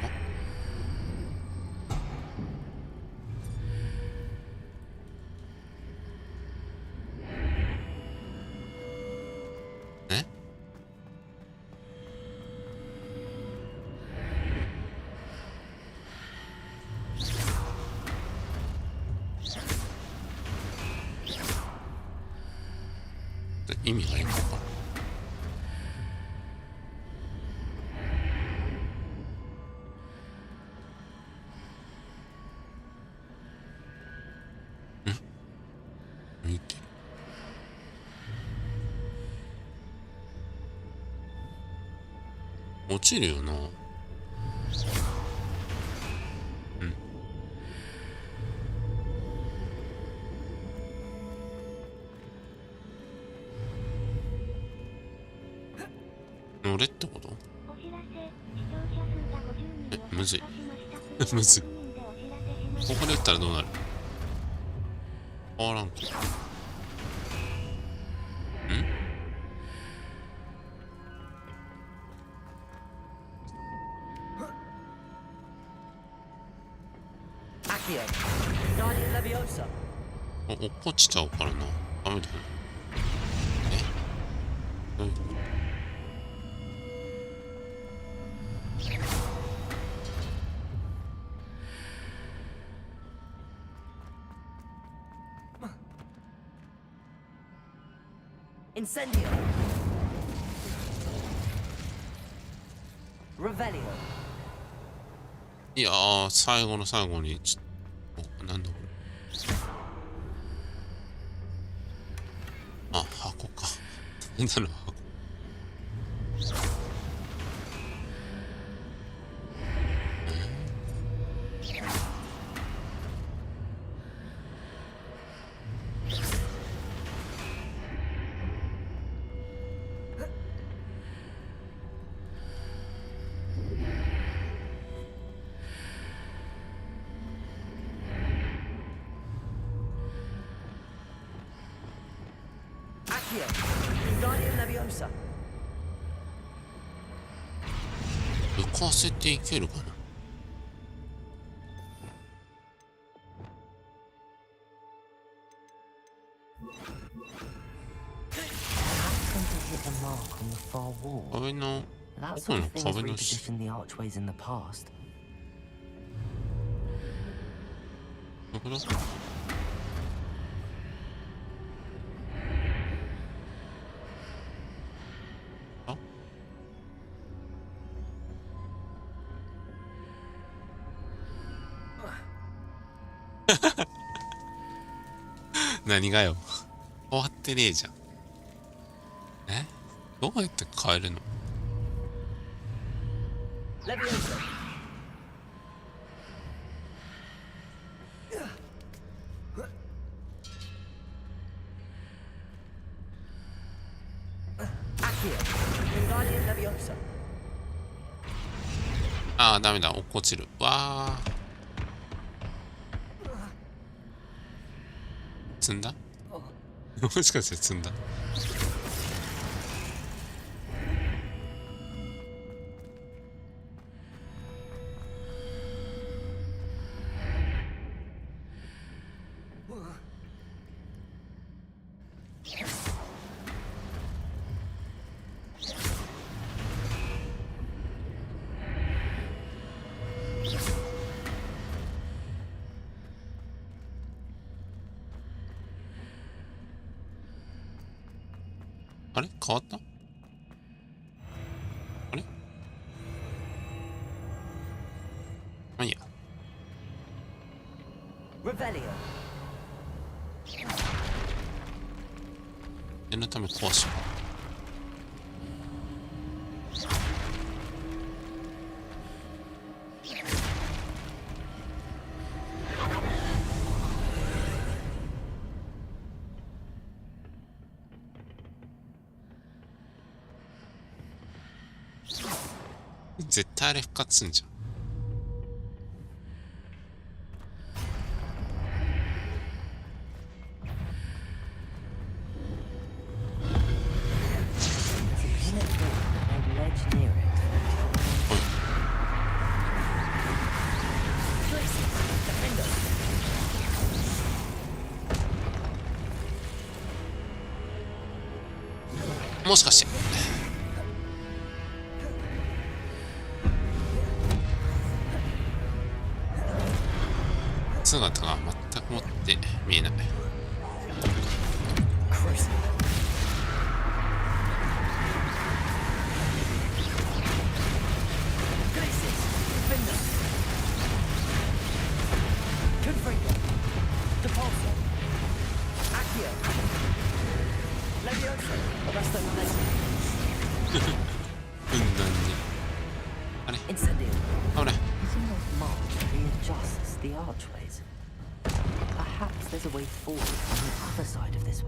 意味がいいのか。見て。落ちるよな。俺ってこと？むずい。むずい。ここで撃ったらどうなる？変わらんか。落っこちちゃうからな。ダメだよ。どういうこと？Incendio. Revelio. いやー、最後の最後になんだこれ。あ、箱か。なんだろう、箱。浮かせていけるかな。壁の奥の壁のし。どこだ？何がよ。終わってねえじゃん。どうやって変えるの？ああ、ダメだ。落っこちる。わあ。積んだ？もしかして積んだ？あれ変わった？あれ？まあいいや。念のため壊しよう。絶対あれ復活すんじゃん。もしかして姿が全くもって見えない。ふんだんに。あれ？あれ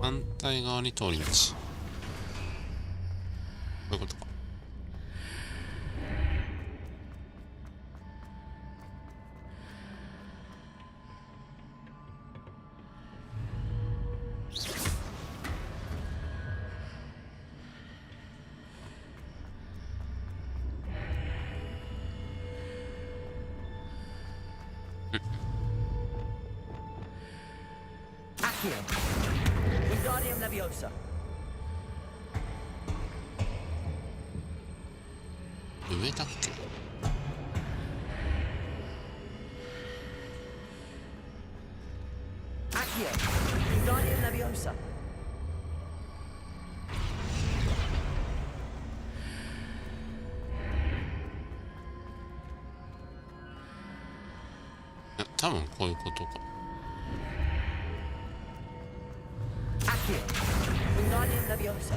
反対側に通り道。こういうことか。Accio. Wingardium Leviosa. 上だっけ？ Accio. Wingardium Leviosa. 多分こういうことか。Accio. Wingardium Leviosa.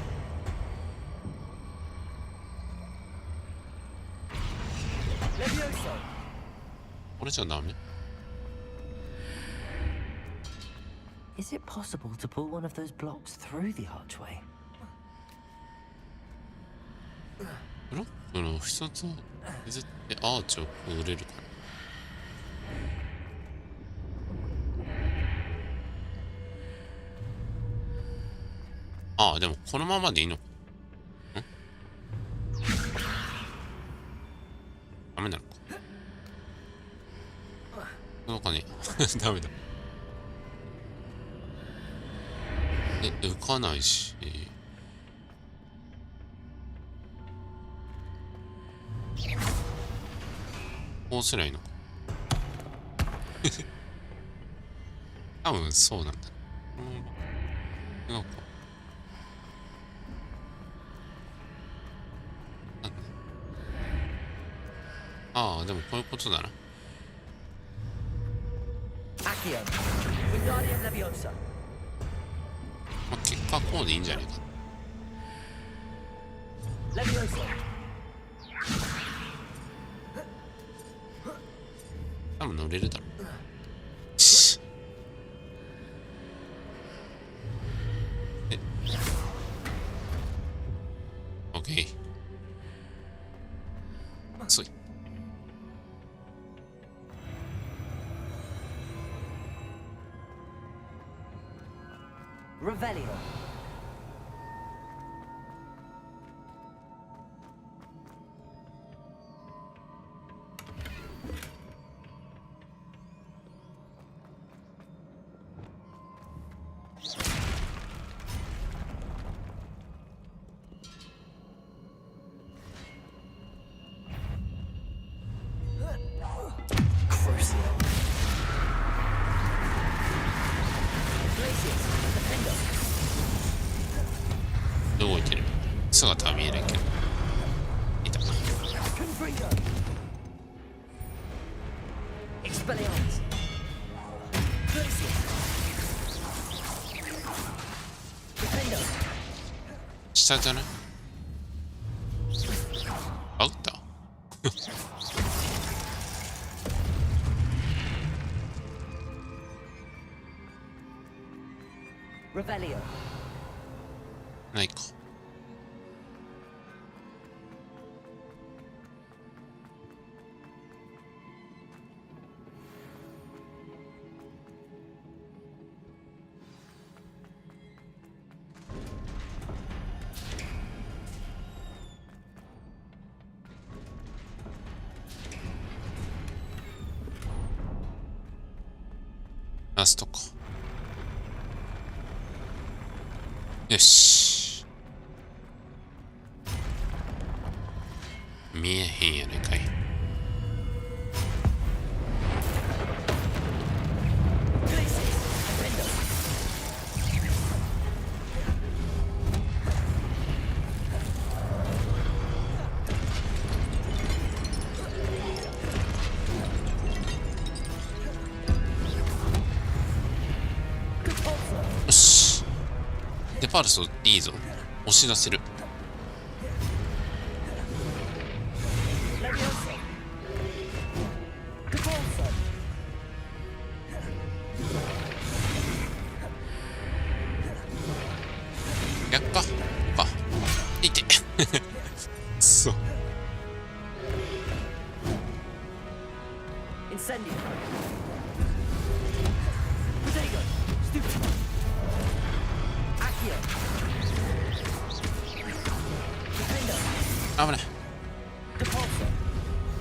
これじゃダメ？ Is it possible to pull one of those blocks through the archway? ブロックの一つを削ってアーチをくぐれるかな。ああ、でもこのままでいいの？ん？ダメなのか。そうかね。ダメだ。浮かないし。こうすりゃいいのか。多分そうなんだ。なんか。ああ、でもこういうことだな。Accio. Wingardium Leviosa. まあ、結果こうでいいんじゃないか。Leviosa. 多分乗れるだろう。オッケー。遅い。Revelio. Crucio. Glacius. Defender. 動いてる。姿は見えないけど。いた。Confringo. Expelliarmus. Glacius. Defender. 下じゃない？あ、撃った。Revelio. ないか。ラストか。よし。見えへんやないかい。よし。デパルスいいぞ。押し出せる。逆か。か。いて。そう。Incendio. Protego. Stupid. Accio. Defender. 危ない。 Depulso.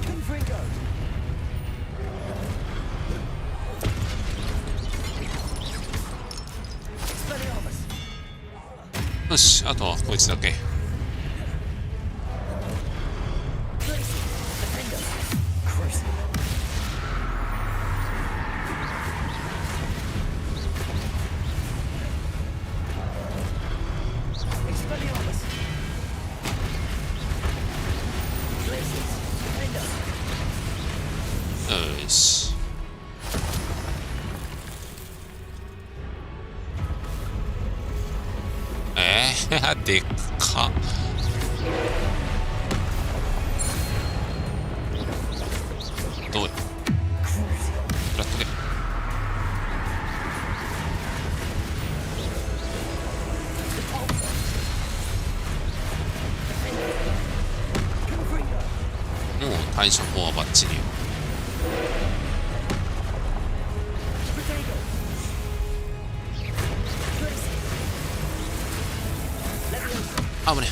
Confringo. よし、あとはこいつだけ。よし。でっか。どうや。フラットで。もう対処法はバッチリよ。あぶね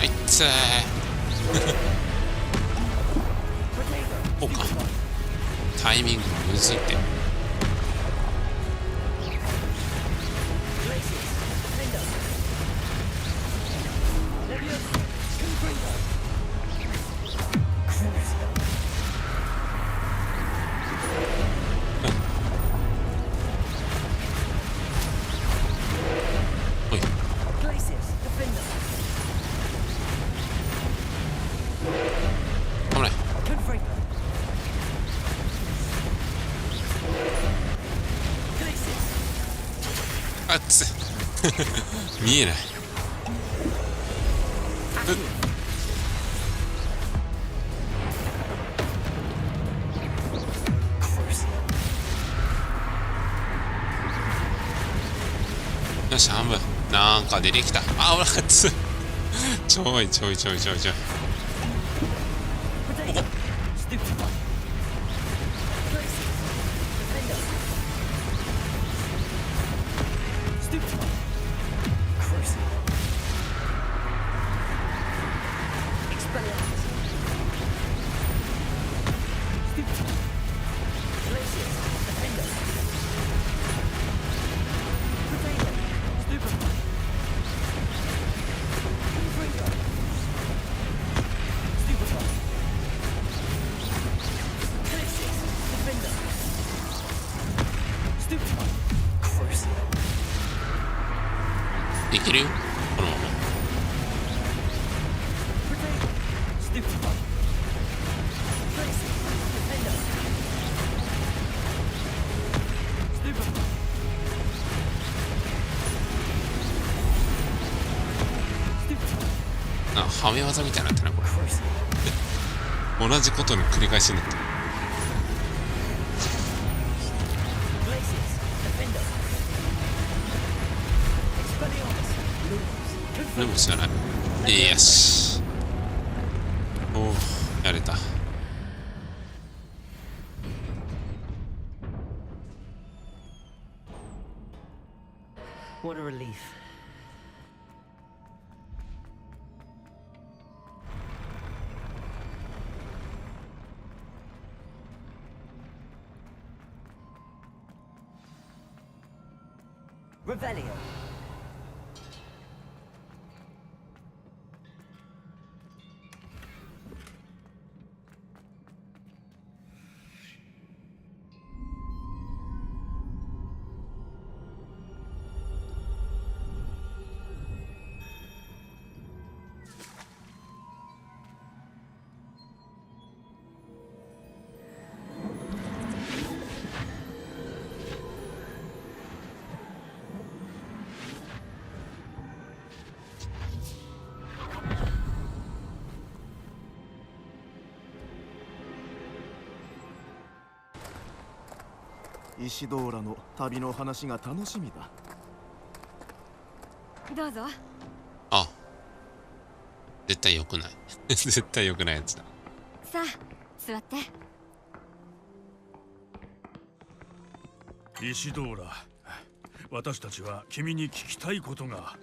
あいつーこうか。タイミングむずいって。あっつ見えない。よし、半分。なんか出てきた。あ、おらっつちょい。いけるよ、このまま。はめ技みたいになってな、これ。同じことの繰り返しになってる。でも知らない。よし。おお、やれた。What a relief. Revelio. Ishidora 石堂らの旅の話が楽しみだ。どうぞ。あ、絶対良くない。絶対良くないやつだ。さあ、座って。石堂ら、私たちは君に聞きたいことが。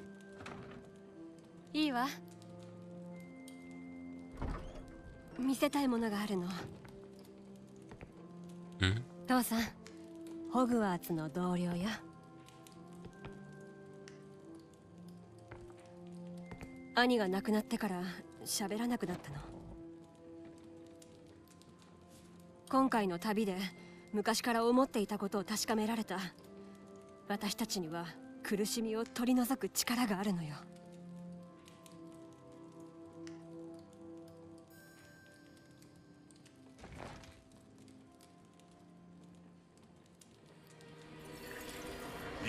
いいわ。見せたいものがあるの。父さん、ホグワーツの同僚や。兄が亡くなってから喋らなくなったの。今回の旅で昔から思っていたことを確かめられた。私たちには苦しみを取り除く力があるのよ。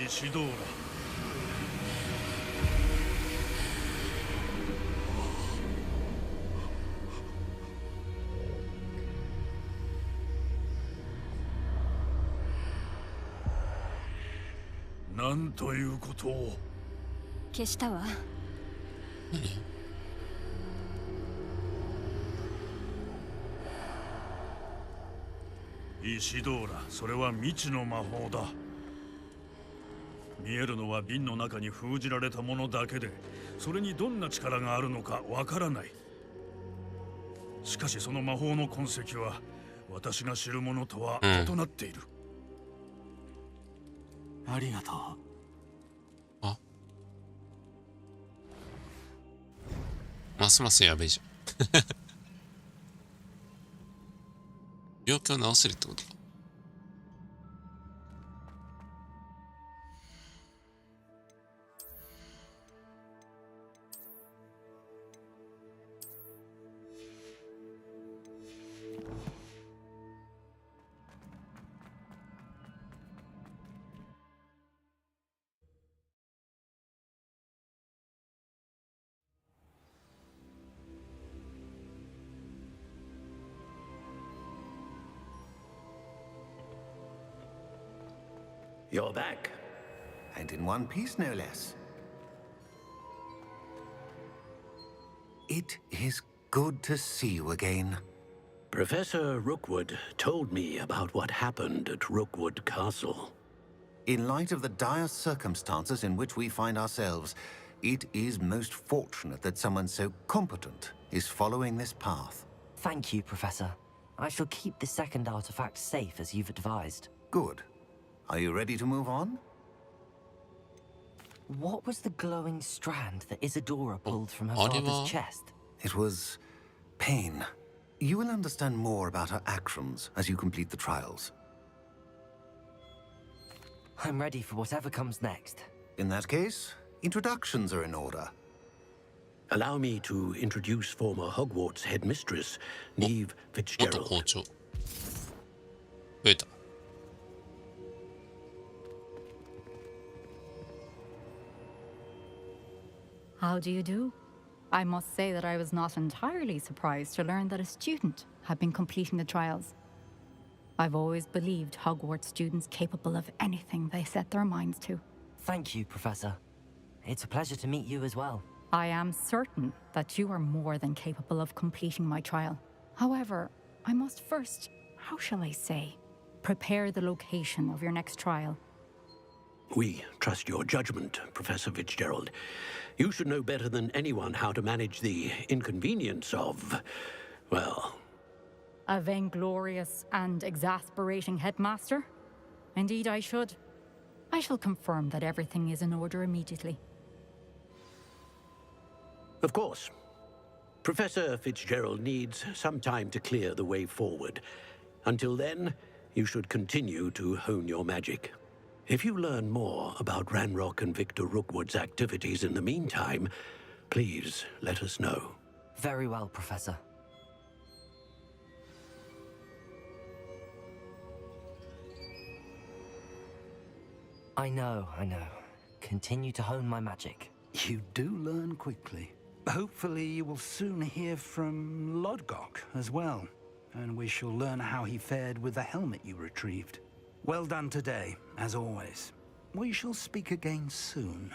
石ドーラ。なんということを。消したわ。石ドーラ、それは未知の魔法だ。見えるのは瓶の中に封じられたものだけで、それにどんな力があるのかわからない。しかしその魔法の痕跡は私が知るものとは異なっている。ありがとう。ますますやべえじゃん。病気を治せるってことか。You're back. And in one piece, no less. It is good to see you again. Professor Rookwood told me about what happened at Rookwood Castle. In light of the dire circumstances in which we find ourselves, it is most fortunate that someone so competent is following this path. Thank you, Professor. I shall keep the second artifact safe as you've advised. Good. Are you ready to move on? What was the glowing strand that Isadora pulled from her father's chest? It was pain. You will understand more about her actions as you complete the trials. I'm ready for whatever comes next. In that case, introductions are in order. Allow me to introduce former Hogwarts headmistress, Neve Fitzgerald. How do you do? I must say that I was not entirely surprised to learn that a student had been completing the trials. I've always believed Hogwarts students capable of anything they set their minds to. Thank you, Professor. It's a pleasure to meet you as well. I am certain that you are more than capable of completing my trial. However, I must first, how shall I say, prepare the location of your next trial. We trust your judgment, Professor Fitzgerald. You should know better than anyone how to manage the inconvenience of, well... A vainglorious and exasperating headmaster? Indeed I should. I shall confirm that everything is in order immediately. Of course. Professor Fitzgerald needs some time to clear the way forward. Until then, you should continue to hone your magic. If you learn more about Ranrock and Victor Rookwood's activities in the meantime, please let us know. Very well, Professor. I know. Continue to hone my magic. You do learn quickly. Hopefully you will soon hear from Lodgok as well, and we shall learn how he fared with the helmet you retrieved. Well done today, as always. We shall speak again soon.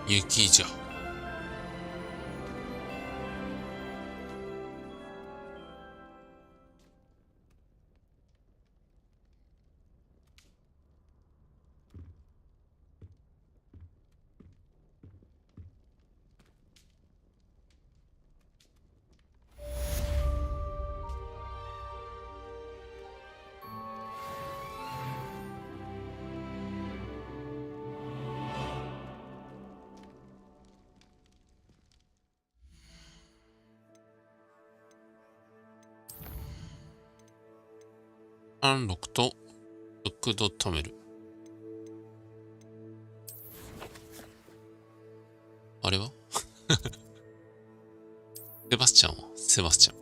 Yukiじゃ。アンロックとロックドタメル。あれはセバスチャンはセバスチャン。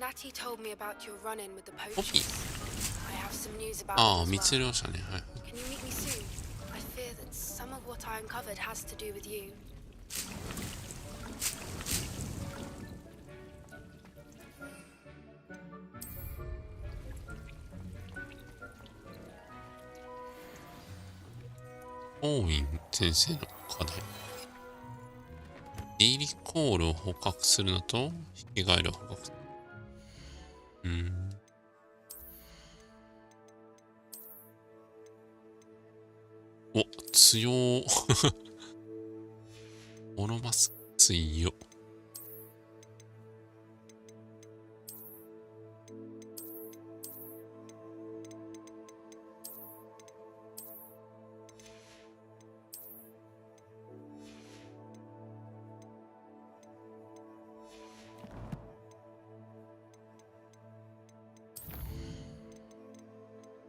Natty told me about your run-in with the ポピ poachers. ー。 I have some news about ああ、 them as 密 well. 漁者ね。はい。 Can you meet me soon? I fear that some of what I uncovered has to do with you. オーウィン先生の課題。リリコールを捕獲するのと、ヒキガエルを捕獲する。お、強ー。オロマス強。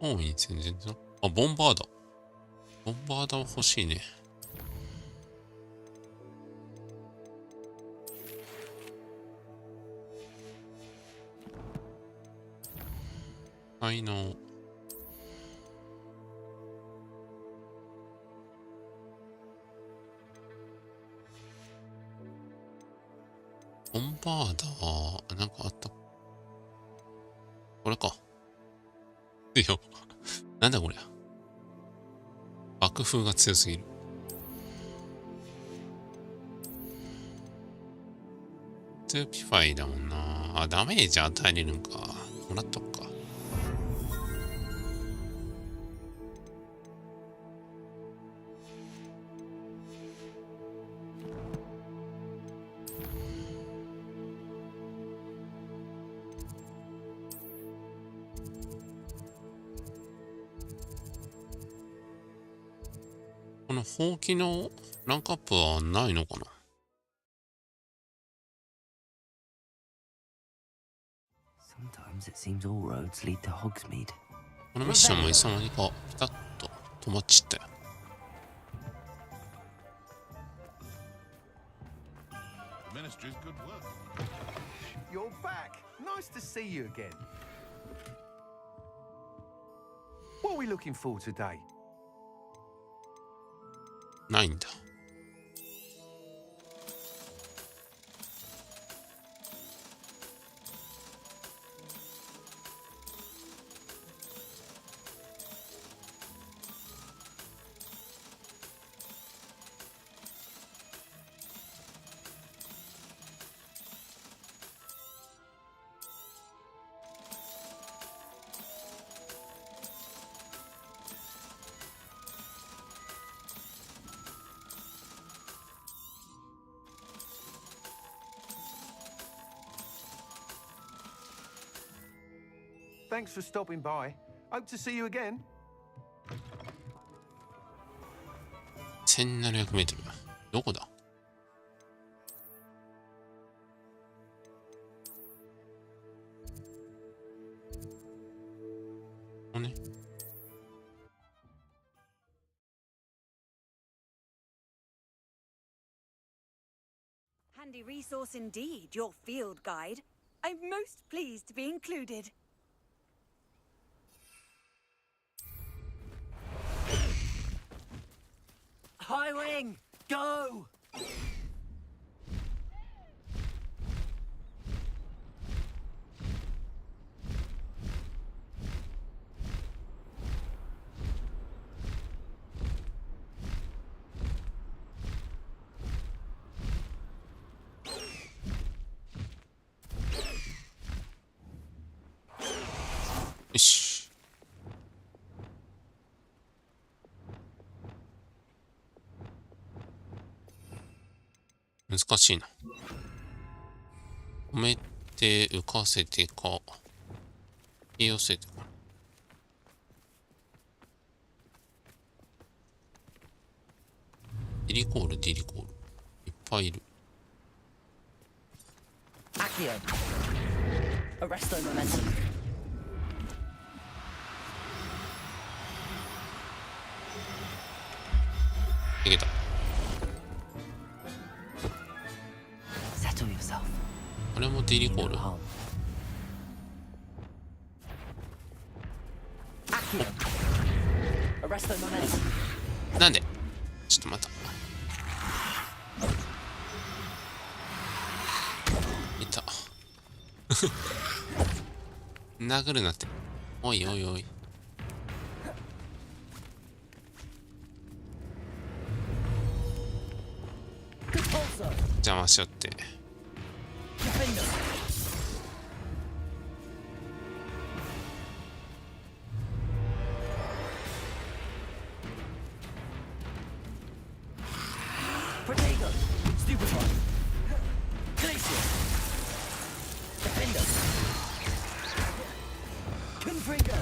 多い全然だ。あ、ボンバーダ。ボンバーダは欲しいね。才能。ボンバーダー、なんかあった。これか。いや、なんだこれ。爆風が強すぎる。トゥーピファイだもんな。あ、ダメージ与えれるんか。もらっとくか。このほうきのランクアップはないのかな。Sometimes it seems all roads lead to Hogsmeade. このミッションもいつの間にかピタッと止まっちゃったよ。Ministry's good work. You're back. Nice to see you again. What are we looking for today? ないんだ。Thanks for stopping by. Hope to see you again. 1700メートル。どこだ？ここね。Handy resource indeed, your field guide. I'm most pleased to be included. High Wing, go! Yoし。難しいな。止めて浮かせてか引き寄せてか。デリコール、デリコール。いっぱいいる。Accio. Arresto momentum. いけた。Settle yourself. これもデリコール。Accio. Arresto momentum. なんでちょっと待った。いた。殴るなって。おいおいおい。邪魔しよって。Protego. Stupefy. Glacier. Defender. Confringo.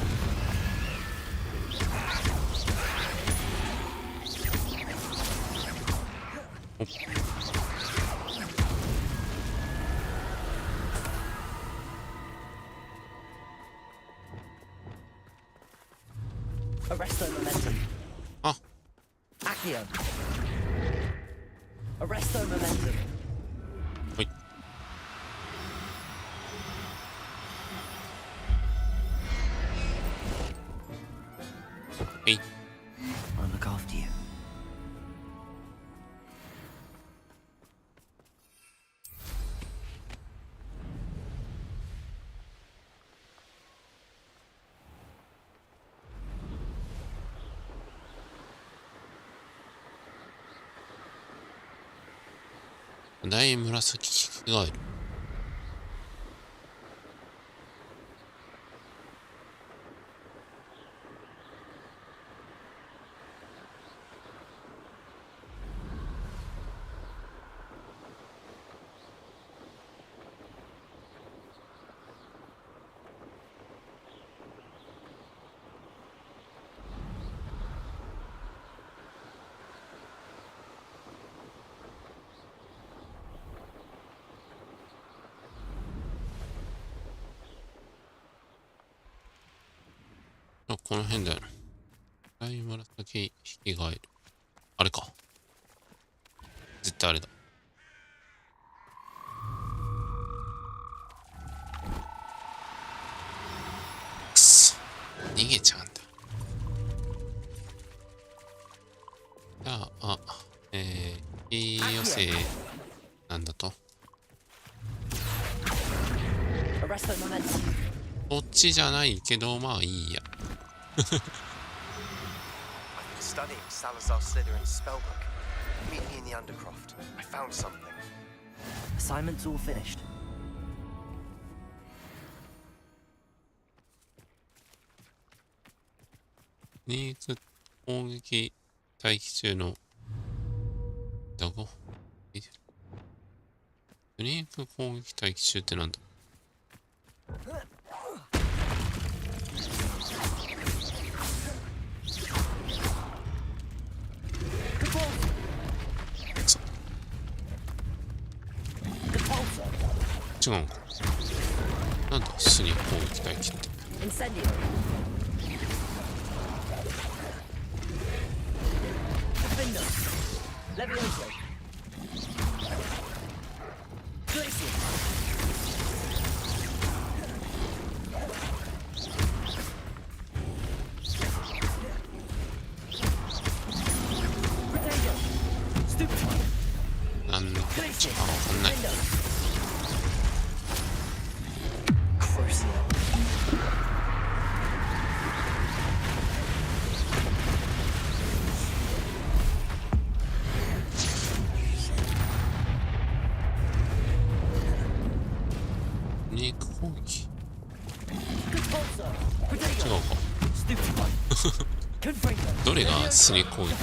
Arresto momentum. Ah. Accio. Arresto momentum. Wait. Hey. I'll look after you. 大紫キキガエル。あ、この辺だよな。大紫ヒキガエル。あれか。絶対あれだ。くそ。逃げちゃうんだ。じゃあ、いいよせなんだと。こっちじゃないけど、まあいいや。Studying Salazar Slytherin's spellbook. Meet me in the Undercroft. I found something. Assignment's all finished. スニーク攻撃待機中のダゴ。スニーク攻撃待機中ってなんだ。違うんか。なんだスニーク攻撃待機って。なんのこっちかわかんない。スニーク攻撃違うか。どれがスニーク攻撃。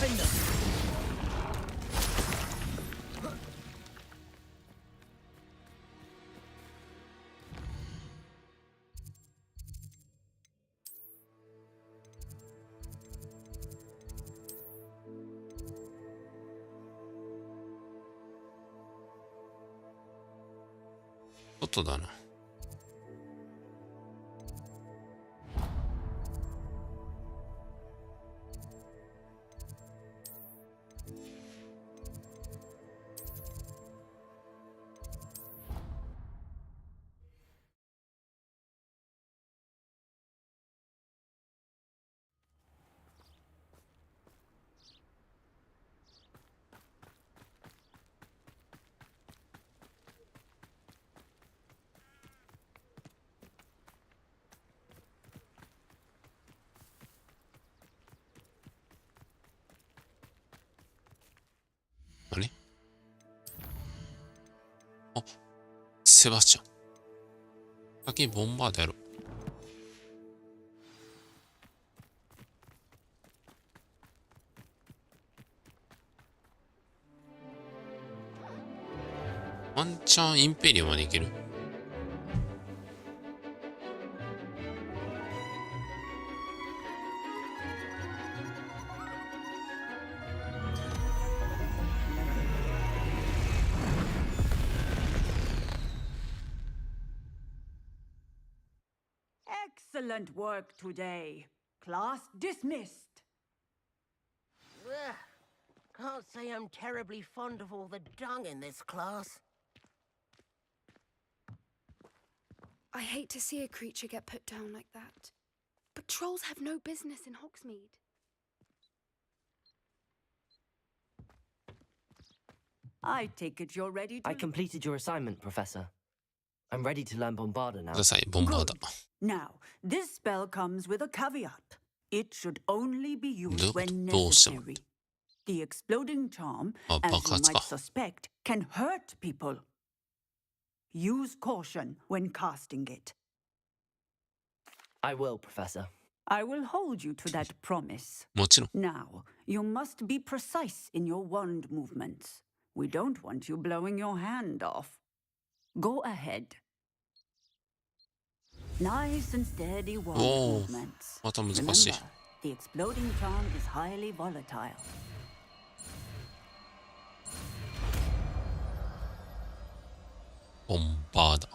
外だな。何？あ、セバスチャン。先ボンバードやろう。ワンチャンインペリオまでいける？Excellent work today. Class dismissed. Ugh. Can't say I'm terribly fond of all the dung in this class. I hate to see a creature get put down like that. But trolls have no business in Hogsmeade. I take it you're ready to... I completed your assignment, Professor. I'm ready to learn Bombarda now. ください、ボンバーダ。 Now, this spell comes with a caveat. It should only be used when どうしても。 necessary. The exploding charm, あ、 as 爆 you 発 might か。 suspect, can hurt people. Use caution when casting it. I will, Professor. I will hold you to that promise. もちろん。 Now, you must be precise in your wand movements. We don't want you blowing your hand off. Go ahead. Nice and steady wand おお、 movements. また難しい。 Remember, the exploding charm is highly volatile. Bombarda.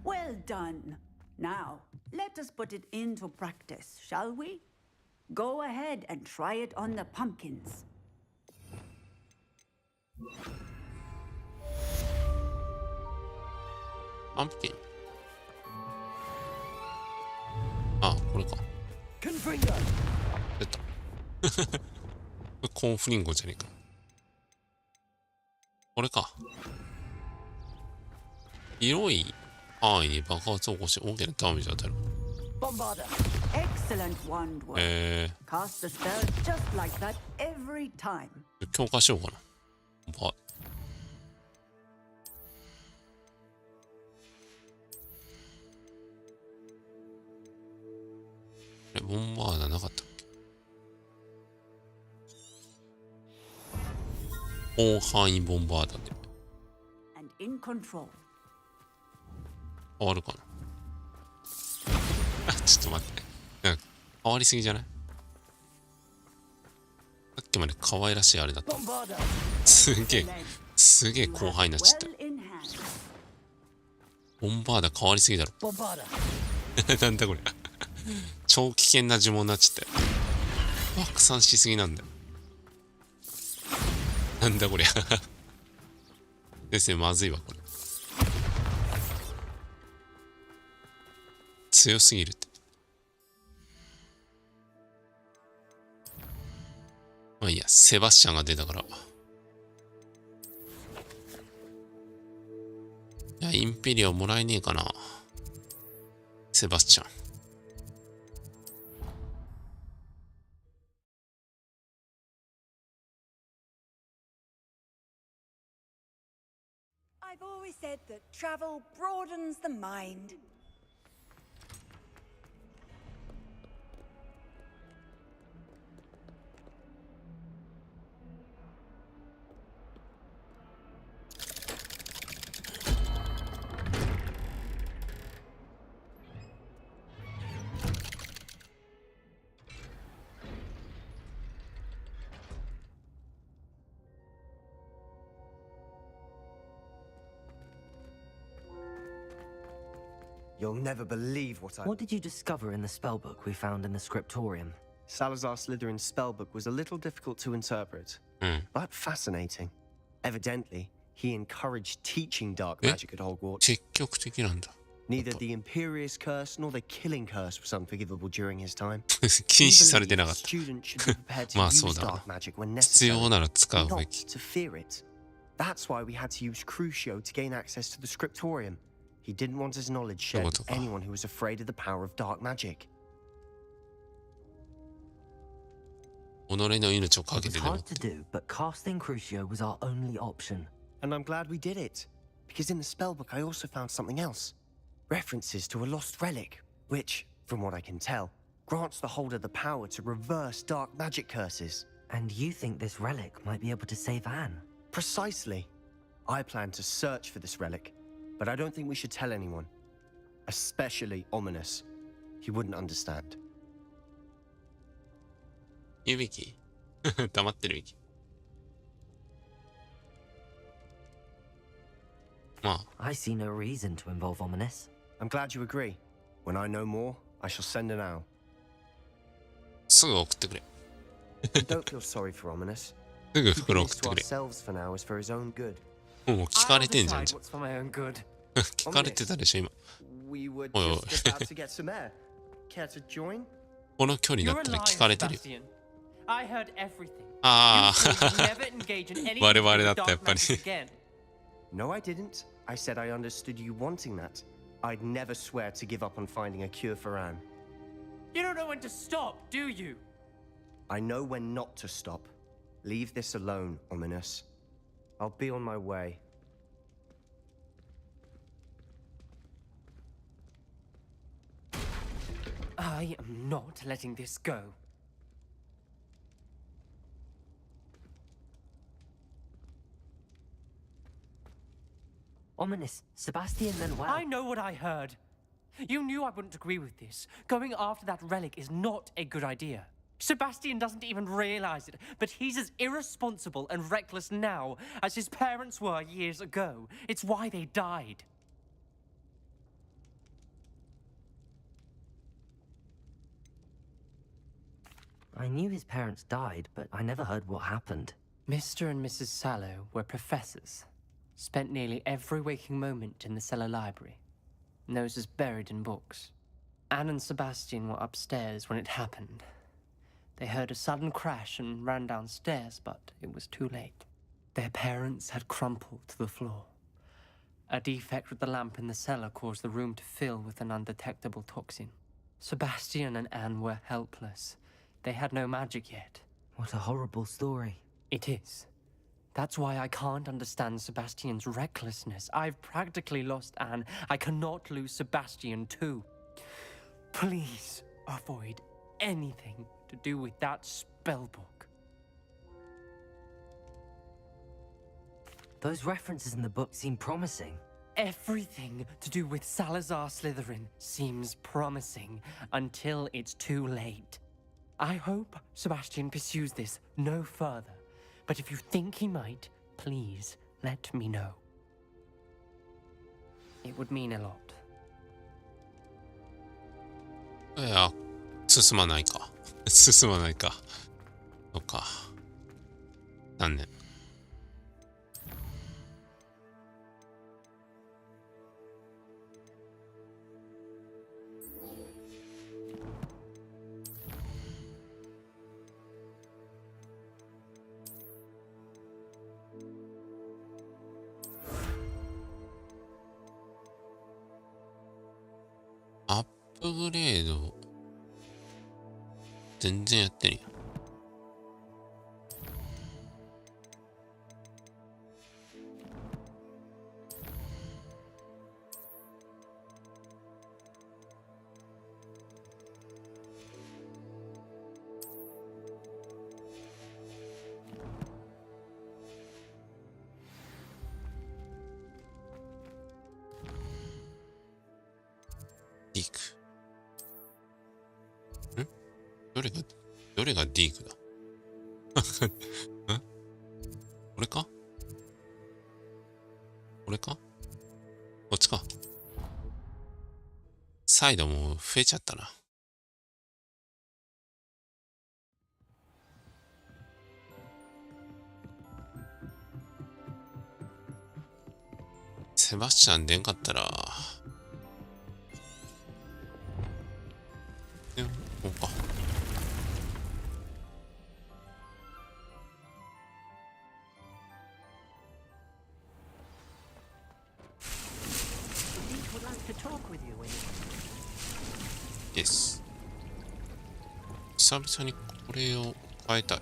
Well done. Now, let us put it into practice, shall we? Go ahead and try it on the pumpkins. Pumpkin. あ、これか。出た。コーンフリンゴじゃねえか。これか。広い範囲に爆発を起こし大きなダメージを与える。Excellent wand work. Cast the spell just like that every time. 強化しようかな。ボンバーダなかったっけ？広範囲ボンバーダで And in control. 変わるかな。あ、ちょっと待って。なんか変わりすぎじゃない？さっきまで可愛らしいあれだった。すげえ広範囲になっちゃった。ボンバーダ変わりすぎだろ。なんだこれ。超危険な呪文になっちゃって。拡散しすぎなんだよ。なんだこりゃ。ですね、まずいわ、これ。強すぎるって。まあいいや、セバスチャンが出たから。いや、インペリアもらえねえかな。セバスチャン。I've always said that travel broadens the mind. You'll never believe what I... What did you discover in the spellbook we found in the scriptorium? Salazar Slytherin's spellbook was a little difficult to interpret, but fascinating. Evidently, he encouraged teaching dark magic at Hogwarts. 積極的なんだ。 Neither the Imperious Curse nor the Killing Curse was unforgivable during his time. 禁止されてなかった。 Students should be prepared to まあ use そうだな。 dark magic when 必 necessary, 要なら使う not べき。 to fear it. That's why we had to use Crucio to gain access to the scriptorium. He didn't want his knowledge shared with anyone who was afraid of the power of dark magic. 己の命をか It け was てでも hard to do, but casting Crucio was our only option. And I'm glad we did it, because in the spellbook I also found something else. References to a lost relic, which, from what I can tell, grants the holder the power to reverse dark magic curses. And you think this relic might be able to save Anne? Precisely. I plan to search for this relic, but I don't think we should tell anyone. Especially Ominous. He wouldn't understand. 言うべき黙ってるべき。まあ。 I see no reason to involve Ominous. I'm glad you agree. When I know more, I shall send an owl. すぐ送ってくれ。 Don't feel sorry for Ominous. すぐ袋 Keeping 送っ this て to くれ。 ourselves for now is for his own good. もう聞かれてんじゃん。 What's for my own good? 聞かれてたでしょ今。 We were おいおい。 just about to get some air. Care to join? この距離だったら聞かれてるよ。 I heard everything. ああ。 Never engage in anything 我々だった with やっぱ dark り。 magic again. No, I didn't. I said I understood you wanting that. I'd never swear to give up on finding a cure for Anne. You don't know when to stop, do you? I know when not to stop. Leave this alone, Ominous. I'll be on my way. I am not letting this go. Ominous, Sebastian Manuel. I know what I heard. You knew I wouldn't agree with this. Going after that relic is not a good idea. Sebastian doesn't even realize it, but he's as irresponsible and reckless now as his parents were years ago. It's why they died. I knew his parents died, but I never heard what happened. Mr. and Mrs. Sallow were professors. Spent nearly every waking moment in the cellar library. Noses buried in books. Anne and Sebastian were upstairs when it happened. They heard a sudden crash and ran downstairs, but it was too late. Their parents had crumpled to the floor. A defect with the lamp in the cellar caused the room to fill with an undetectable toxin. Sebastian and Anne were helpless. They had no magic yet. What a horrible story. It is. That's why I can't understand Sebastian's recklessness. I've practically lost Anne. I cannot lose Sebastian too. Please avoid anything to do with that spellbook. Those references in the book seem promising. Everything to do with Salazar Slytherin seems promising until it's too late. I hope Sebastian pursues this no further. But if you think he might, please let me know. It would mean a lot. いや、進まないか。進まないか。そっか。残念。アップグレード全然やってねえや。ディーク。ん？どれがディークだん？これか？これか？こっちか。サイドも増えちゃったな。セバスチャン出んかったら、こうか。です。久々にこれを変えたい。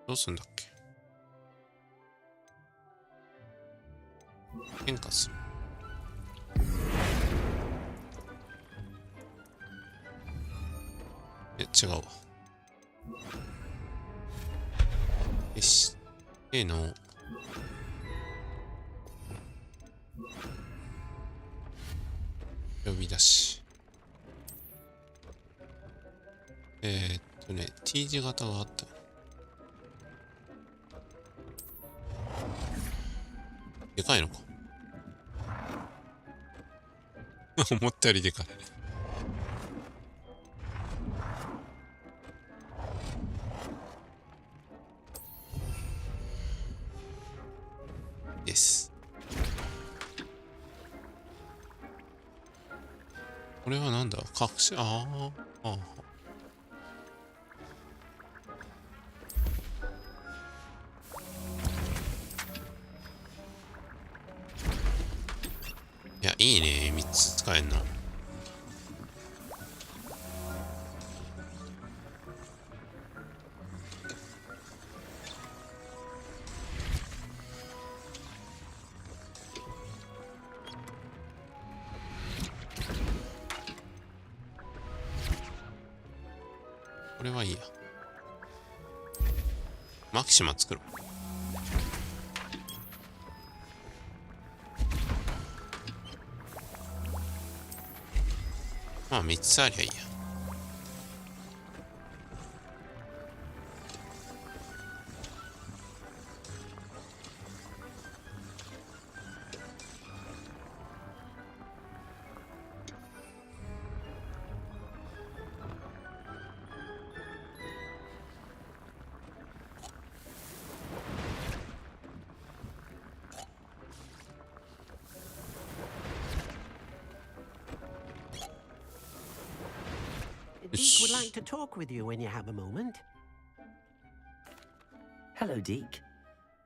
どうすんだっけ？変化する。違うわ。よし。A の呼び出し。T 字型があった。でかいのか。思ったよりでかい。です。これはなんだ？隠し、ああ。いや、いいね。3つ使えんの。これはいいや。マキシマ作ろう。まあ3つありゃいいや。Deke would like to talk with you when you have a moment. Hello, Deke.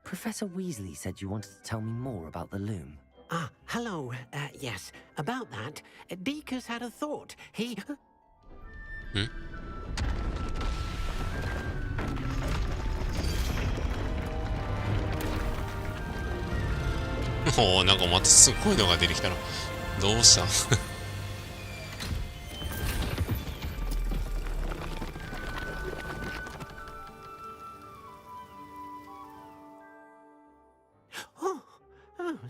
Professor Weasley said you wanted to tell me more about the loom. Ah, hello. Yes, about that. Deke has had a thought. He... Hmm? おお、なんかまたすごいのが出てきたな。どうした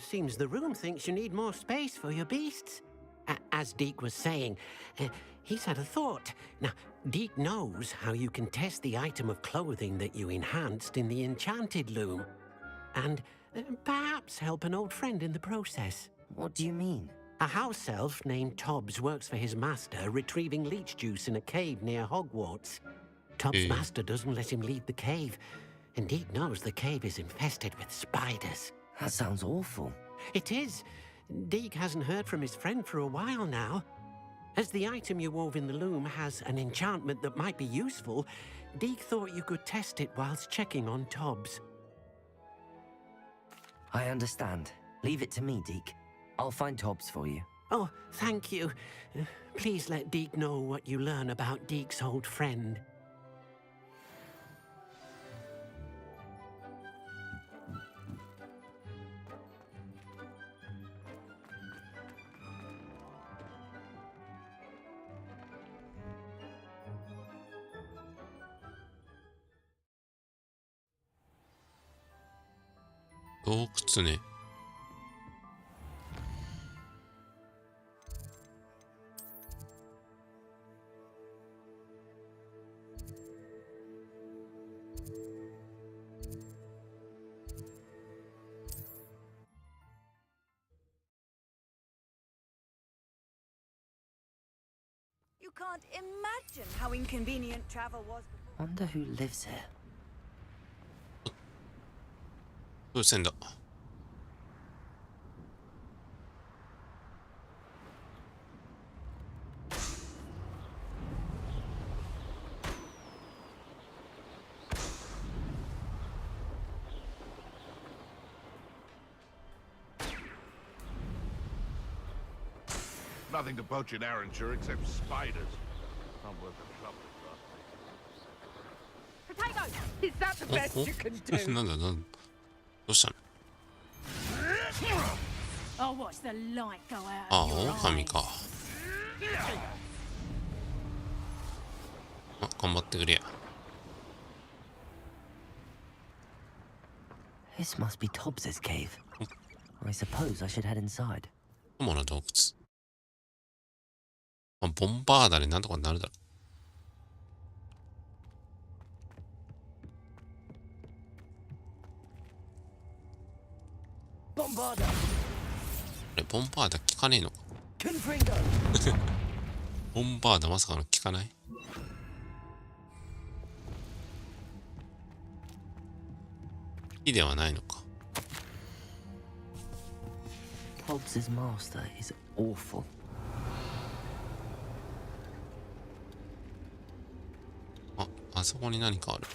Seems the room thinks you need more space for your beasts. As Deke was saying, he's had a thought. Now, Deke knows how you can test the item of clothing that you enhanced in the enchanted loom. And perhaps help an old friend in the process. What do you mean? A house elf named Tobbs works for his master, retrieving leech juice in a cave near Hogwarts. Tobbs' master doesn't let him leave the cave, and Deke knows the cave is infested with spiders. That sounds awful. It is. Deke hasn't heard from his friend for a while now. As the item you wove in the loom has an enchantment that might be useful, Deke thought you could test it whilst checking on Tobbs. I understand. Leave it to me, Deke. I'll find Tobbs for you. Oh, thank you. Please let Deke know what you learn about Deke's old friend.洞窟ね。can't imagine how inconvenient travel was. Wonder who lives here. どうしてんだ。Nothing to poach in Arranshire except spiders. Not worth the trouble, Potato! Is that the best you can do? なんだどうしたの。 I'll watch the light go out. ああ、狼か。あ、頑張ってくれや。 This must be Tobbs's cave. I suppose I should head inside. 雲の洞窟。まあ、ボンバーダでなんとかなるだろう。ボンバーダ効かねえのか。ボンバーダまさかの効かない。火ではないのか。 Tobbs's master is awful. あ、あそこに何かある。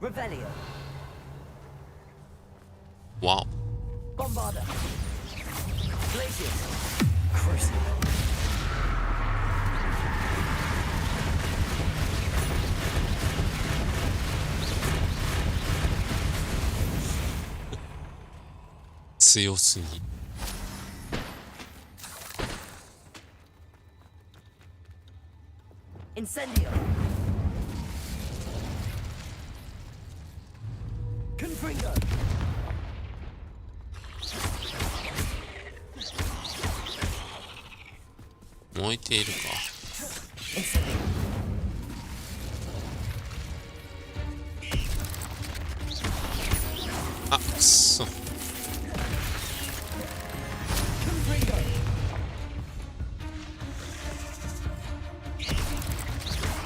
Revelio. わお。 Bombarda. Glacier. Crucible. 強すぎ。 Incendio. Confringo. 燃えているか。 Incendio. あ、くっそ。 Confringo.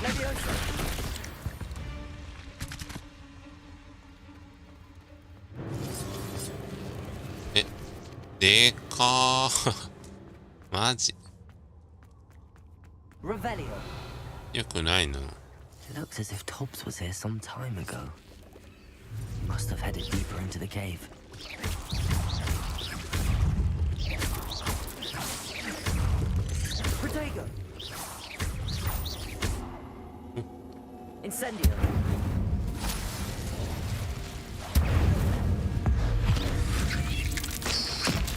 Leviosa. え、でかー。マジ。 Revelio. よくないの。 It looks as if Tobbs was here some time ago. Must have headed deeper into the cave. Protego. Incendio.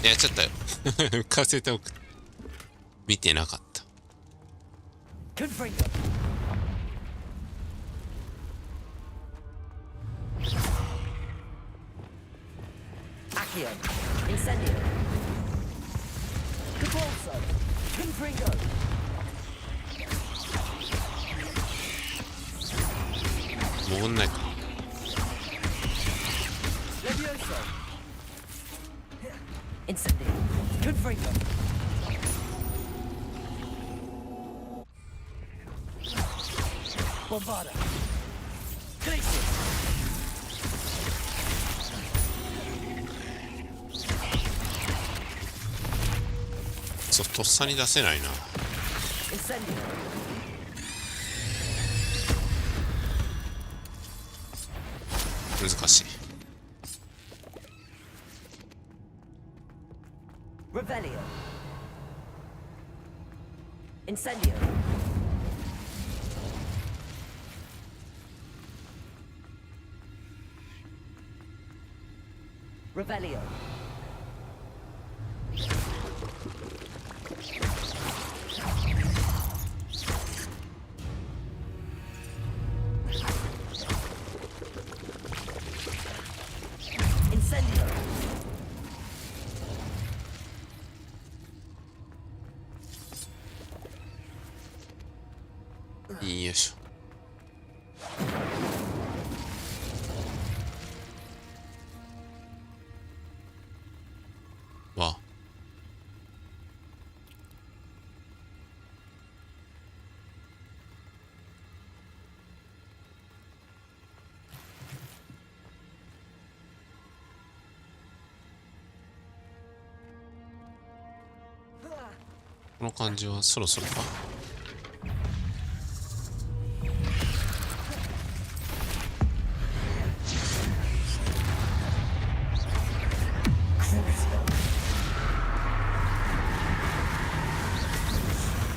やっちゃったよ。浮かせておく。見てなかった。 Confringo. Accio. Incendio. Capolso. Confringo. 潜んないか。 Levioso. Incendio. Confringo. Bombarda. Glacier. そう、とっさに出せないな。 Incendio.難しい。 Revelio. Incendio. Revelio. Incendio. この感じはそろそろか。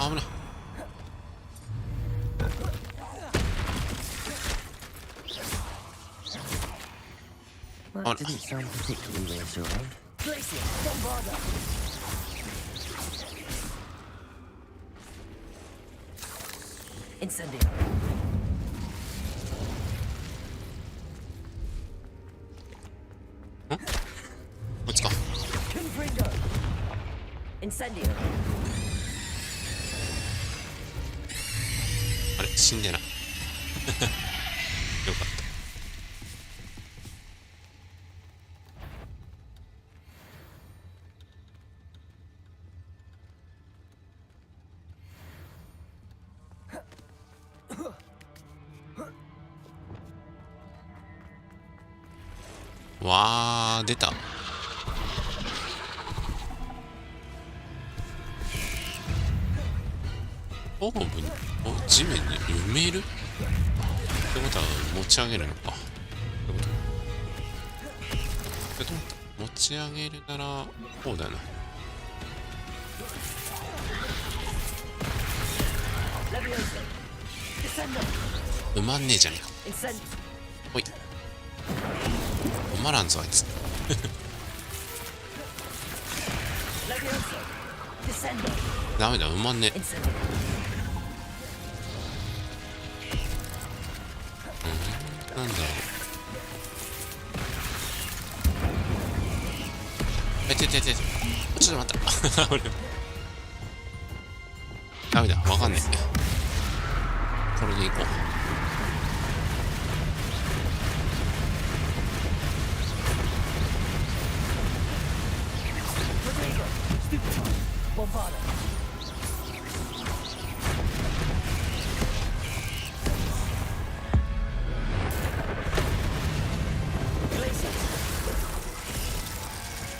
危ない。That didn't sound particularly reassuring. Place it! Bombarda! Incendio. Let's go. Confringo. Incendio. あれ、死んでない。よかった。わー、出た。オーブンに、地面に埋めるってことは持ち上げるのか。ってこと持ち上げるなら、こうだよな。埋まんねえじゃねえか。ほい。埋まらんぞ、あいつ。ダメだ、埋まんねえ。なんだろう。ちょっと待った。俺ダメだ、わかんねえ。これでいこう。Bombarda.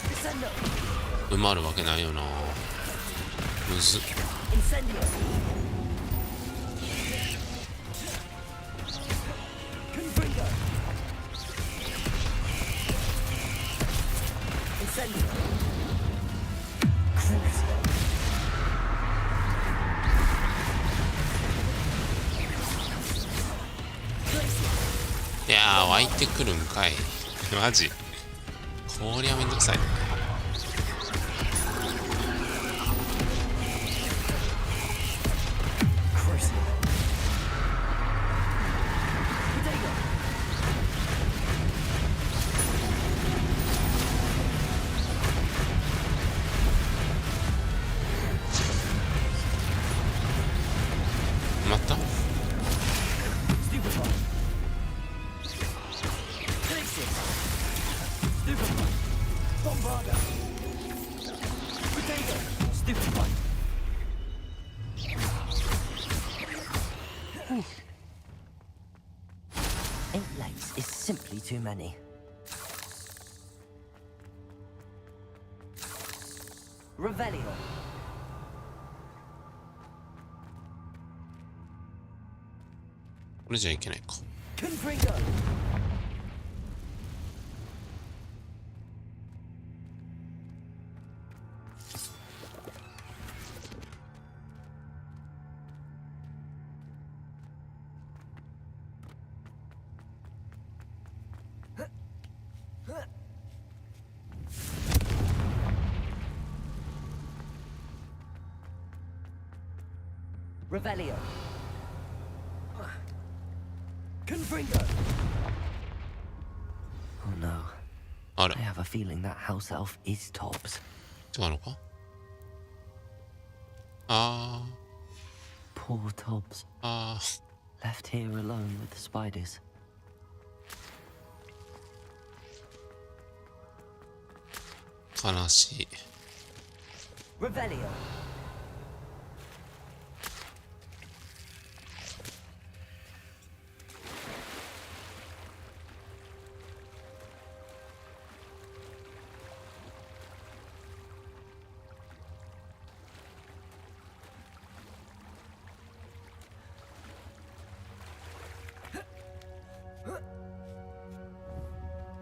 Descendo. 埋まるわけないよな。むずっ。Incendio. Confringo. Incendio. Crucible. いやー、湧いてくるんかい。マジ。こりゃめんどくさい。また8 legs is simply too many. Revelio. これじゃいけないか。Confringo. Revelio. Confringo. Oh no. あら。 I have a feeling that house elf is Tobbs. 違うのか。あー。 Poor Tobbs. あー。 Left here alone with the spiders. 悲しい。 Revelio.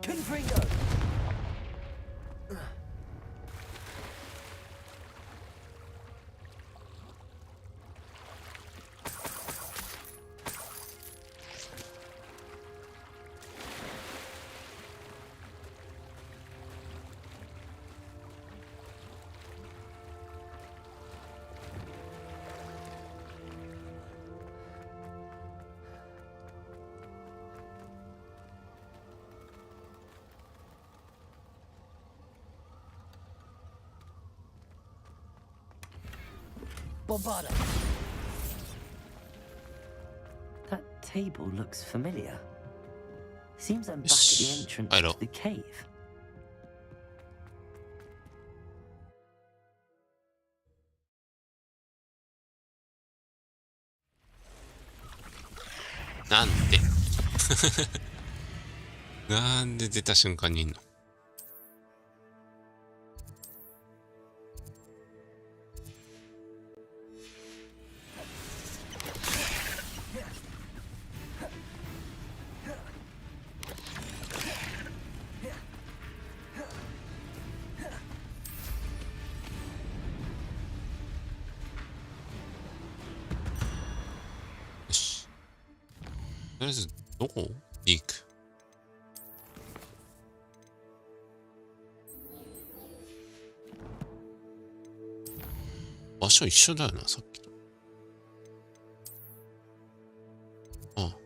Confringo! Bombarda. That table looks familiar. Seems I'm back at the entrance to the cave.なんで出た瞬間にいんの？とりあえずどこ？リーク。場所一緒だよな、さっきと。ああ。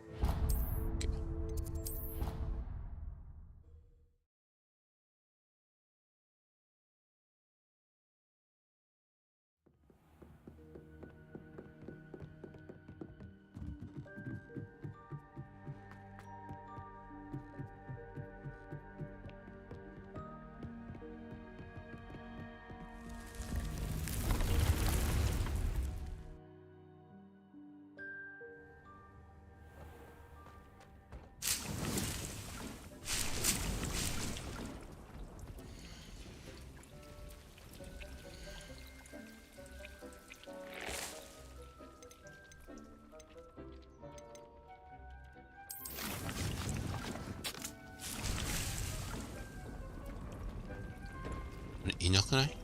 いなくない？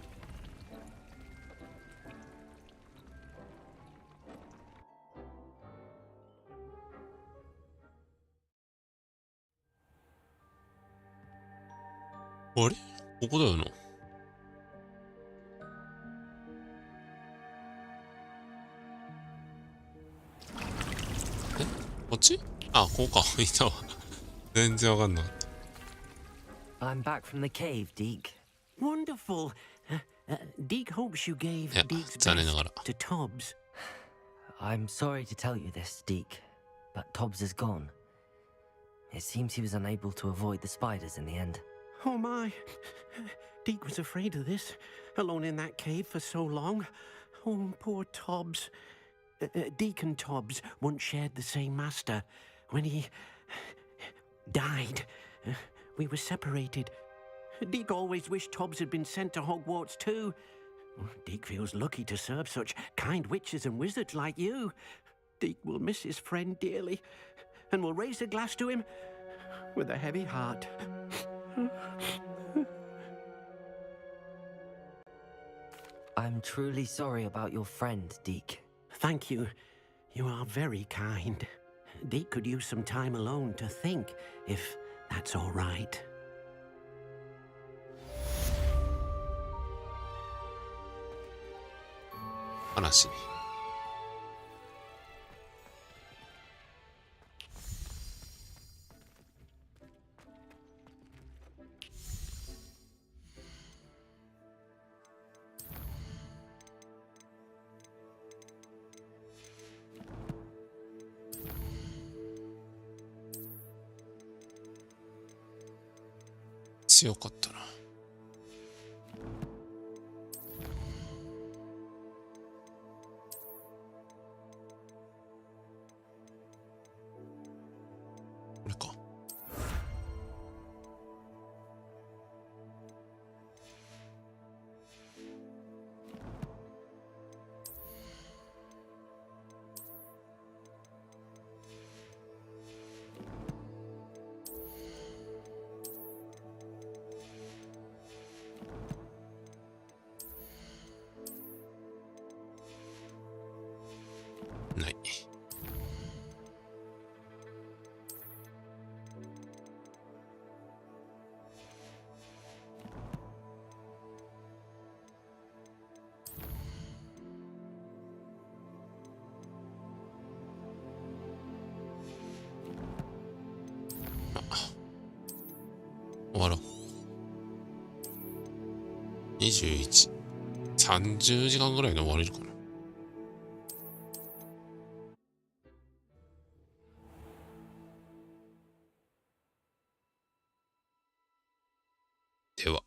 あれ？ここだよな。え？こっち？あ、こうか。いたわ。全然わかんなかった。I'm back from the cave, Deke. Wonderful. Deke hopes you gave Deke's best to Tobbs. I'm sorry to tell you this, Deke, but Tobbs is gone. It seems he was unable to avoid the spiders in the end. Oh my. Deke was afraid of this, alone in that cave for so long. Oh, poor Tobbs. Deke and Tobbs once shared the same master. When he died, we were separated. Deke always wished Tobbs had been sent to Hogwarts too. Deke feels lucky to serve such kind witches and wizards like you. Deke will miss his friend dearly, and will raise a glass to him with a heavy heart. I'm truly sorry about your friend, Deke. Thank you. You are very kind. Deke could use some time alone to think, if that's all right. Honestly.強かったな。これか。ない。終わろう。21、30時間ぐらいで終われるかな。では。